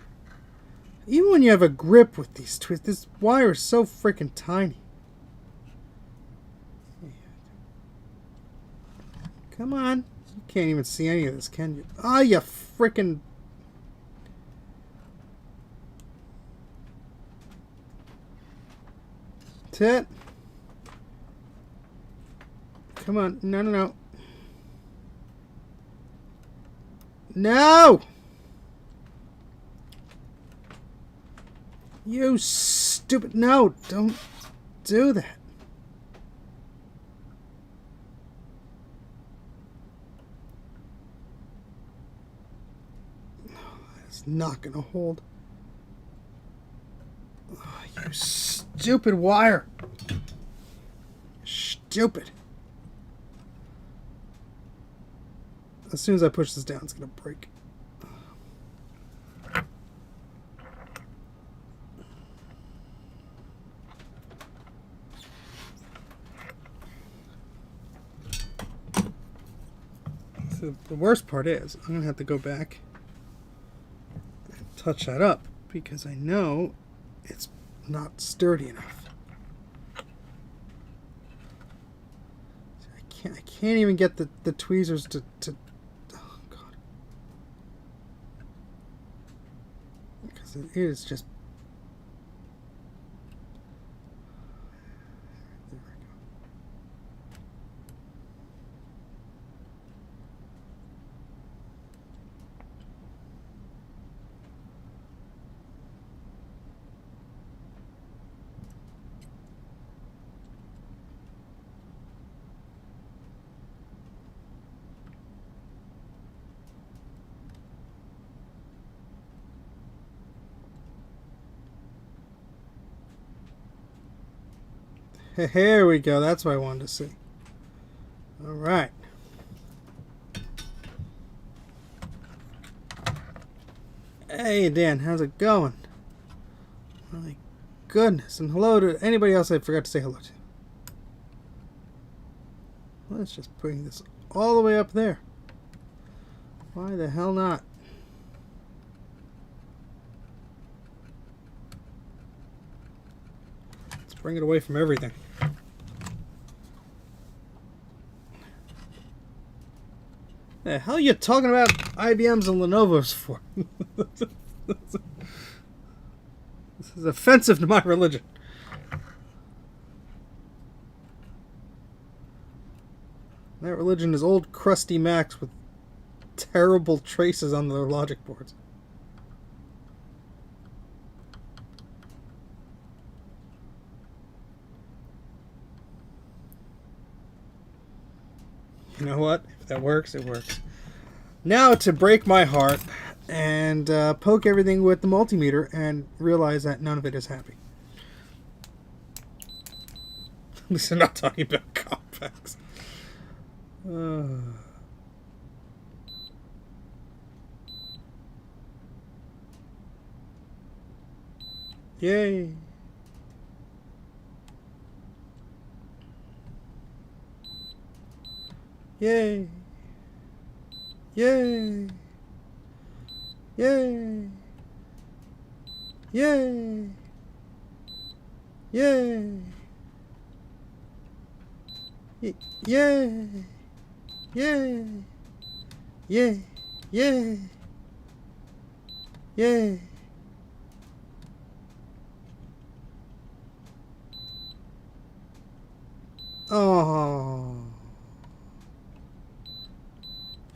Even when you have a grip with these tweezers, this wire is so freaking tiny. Come on. You can't even see any of this, can you? Ah, you freaking... tit. Come on. No, no, no. No! You stupid... No, don't do that. It's not going to hold. Oh, you stupid wire. Stupid. As soon as I push this down, it's going to break. So the worst part is, I'm going to have to go back and touch that up because I know it's not sturdy enough. I can't even get the tweezers to oh god. Because it is just there we go. Here we go. That's what I wanted to see. All right. Hey, Dan. How's it going? My goodness. And hello to anybody else I forgot to say hello to. Let's just bring this all the way up there. Why the hell not? Let's bring it away from everything. The hell are you talking about IBMs and Lenovo's for? This is offensive to my religion. That religion is old crusty Macs with terrible traces on their logic boards. You know what? If that works, it works. Now to break my heart and poke everything with the multimeter and realize that none of it is happy. At least I'm not talking about compacts. Yay. Yay. Yay. Yay. Yay. Yay. Yay. Yay. Yay. Yay. Yay. Oh.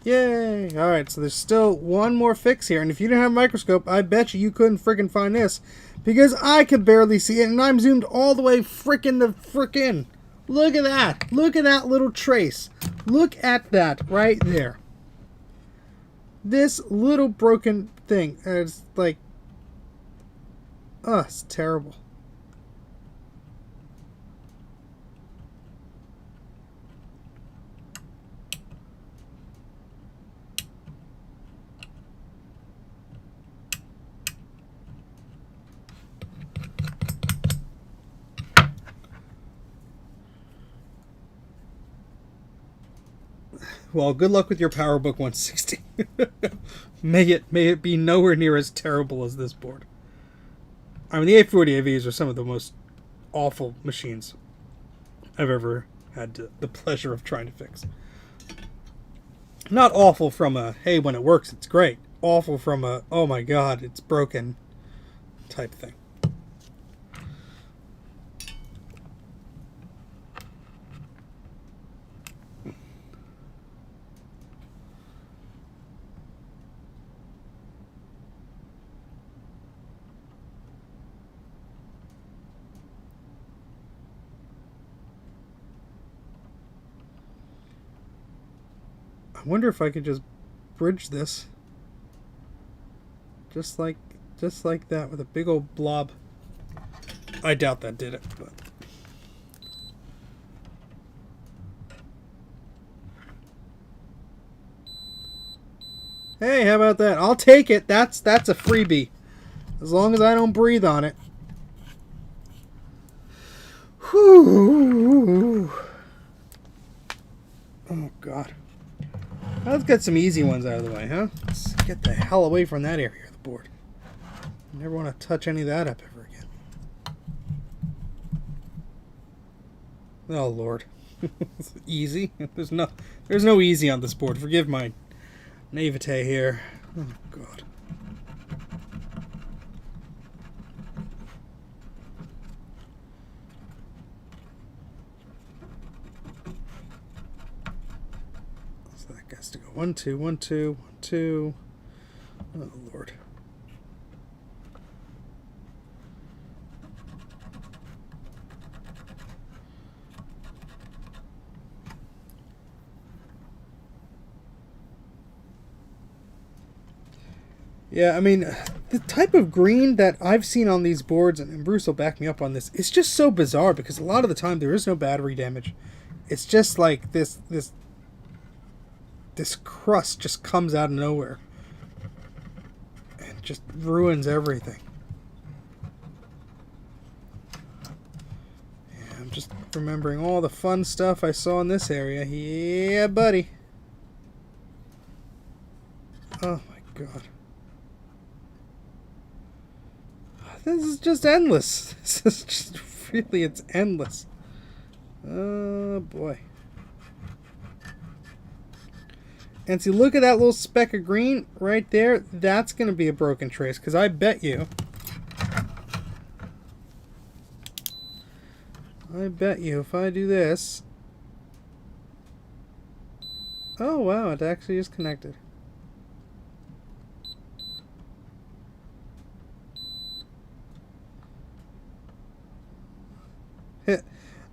Yay! Alright, so there's still one more fix here, and if you didn't have a microscope, I bet you couldn't frickin' find this, because I could barely see it, and I'm zoomed all the way frickin'. Look at that! Look at that little trace. Look at that right there. This little broken thing, it's like, it's terrible. Well, good luck with your PowerBook 160. May it be nowhere near as terrible as this board. I mean, the 840AVs are some of the most awful machines I've ever had the pleasure of trying to fix. Not awful from a, hey, when it works, it's great. Awful from a, oh my god, it's broken type thing. I wonder if I could just bridge this just like that with a big old blob. I doubt that did it, but hey, how about that? I'll take it. That's a freebie. As long as I don't breathe on it. Whew. Oh god. Let's get some easy ones out of the way, huh? Let's get the hell away from that area of the board. Never want to touch any of that up ever again. Oh Lord. Easy. There's no easy on this board. Forgive my naivete here. Oh God. So that has to go 1 2 1 2 1 2. Oh Lord. Yeah, I mean, the type of green that I've seen on these boards, and Bruce will back me up on this, it's just so bizarre because a lot of the time there is no battery damage. It's just like this crust just comes out of nowhere and just ruins everything. Yeah, I'm just remembering all the fun stuff I saw in this area. Yeah, buddy. Oh my God. This is just endless. This is just really, it's endless. Oh boy. And see, look at that little speck of green right there. That's going to be a broken trace, because I bet you if I do this. Oh wow, it actually is connected.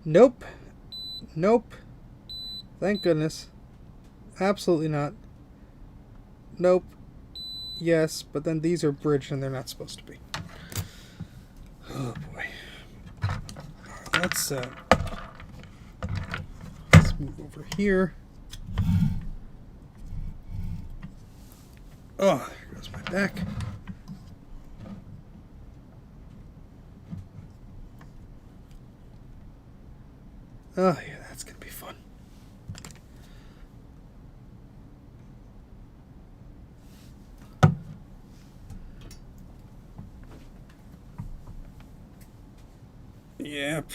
Nope. Nope. Thank goodness. Absolutely not. Nope. Yes, but then these are bridged and they're not supposed to be. Oh boy. Alright, let's move over here. Oh, there goes my back. Oh yeah, that's gonna be fun. Yep.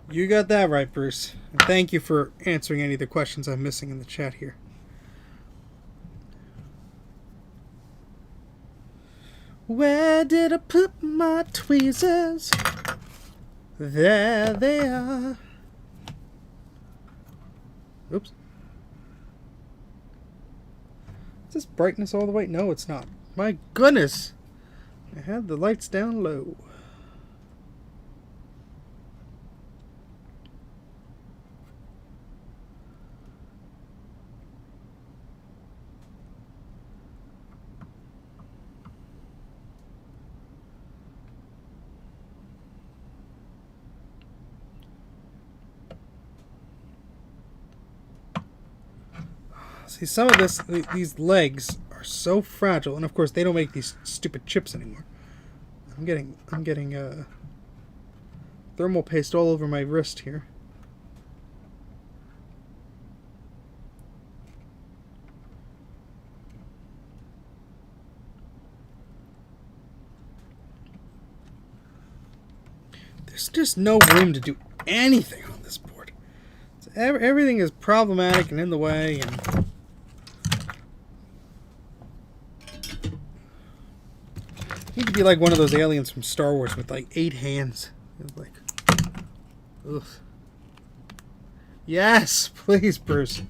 You got that right, Bruce. And thank you for answering any of the questions I'm missing in the chat here. Where did I put my tweezers? There they are. Oops. Is this brightness all the way? No, it's not. My goodness. I had the lights down low. See, some of these legs are so fragile, and of course they don't make these stupid chips anymore. I'm getting thermal paste all over my wrist here. There's just no room to do anything on this board. So everything is problematic and in the way, and need to be like one of those aliens from Star Wars with like 8 hands. It's like, ugh. Yes, please, Bruce.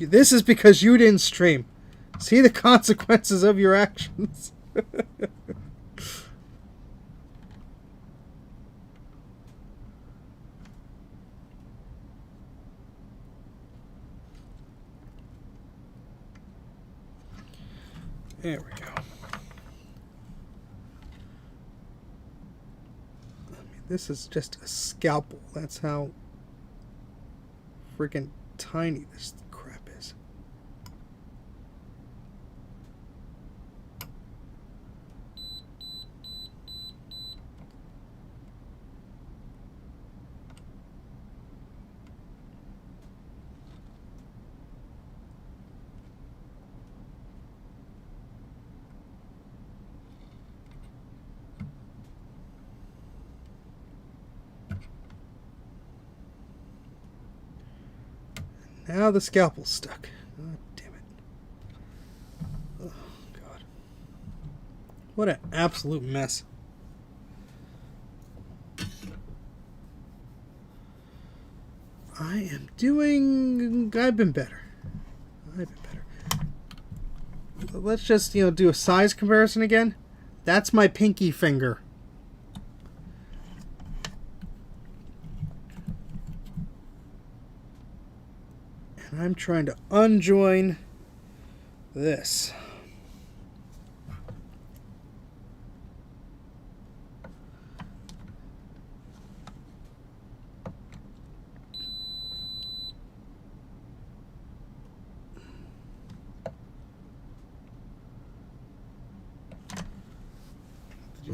This is because you didn't stream. See the consequences of your actions. There we go. This is just a scalpel. That's how freaking tiny this crap is. Now the scalpel's stuck. Oh, damn it. Oh, God. What an absolute mess. I've been better. Let's just, do a size comparison again. That's my pinky finger. And I'm trying to unjoin this.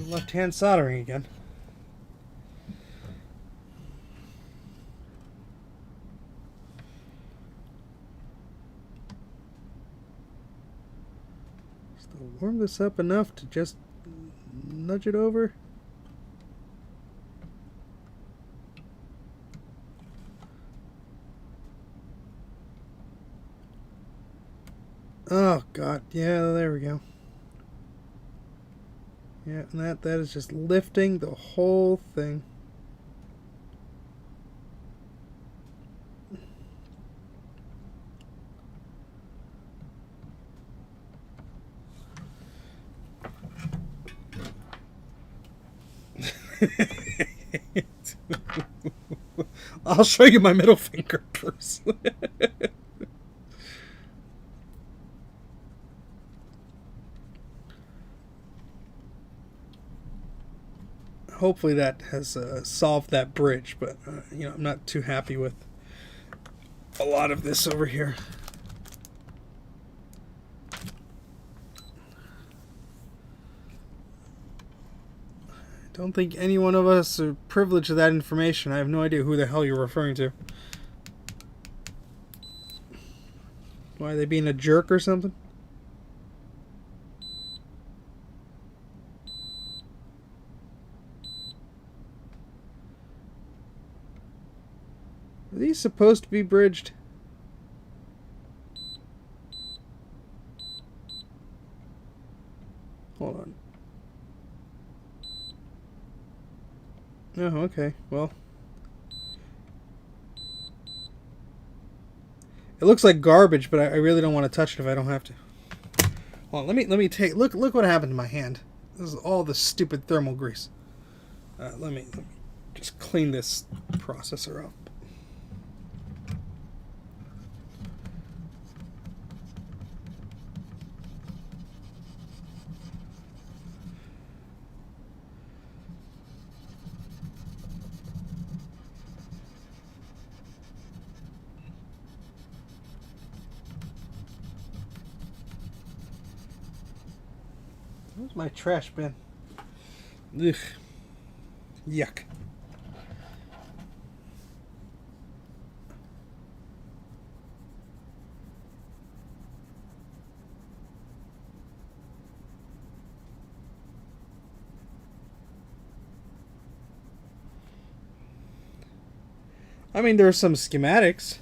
Left-hand soldering again. Still warm this up enough to just nudge it over. Oh God, yeah, there we go. Yeah, and that is just lifting the whole thing. I'll show you my middle finger first. Hopefully that has solved that bridge, but I'm not too happy with a lot of this over here. I don't think any one of us are privileged to that information. I have no idea who the hell you're referring to. Why, are they being a jerk or something? Are these supposed to be bridged? Hold on. Oh, okay. Well, it looks like garbage, but I really don't want to touch it if I don't have to. Hold on, let me take look what happened to my hand. This is all the stupid thermal grease. Let me just clean this processor up. Where's my trash bin? Ugh. Yuck. I mean, there are some schematics.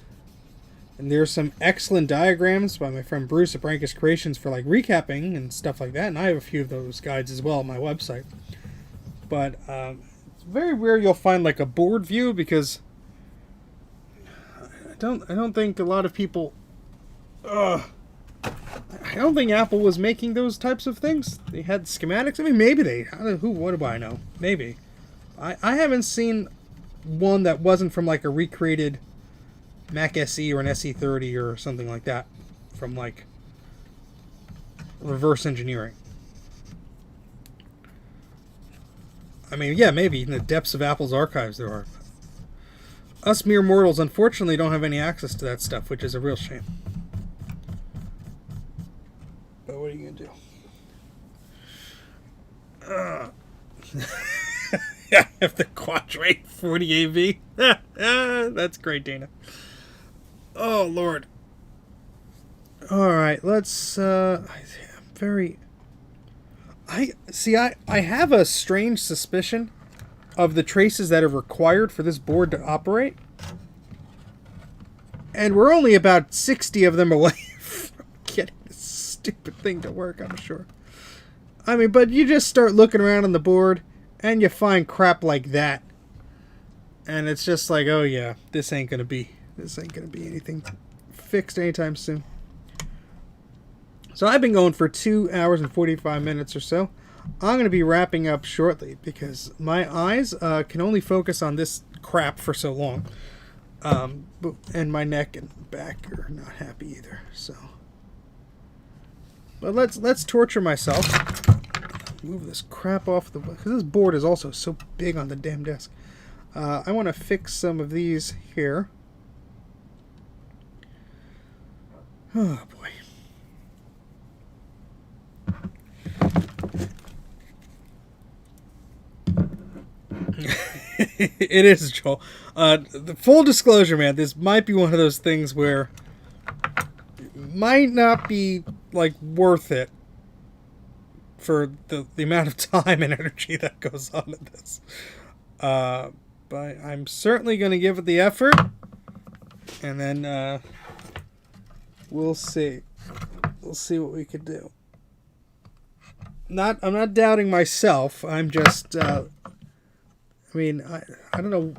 And there's some excellent diagrams by my friend Bruce at Brankus Creations for like recapping and stuff like that. And I have a few of those guides as well on my website. But it's very rare you'll find like a board view, because I don't think a lot of people. I don't think Apple was making those types of things. They had schematics. I mean, maybe they. What do I know? Maybe. I haven't seen one that wasn't from like a recreated Mac SE or an SE30 or something like that, from like reverse engineering. I mean, yeah, maybe in the depths of Apple's archives there are. Us mere mortals, unfortunately, don't have any access to that stuff, which is a real shame. But what are you gonna do? Yeah, I have the Quadra 840AV. That's great, Dana. Oh, Lord. Alright, let's, I have a strange suspicion of the traces that are required for this board to operate. And we're only about 60 of them away from getting this stupid thing to work, I'm sure. I mean, but you just start looking around on the board, and you find crap like that. And it's just like, oh yeah, this ain't gonna be anything fixed anytime soon. So I've been going for 2 hours and 45 minutes or so. I'm going to be wrapping up shortly because my eyes can only focus on this crap for so long. And my neck and back are not happy either. So, but let's torture myself. Move this crap off the, because this board is also so big on the damn desk. I want to fix some of these here. Oh boy. It is, Joel. The full disclosure, man, this might be one of those things where it might not be like worth it for the amount of time and energy that goes on in this. But I'm certainly going to give it the effort, and then we'll see. We'll see what we could do. I'm not doubting myself. I'm just. I mean, I don't know.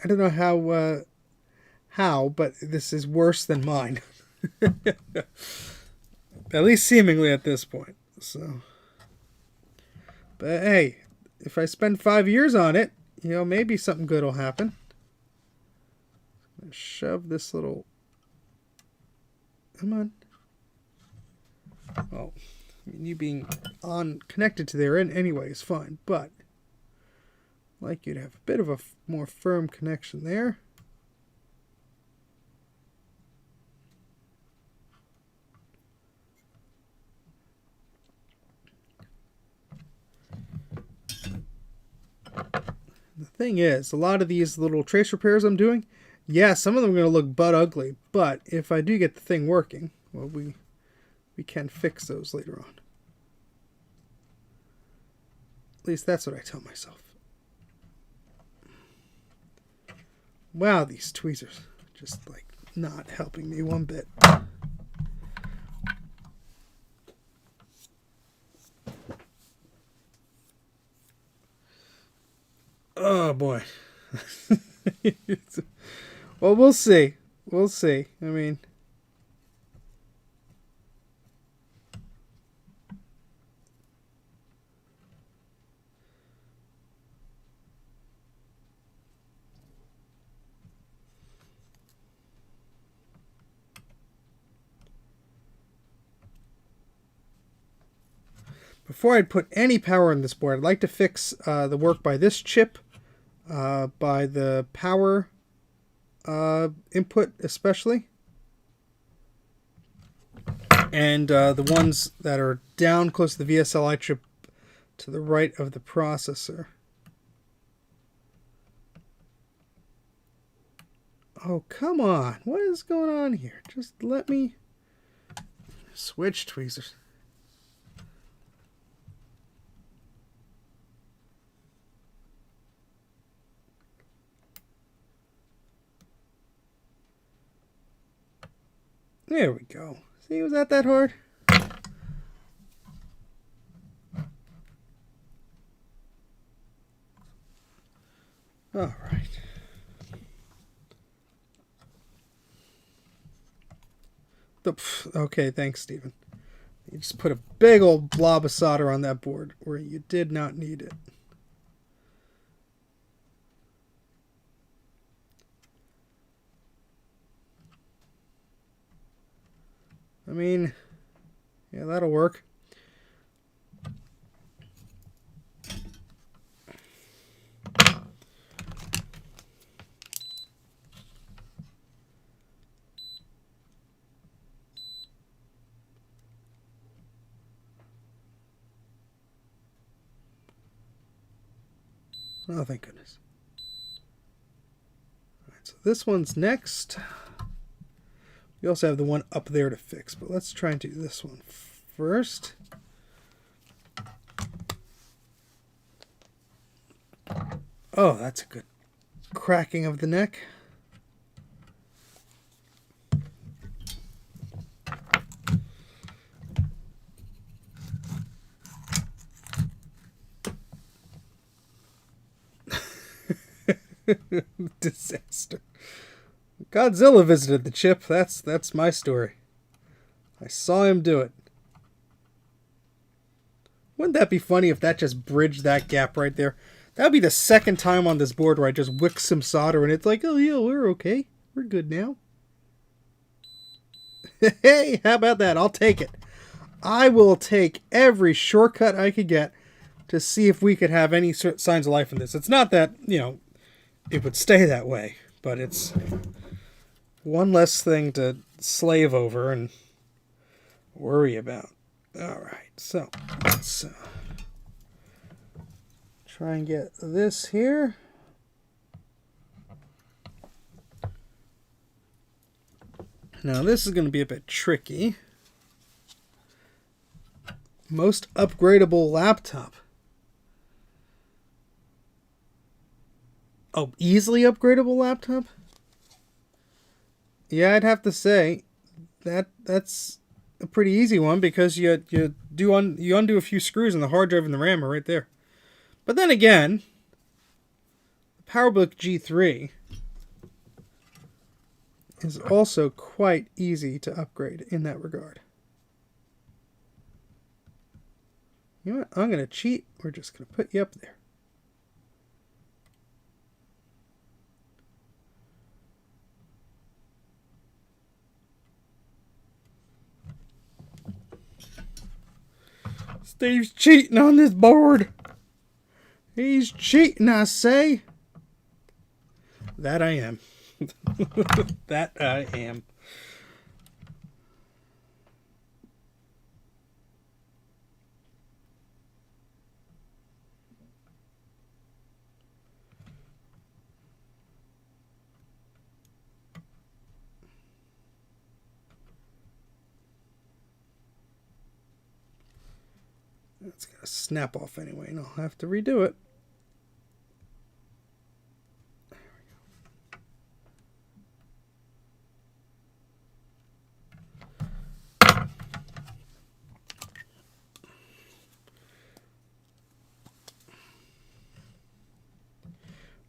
I don't know how, but this is worse than mine. At least seemingly at this point. So, but hey, if I spend 5 years on it, you know, maybe something good will happen. I'm gonna shove this little. Come on. Well, I mean, you being connected to there anyway is fine, but. Like you'd have a bit of a more firm connection there. The thing is, a lot of these little trace repairs I'm doing, yeah, some of them are going to look butt ugly, but if I do get the thing working, well, we can fix those later on. At least that's what I tell myself. Wow, these tweezers just like not helping me one bit. Oh boy. Well, we'll see. We'll see. I mean, before I'd put any power in this board, I'd like to fix the work by this chip, by the power input especially, and the ones that are down close to the VSLI chip to the right of the processor. Oh, come on. What is going on here? Just let me switch tweezers. There we go. See, was that hard? All right. Okay, thanks, Stephen. You just put a big old blob of solder on that board where you did not need it. I mean, yeah, that'll work. Oh, thank goodness. All right, so this one's next. We also have the one up there to fix, but let's try and do this one first. Oh, that's a good cracking of the neck. Disaster. Godzilla visited the chip. That's my story. I saw him do it. Wouldn't that be funny if that just bridged that gap right there? That would be the second time on this board where I just wick some solder and it's like, oh yeah, we're okay. We're good now. Hey, how about that? I'll take it. I will take every shortcut I could get to see if we could have any signs of life in this. It's not that, it would stay that way, but it's one less thing to slave over and worry about. All right, so let's try and get this here. Now this is going to be a bit tricky. Most upgradable laptop. Oh, easily upgradable laptop? Yeah, I'd have to say that's a pretty easy one because you undo a few screws and the hard drive and the RAM are right there. But then again, the PowerBook G3 is also quite easy to upgrade in that regard. You know what? I'm going to cheat. We're just going to put you up there. Steve's cheating on this board. He's cheating, I say. That I am. That I am. It's going to snap off anyway, and I'll have to redo it.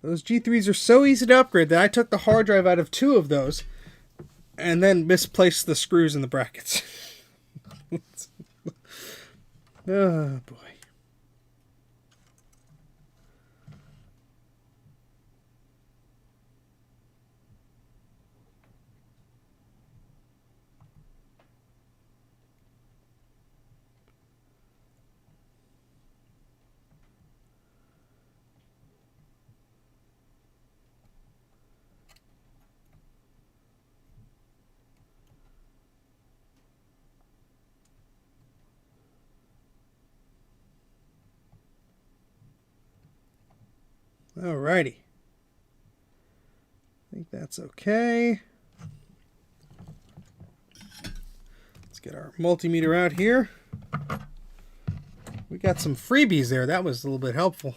Those G3s are so easy to upgrade that I took the hard drive out of 2 of those and then misplaced the screws in the brackets. Oh, boy. Alrighty. I think that's okay. Let's get our multimeter out here. We got some freebies there. That was a little bit helpful.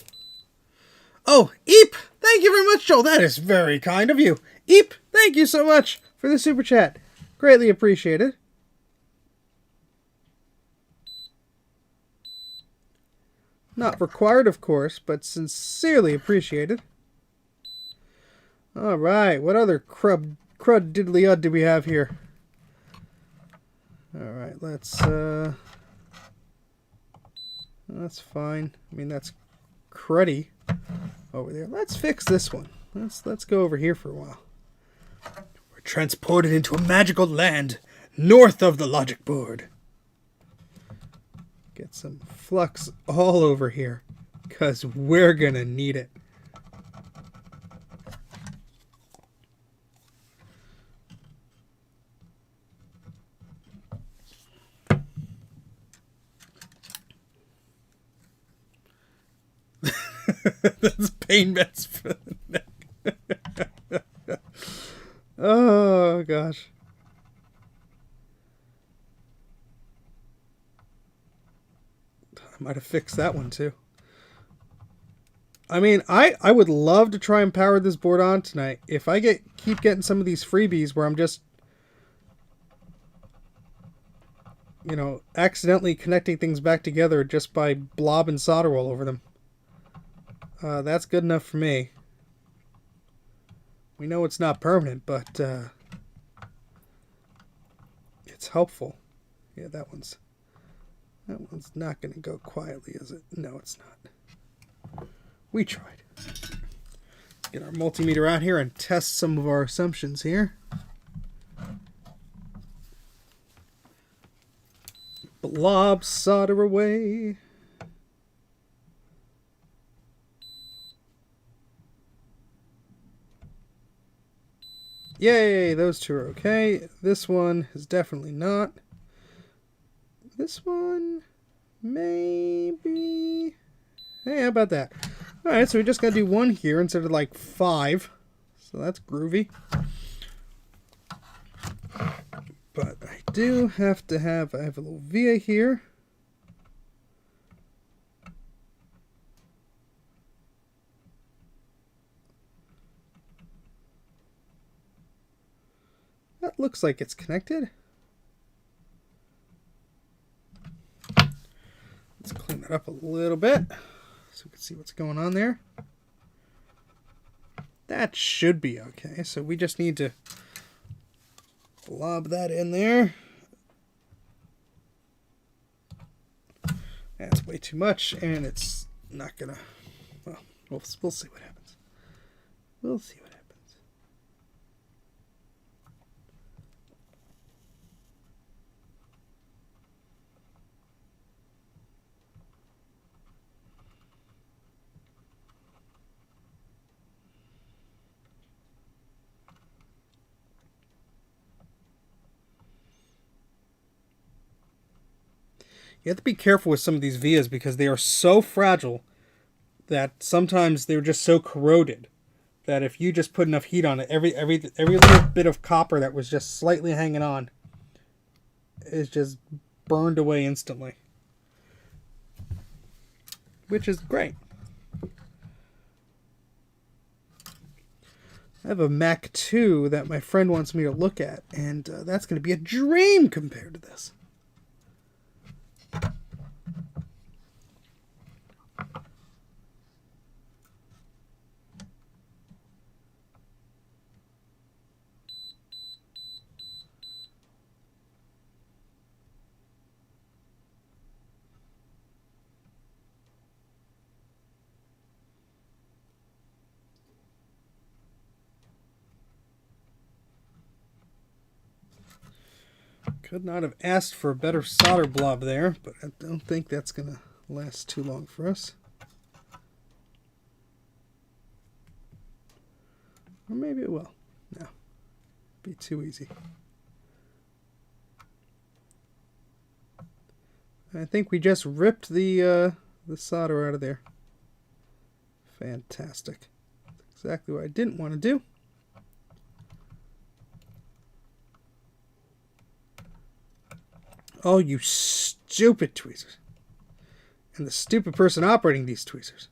Oh, Eep! Thank you very much, Joel. That is very kind of you. Eep, thank you so much for the super chat. Greatly appreciated. Not required, of course, but sincerely appreciated. All right, what other crud diddly-ud do we have here? All right, let's, that's fine. I mean, that's cruddy over there. Let's fix this one. Let's go over here for a while. We're transported into a magical land north of the logic board. Get some flux all over here, because we're going to need it. That's pain meds for the neck. Oh, gosh. Might have fixed that one too. I mean, I would love to try and power this board on tonight. If I keep getting some of these freebies where I'm just, accidentally connecting things back together just by blobbing solder all over them. That's good enough for me. We know it's not permanent, but it's helpful. Yeah, that one's not going to go quietly, is it? No, it's not. We tried. Let's get our multimeter out here and test some of our assumptions here. Blob solder away. Yay, those two are okay. This one is definitely not. This one, maybe. Hey, how about that? Alright, so we just gotta do one here instead of like 5. So that's groovy. But I do have to have, I have a little via here. That looks like it's connected. Let's clean that up a little bit so we can see what's going on there. That should be okay. So we just need to lob that in there. That's way too much, and it's not gonna. Well, we'll see what happens. We'll see what happens. You have to be careful with some of these vias because they are so fragile that sometimes they're just so corroded that if you just put enough heat on it, every little bit of copper that was just slightly hanging on is just burned away instantly, which is great. I have a Mac 2 that my friend wants me to look at, and that's going to be a dream compared to this. Could not have asked for a better solder blob there, but I don't think that's going to last too long for us. Or maybe it will. No. Be too easy. I think we just ripped the solder out of there. Fantastic. That's exactly what I didn't want to do. Oh, you stupid tweezers. And the stupid person operating these tweezers.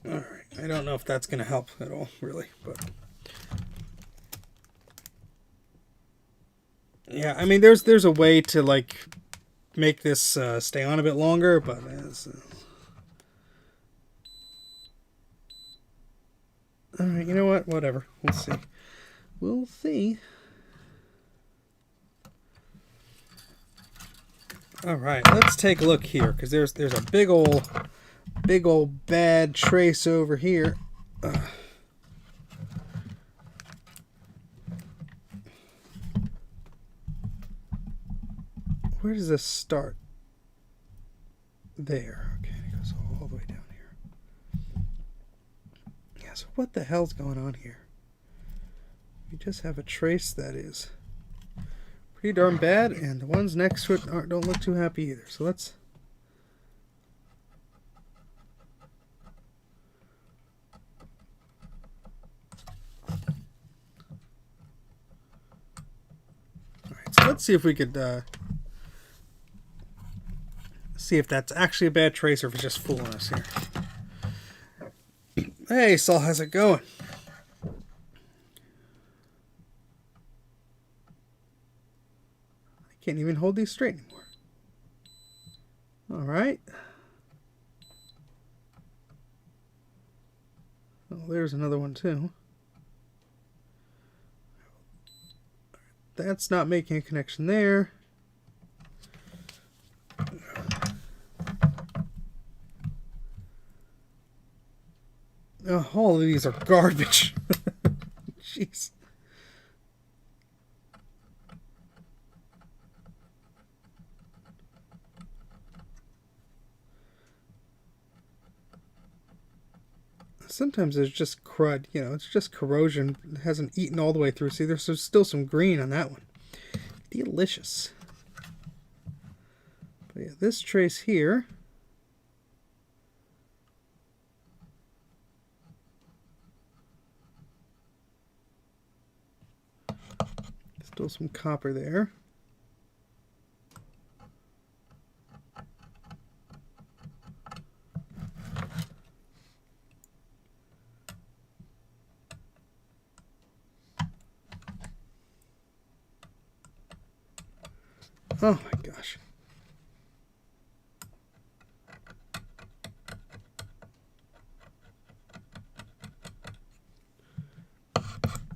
Alright, I don't know if that's going to help at all, really, but... Yeah, I mean, there's a way to, like, make this stay on a bit longer, but alright, you know what? Whatever. We'll see. We'll see. Alright, let's take a look here, because there's a big old bad trace over here. Where does this start? There. Okay, it goes all the way down here. Yeah, so what the hell's going on here? We just have a trace that is pretty darn bad, and the ones next to it don't look too happy either. So let's... Alright, so let's see if we could... see if that's actually a bad trace or if it's just fooling us here. Hey, Saul, how's it going? Can't even hold these straight anymore. All right. Oh, there's another one too. That's not making a connection there. Oh, all of these are garbage. Jeez. Sometimes there's just crud, you know, it's just corrosion. It hasn't eaten all the way through. See, there's still some green on that one. Delicious. But yeah, this trace here. Still some copper there. Oh my gosh.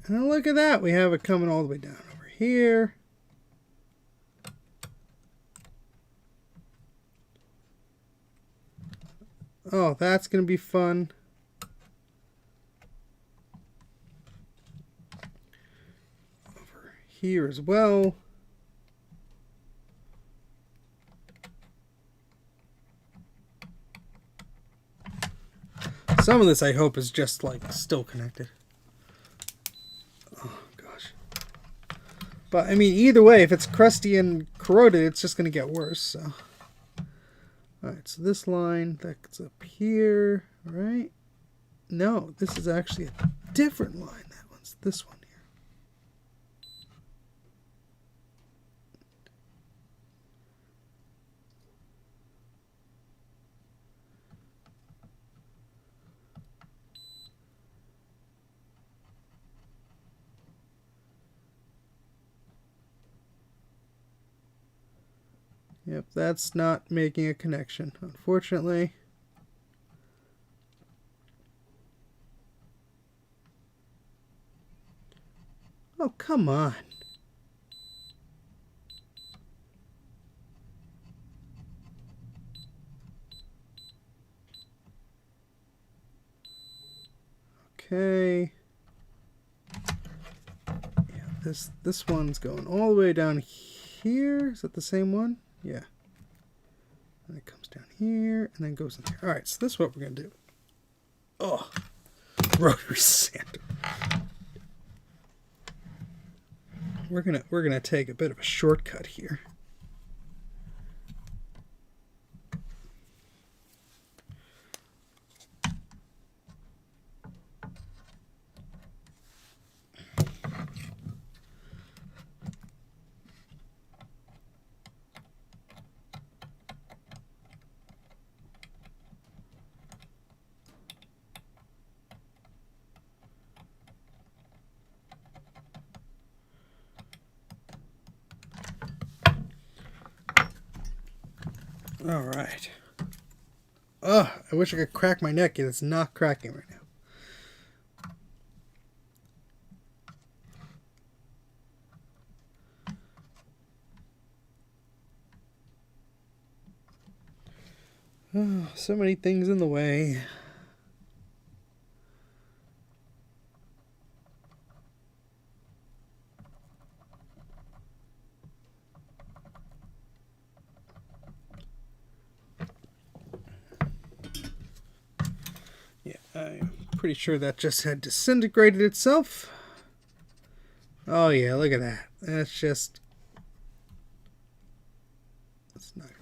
And look at that. We have it coming all the way down over here. Oh, that's going to be fun. Over here as well. Some of this, I hope, is just like still connected. Oh gosh. But I mean, either way, if it's crusty and corroded, it's just going to get worse. So, all right. So this line that's up here, right? No, this is actually a different line. That one's this one here. Yep, that's not making a connection, unfortunately. Oh, come on. Okay. Yeah, this one's going all the way down here. Is that the same one? Yeah. And it comes down here and then goes in there. All right, so this is what we're going to do. Oh, rotary sander. We're gonna take a bit of a shortcut here. All right. Oh, I wish I could crack my neck. It's not cracking right now. Oh, so many things in the way. Yeah, I'm pretty sure that just had disintegrated itself. Oh yeah, look at that. That's just...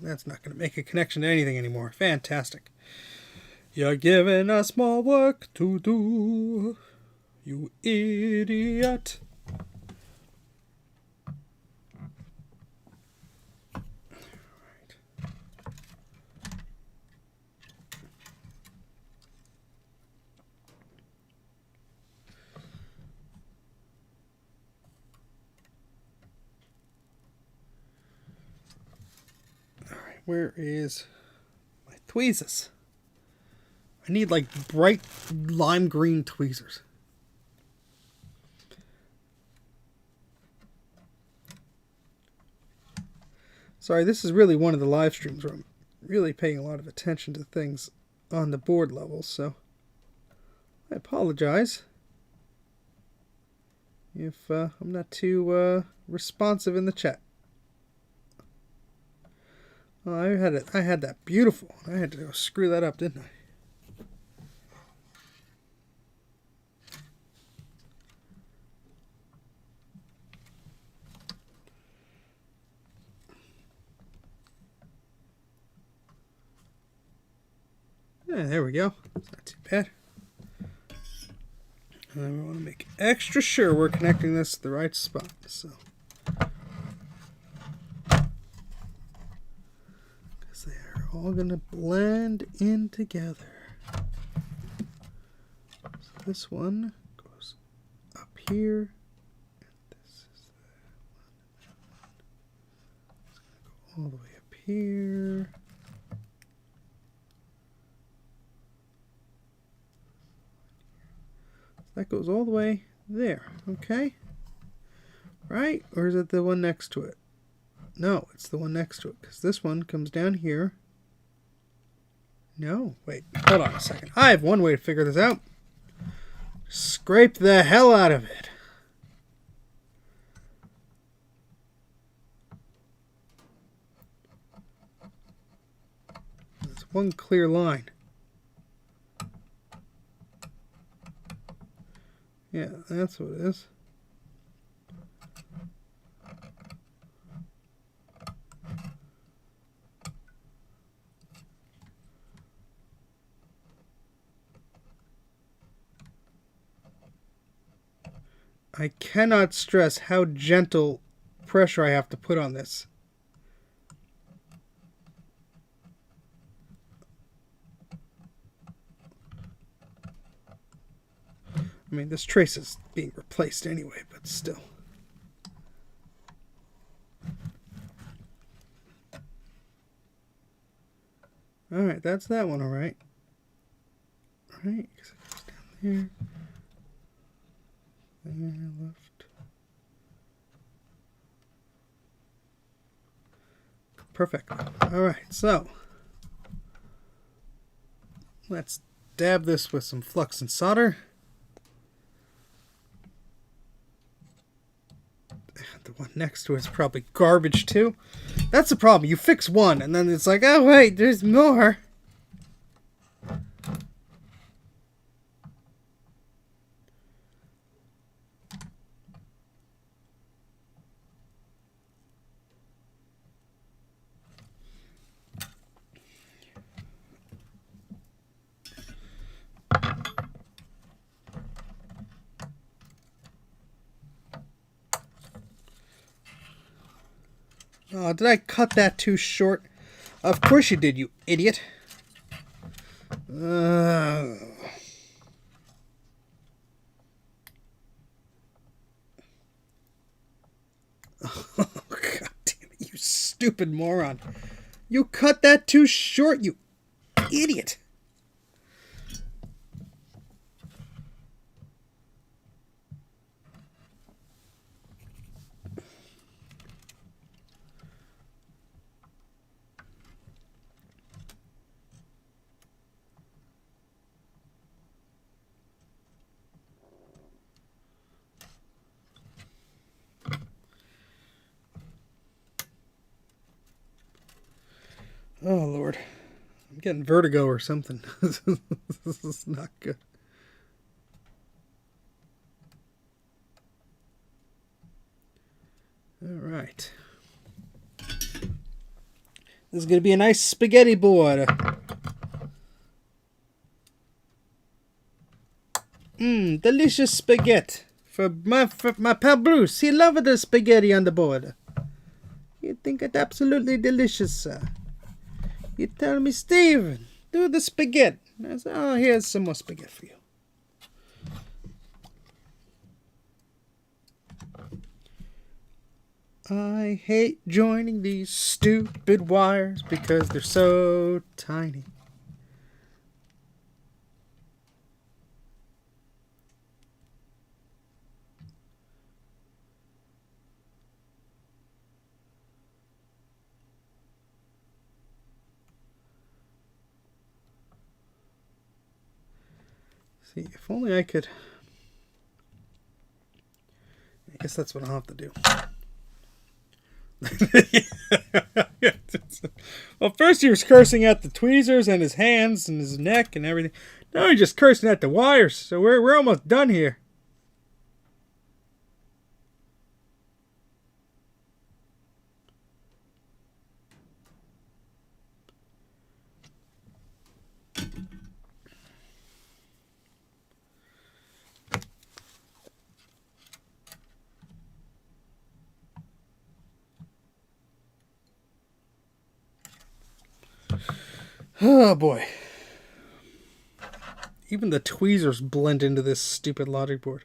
That's not going to make a connection to anything anymore. Fantastic. You're giving us more work to do, you idiot. Where is my tweezers? I need like bright lime green tweezers. Sorry, this is really one of the live streams where I'm really paying a lot of attention to things on the board level, so I apologize if I'm not too responsive in the chat. Oh, I had that beautiful. I had to go screw that up, didn't I? Yeah, there we go. It's not too bad. And we want to make extra sure we're connecting this to the right spot. So, because they are all going to blend in together. So this one goes up here. And this is that one. It's going to go all the way up here. That goes all the way there, okay? Right? Or is it the one next to it? No, it's the one next to it, because this one comes down here. No, wait, hold on a second. I have one way to figure this out. Scrape the hell out of it. There's one clear line. Yeah, that's what it is. I cannot stress how gentle pressure I have to put on this. I mean, this trace is being replaced anyway, but still. Alright, that's that one, alright. Alright, because it goes down there. There, left. Perfect. Alright, so let's dab this with some flux and solder. The one next to it's probably garbage too. That's the problem. You fix one and then it's like, oh wait, there's more. Oh, did I cut that too short? Of course you did, you idiot. Oh, God damn it, you stupid moron. You cut that too short, you idiot. Oh, Lord. I'm getting vertigo or something. This is not good. All right. This is going to be a nice spaghetti board. Delicious spaghetti. For my pal Bruce. He loved the spaghetti on the board. You think it absolutely delicious, sir. You tell me, Steven, do the spaghetti. I said, oh, here's some more spaghetti for you. I hate joining these stupid wires because they're so tiny. See, if only I could... I guess that's what I'll have to do. Well, first he was cursing at the tweezers and his hands and his neck and everything. Now he's just cursing at the wires. So we're almost done here. Oh boy. Even the tweezers blend into this stupid logic board.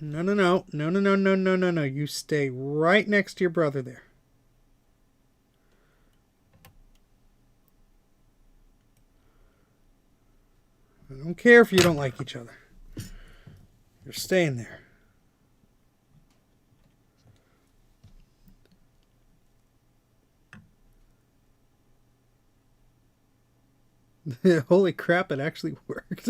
No, no, no. No, no, no, no, no, no, no. You stay right next to your brother there. I don't care if you don't like each other. You're staying there. Holy crap, it actually worked.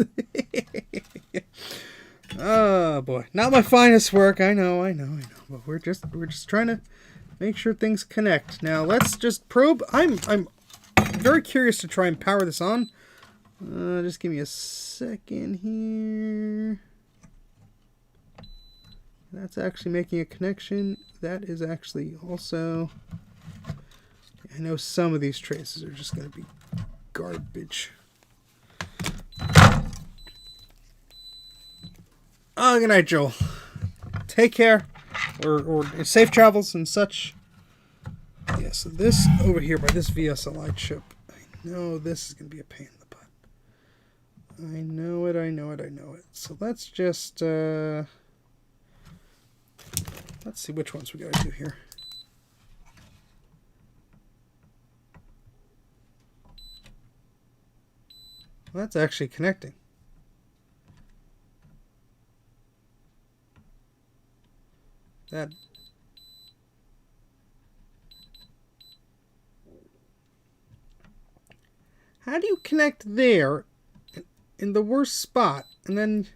Oh boy. Not my finest work, I know. But we're just trying to make sure things connect. Now let's just probe. I'm very curious to try and power this on. Just give me a second here. That's actually making a connection. That is actually also... I know some of these traces are just going to be garbage. Oh, good night, Joel. Take care. Or safe travels and such. Yeah, so this over here by this VSLI chip. I know this is going to be a pain in the butt. I know it. So let's just... let's see which ones we got to do here. Well, that's actually connecting. That... How do you connect there in the worst spot and then...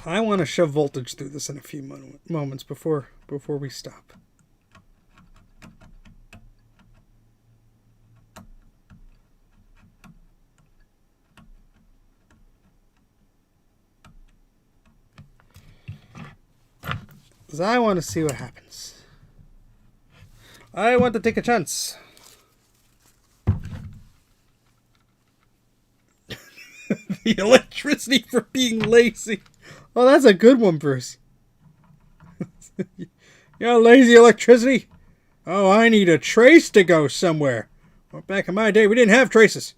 I want to shove voltage through this in a few moments before we stop. Because I want to see what happens. I want to take a chance. The electricity for being lazy. Oh, that's a good one, Bruce. You know, lazy electricity? Oh, I need a trace to go somewhere. Well, back in my day, we didn't have traces.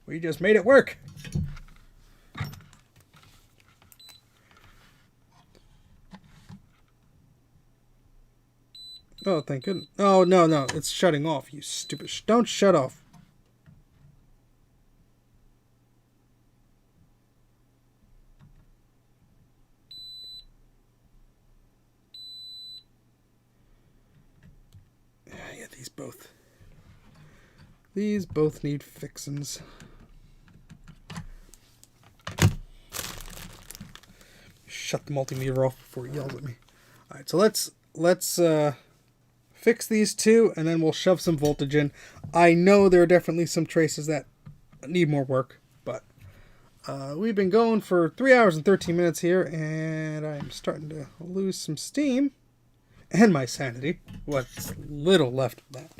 We just made it work. Oh, thank goodness. Oh, no. It's shutting off, you stupid... Don't shut off. Yeah, these both need fixins'. Shut the multimeter off before he yells at me. All right, so let's fix these two, and then we'll shove some voltage in. I know there are definitely some traces that need more work, but We've been going for 3 hours and 13 minutes here, and I'm starting to lose some steam and my sanity. What's little left of that.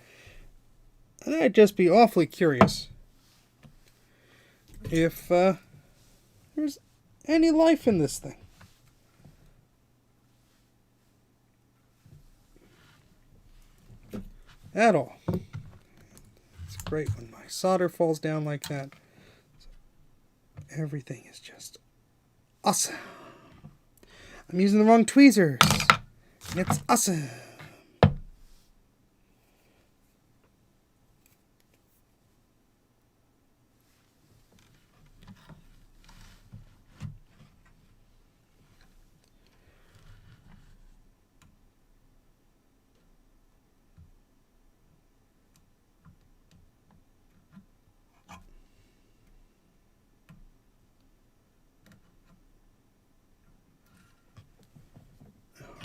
And I'd just be awfully curious if there's any life in this thing. At all. It's great when my solder falls down like that. Everything is just awesome. I'm using the wrong tweezers. And it's awesome.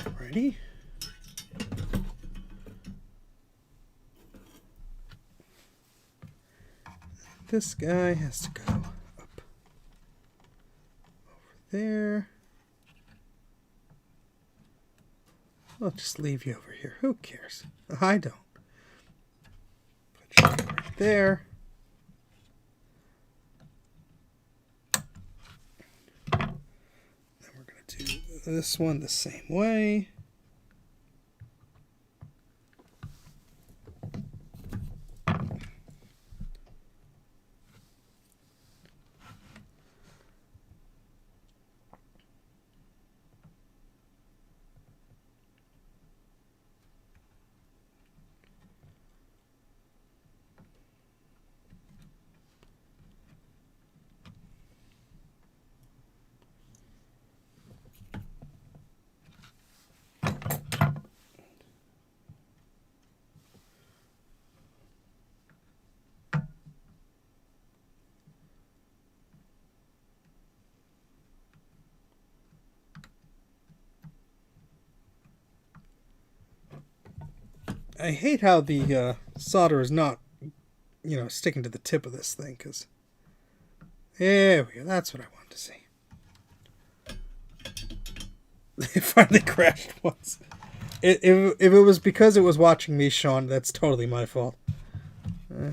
Alrighty. This guy has to go up over there. I'll just leave you over here. Who cares? I don't. Put you right there. Then we're going to do this one the same way. I hate how the solder is not, sticking to the tip of this thing, because there we go. That's what I wanted to see. It finally crashed once. If it was because it was watching me, Sean, that's totally my fault. Yeah.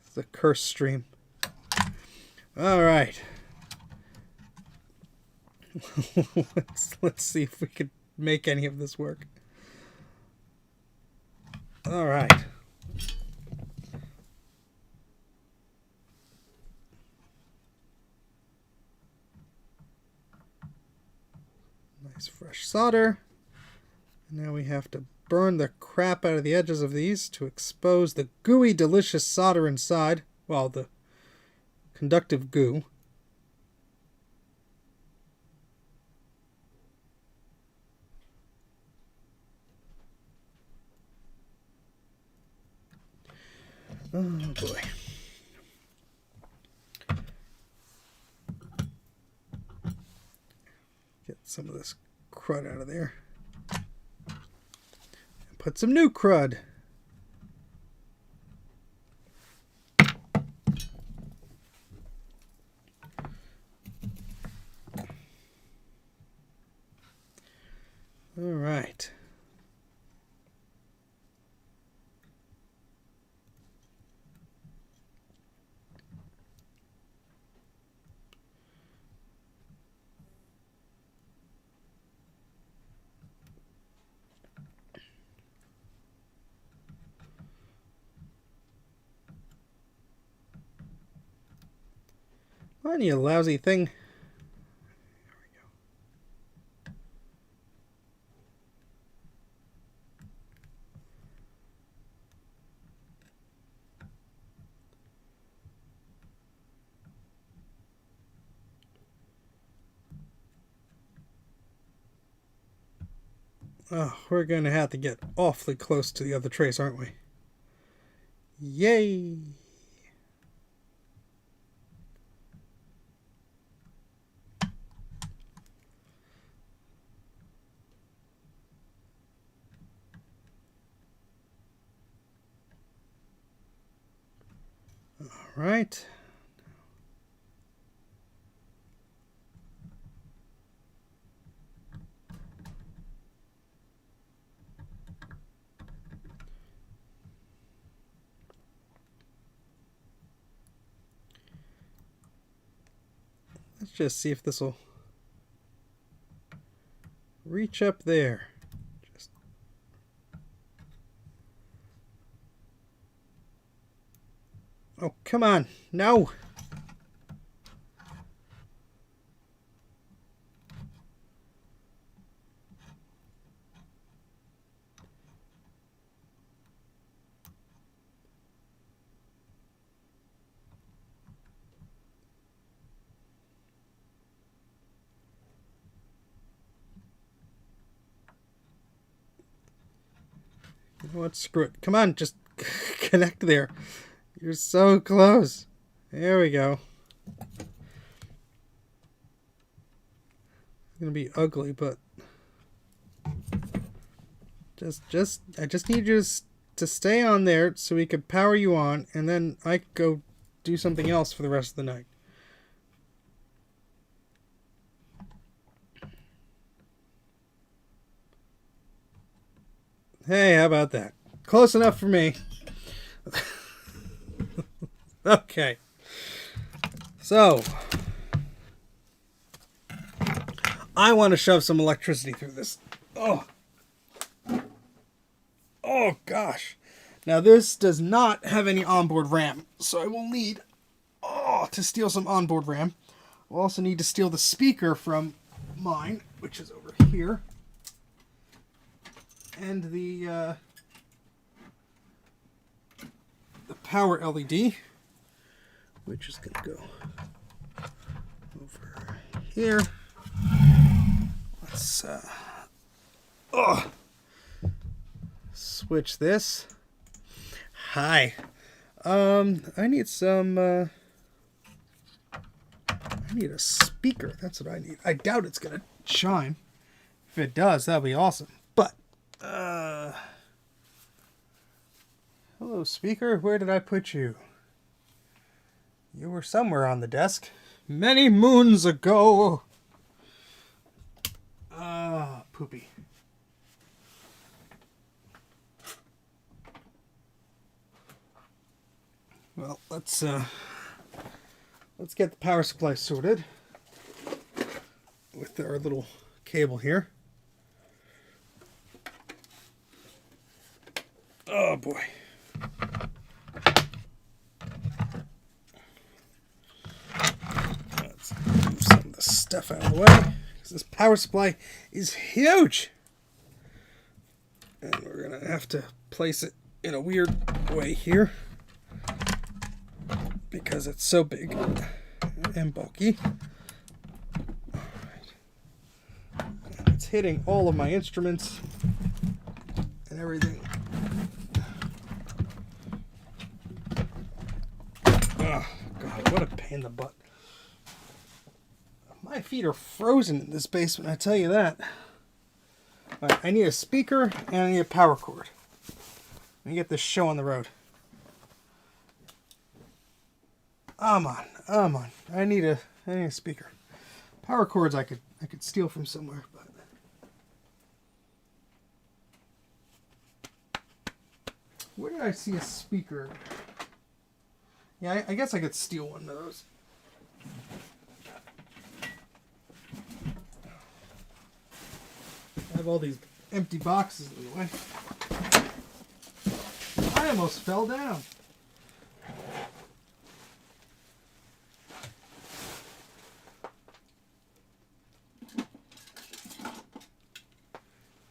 It's a cursed stream. All right. Let's see if we could make any of this work. All right. Nice fresh solder. Now we have to burn the crap out of the edges of these to expose the gooey, delicious solder inside. Well, the conductive goo. Oh boy. Get some of this crud out of there. And put some new crud. All right. On, you lousy thing. There we go. Oh, we're going to have to get awfully close to the other trace, aren't we? Yay! All right. just see if this will reach up there. Just oh, come on. No. You know what? Screw it. Come on, just connect there. You're so close. There we go. It's gonna be ugly, but I just need you to stay on there so we could power you on, and then I could go do something else for the rest of the night. Hey, how about that? Close enough for me. Okay. So, I want to shove some electricity through this. Oh. Oh, gosh. Now, this does not have any onboard RAM, so I will need to steal some onboard RAM. I'll also need to steal the speaker from mine, which is over here. And the power LED, which is going to go over here. Let's switch this. Hi. I need some I need a speaker. That's what I need. I doubt it's going to chime. If it does, that'll be awesome. But hello, speaker. Where did I put you? You were somewhere on the desk. Many moons ago. Poopy. Well, let's get the power supply sorted with our little cable here. Oh boy. Let's move some of this stuff out of the way, because this power supply is huge. And we're going to have to place it in a weird way here, because it's so big and bulky. It's hitting all of my instruments and everything. Oh, God, what a pain in the butt. My feet are frozen in this basement, I tell you that. All right, I need a speaker and I need a power cord. Let me get this show on the road. Come on. I need a speaker. Power cords I could steal from somewhere, but where did I see a speaker? Yeah, I guess I could steal one of those. I have all these empty boxes in the way. I almost fell down.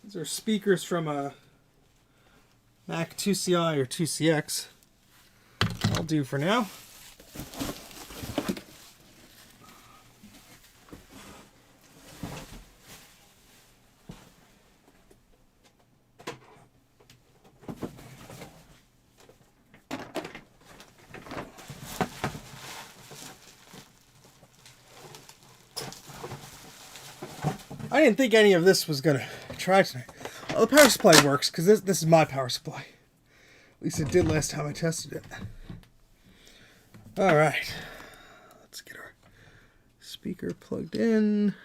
These are speakers from a Mac 2CI or 2CX. I'll do for now. I didn't think any of this was going to try tonight. Well, the power supply works, because this is my power supply. At least it did last time I tested it. Alright. Let's get our speaker plugged in.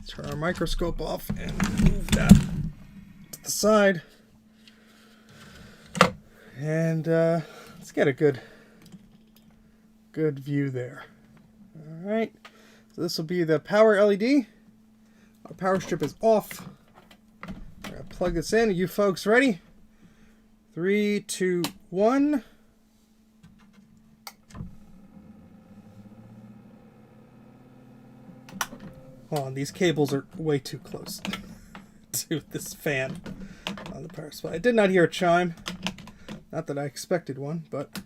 Turn our microscope off and move that to the side. And let's get a good good view there. All right, so this will be the power LED. Our power strip is off. We're gonna plug this in. Are you folks ready? 3, 2, 1. Hold on, these cables are way too close to this fan on the power supply. I did not hear a chime. Not that I expected one, but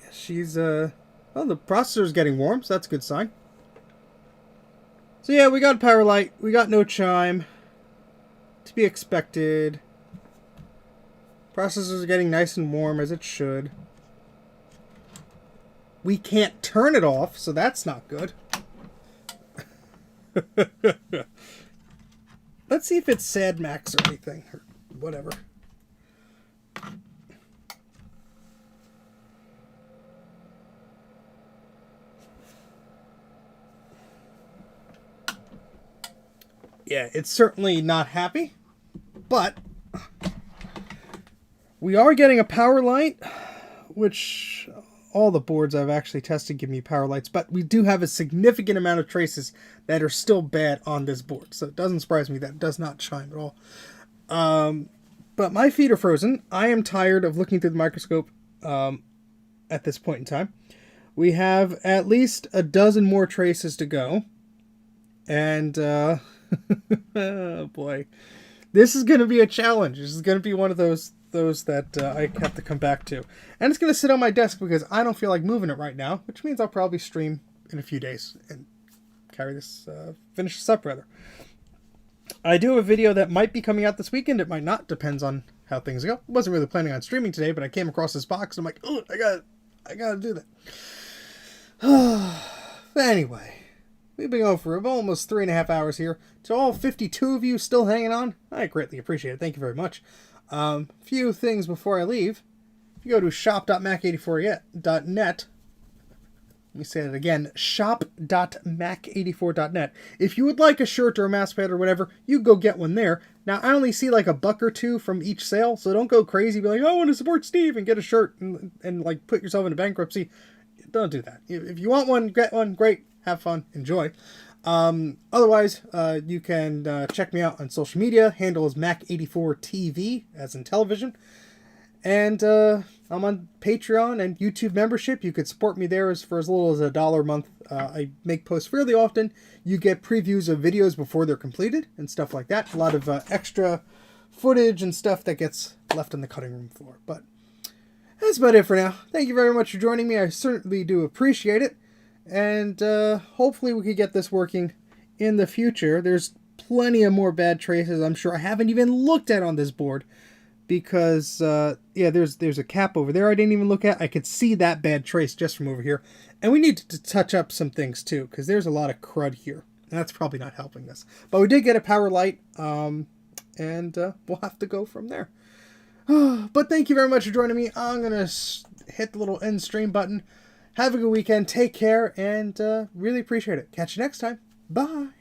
yeah, she's well, the processor's getting warm, so that's a good sign. So yeah, we got power light, we got no chime. To be expected. Processors are getting nice and warm as it should. We can't turn it off, so that's not good. Let's see if it's sad max or anything, or whatever. Yeah, it's certainly not happy, but we are getting a power light, which all the boards I've actually tested give me power lights, but we do have a significant amount of traces that are still bad on this board, so it doesn't surprise me that it does not chime at all. But my feet are frozen. I am tired of looking through the microscope at this point in time. We have at least a dozen more traces to go, and oh boy, this is going to be a challenge. This is going to be one of those that I have to come back to. And it's going to sit on my desk because I don't feel like moving it right now, which means I'll probably stream in a few days and carry this, finish this up rather. I do have a video that might be coming out this weekend. It might not. Depends on how things go. I wasn't really planning on streaming today, but I came across this box and I'm like, oh, I gotta do that. But anyway, we've been going for almost 3.5 hours here. To all 52 of you still hanging on, I greatly appreciate it. Thank you very much. Few things before I leave. If you go to shop.mac84.net, let me say that again, shop.mac84.net. If you would like a shirt or a mouse pad or whatever, you go get one there. Now, I only see like a buck or two from each sale, so don't go crazy. Be like, oh, I want to support Steve and get a shirt and like put yourself into bankruptcy. Don't do that. If you want one, get one. Great. Have fun. Enjoy. Otherwise, you can check me out on social media. Handle is Mac84TV, as in television. And I'm on Patreon and YouTube membership. You could support me there for as little as $1 a month. I make posts fairly often. You get previews of videos before they're completed and stuff like that. A lot of extra footage and stuff that gets left on the cutting room floor. But that's about it for now. Thank you very much for joining me. I certainly do appreciate it. And hopefully we could get this working in the future. There's plenty of more bad traces I'm sure I haven't even looked at on this board. Because, yeah, there's a cap over there I didn't even look at. I could see that bad trace just from over here. And we need to touch up some things too, because there's a lot of crud here. And that's probably not helping this. But we did get a power light, and we'll have to go from there. But thank you very much for joining me. I'm going to hit the little end stream button. Have a good weekend. Take care, and really appreciate it. Catch you next time. Bye.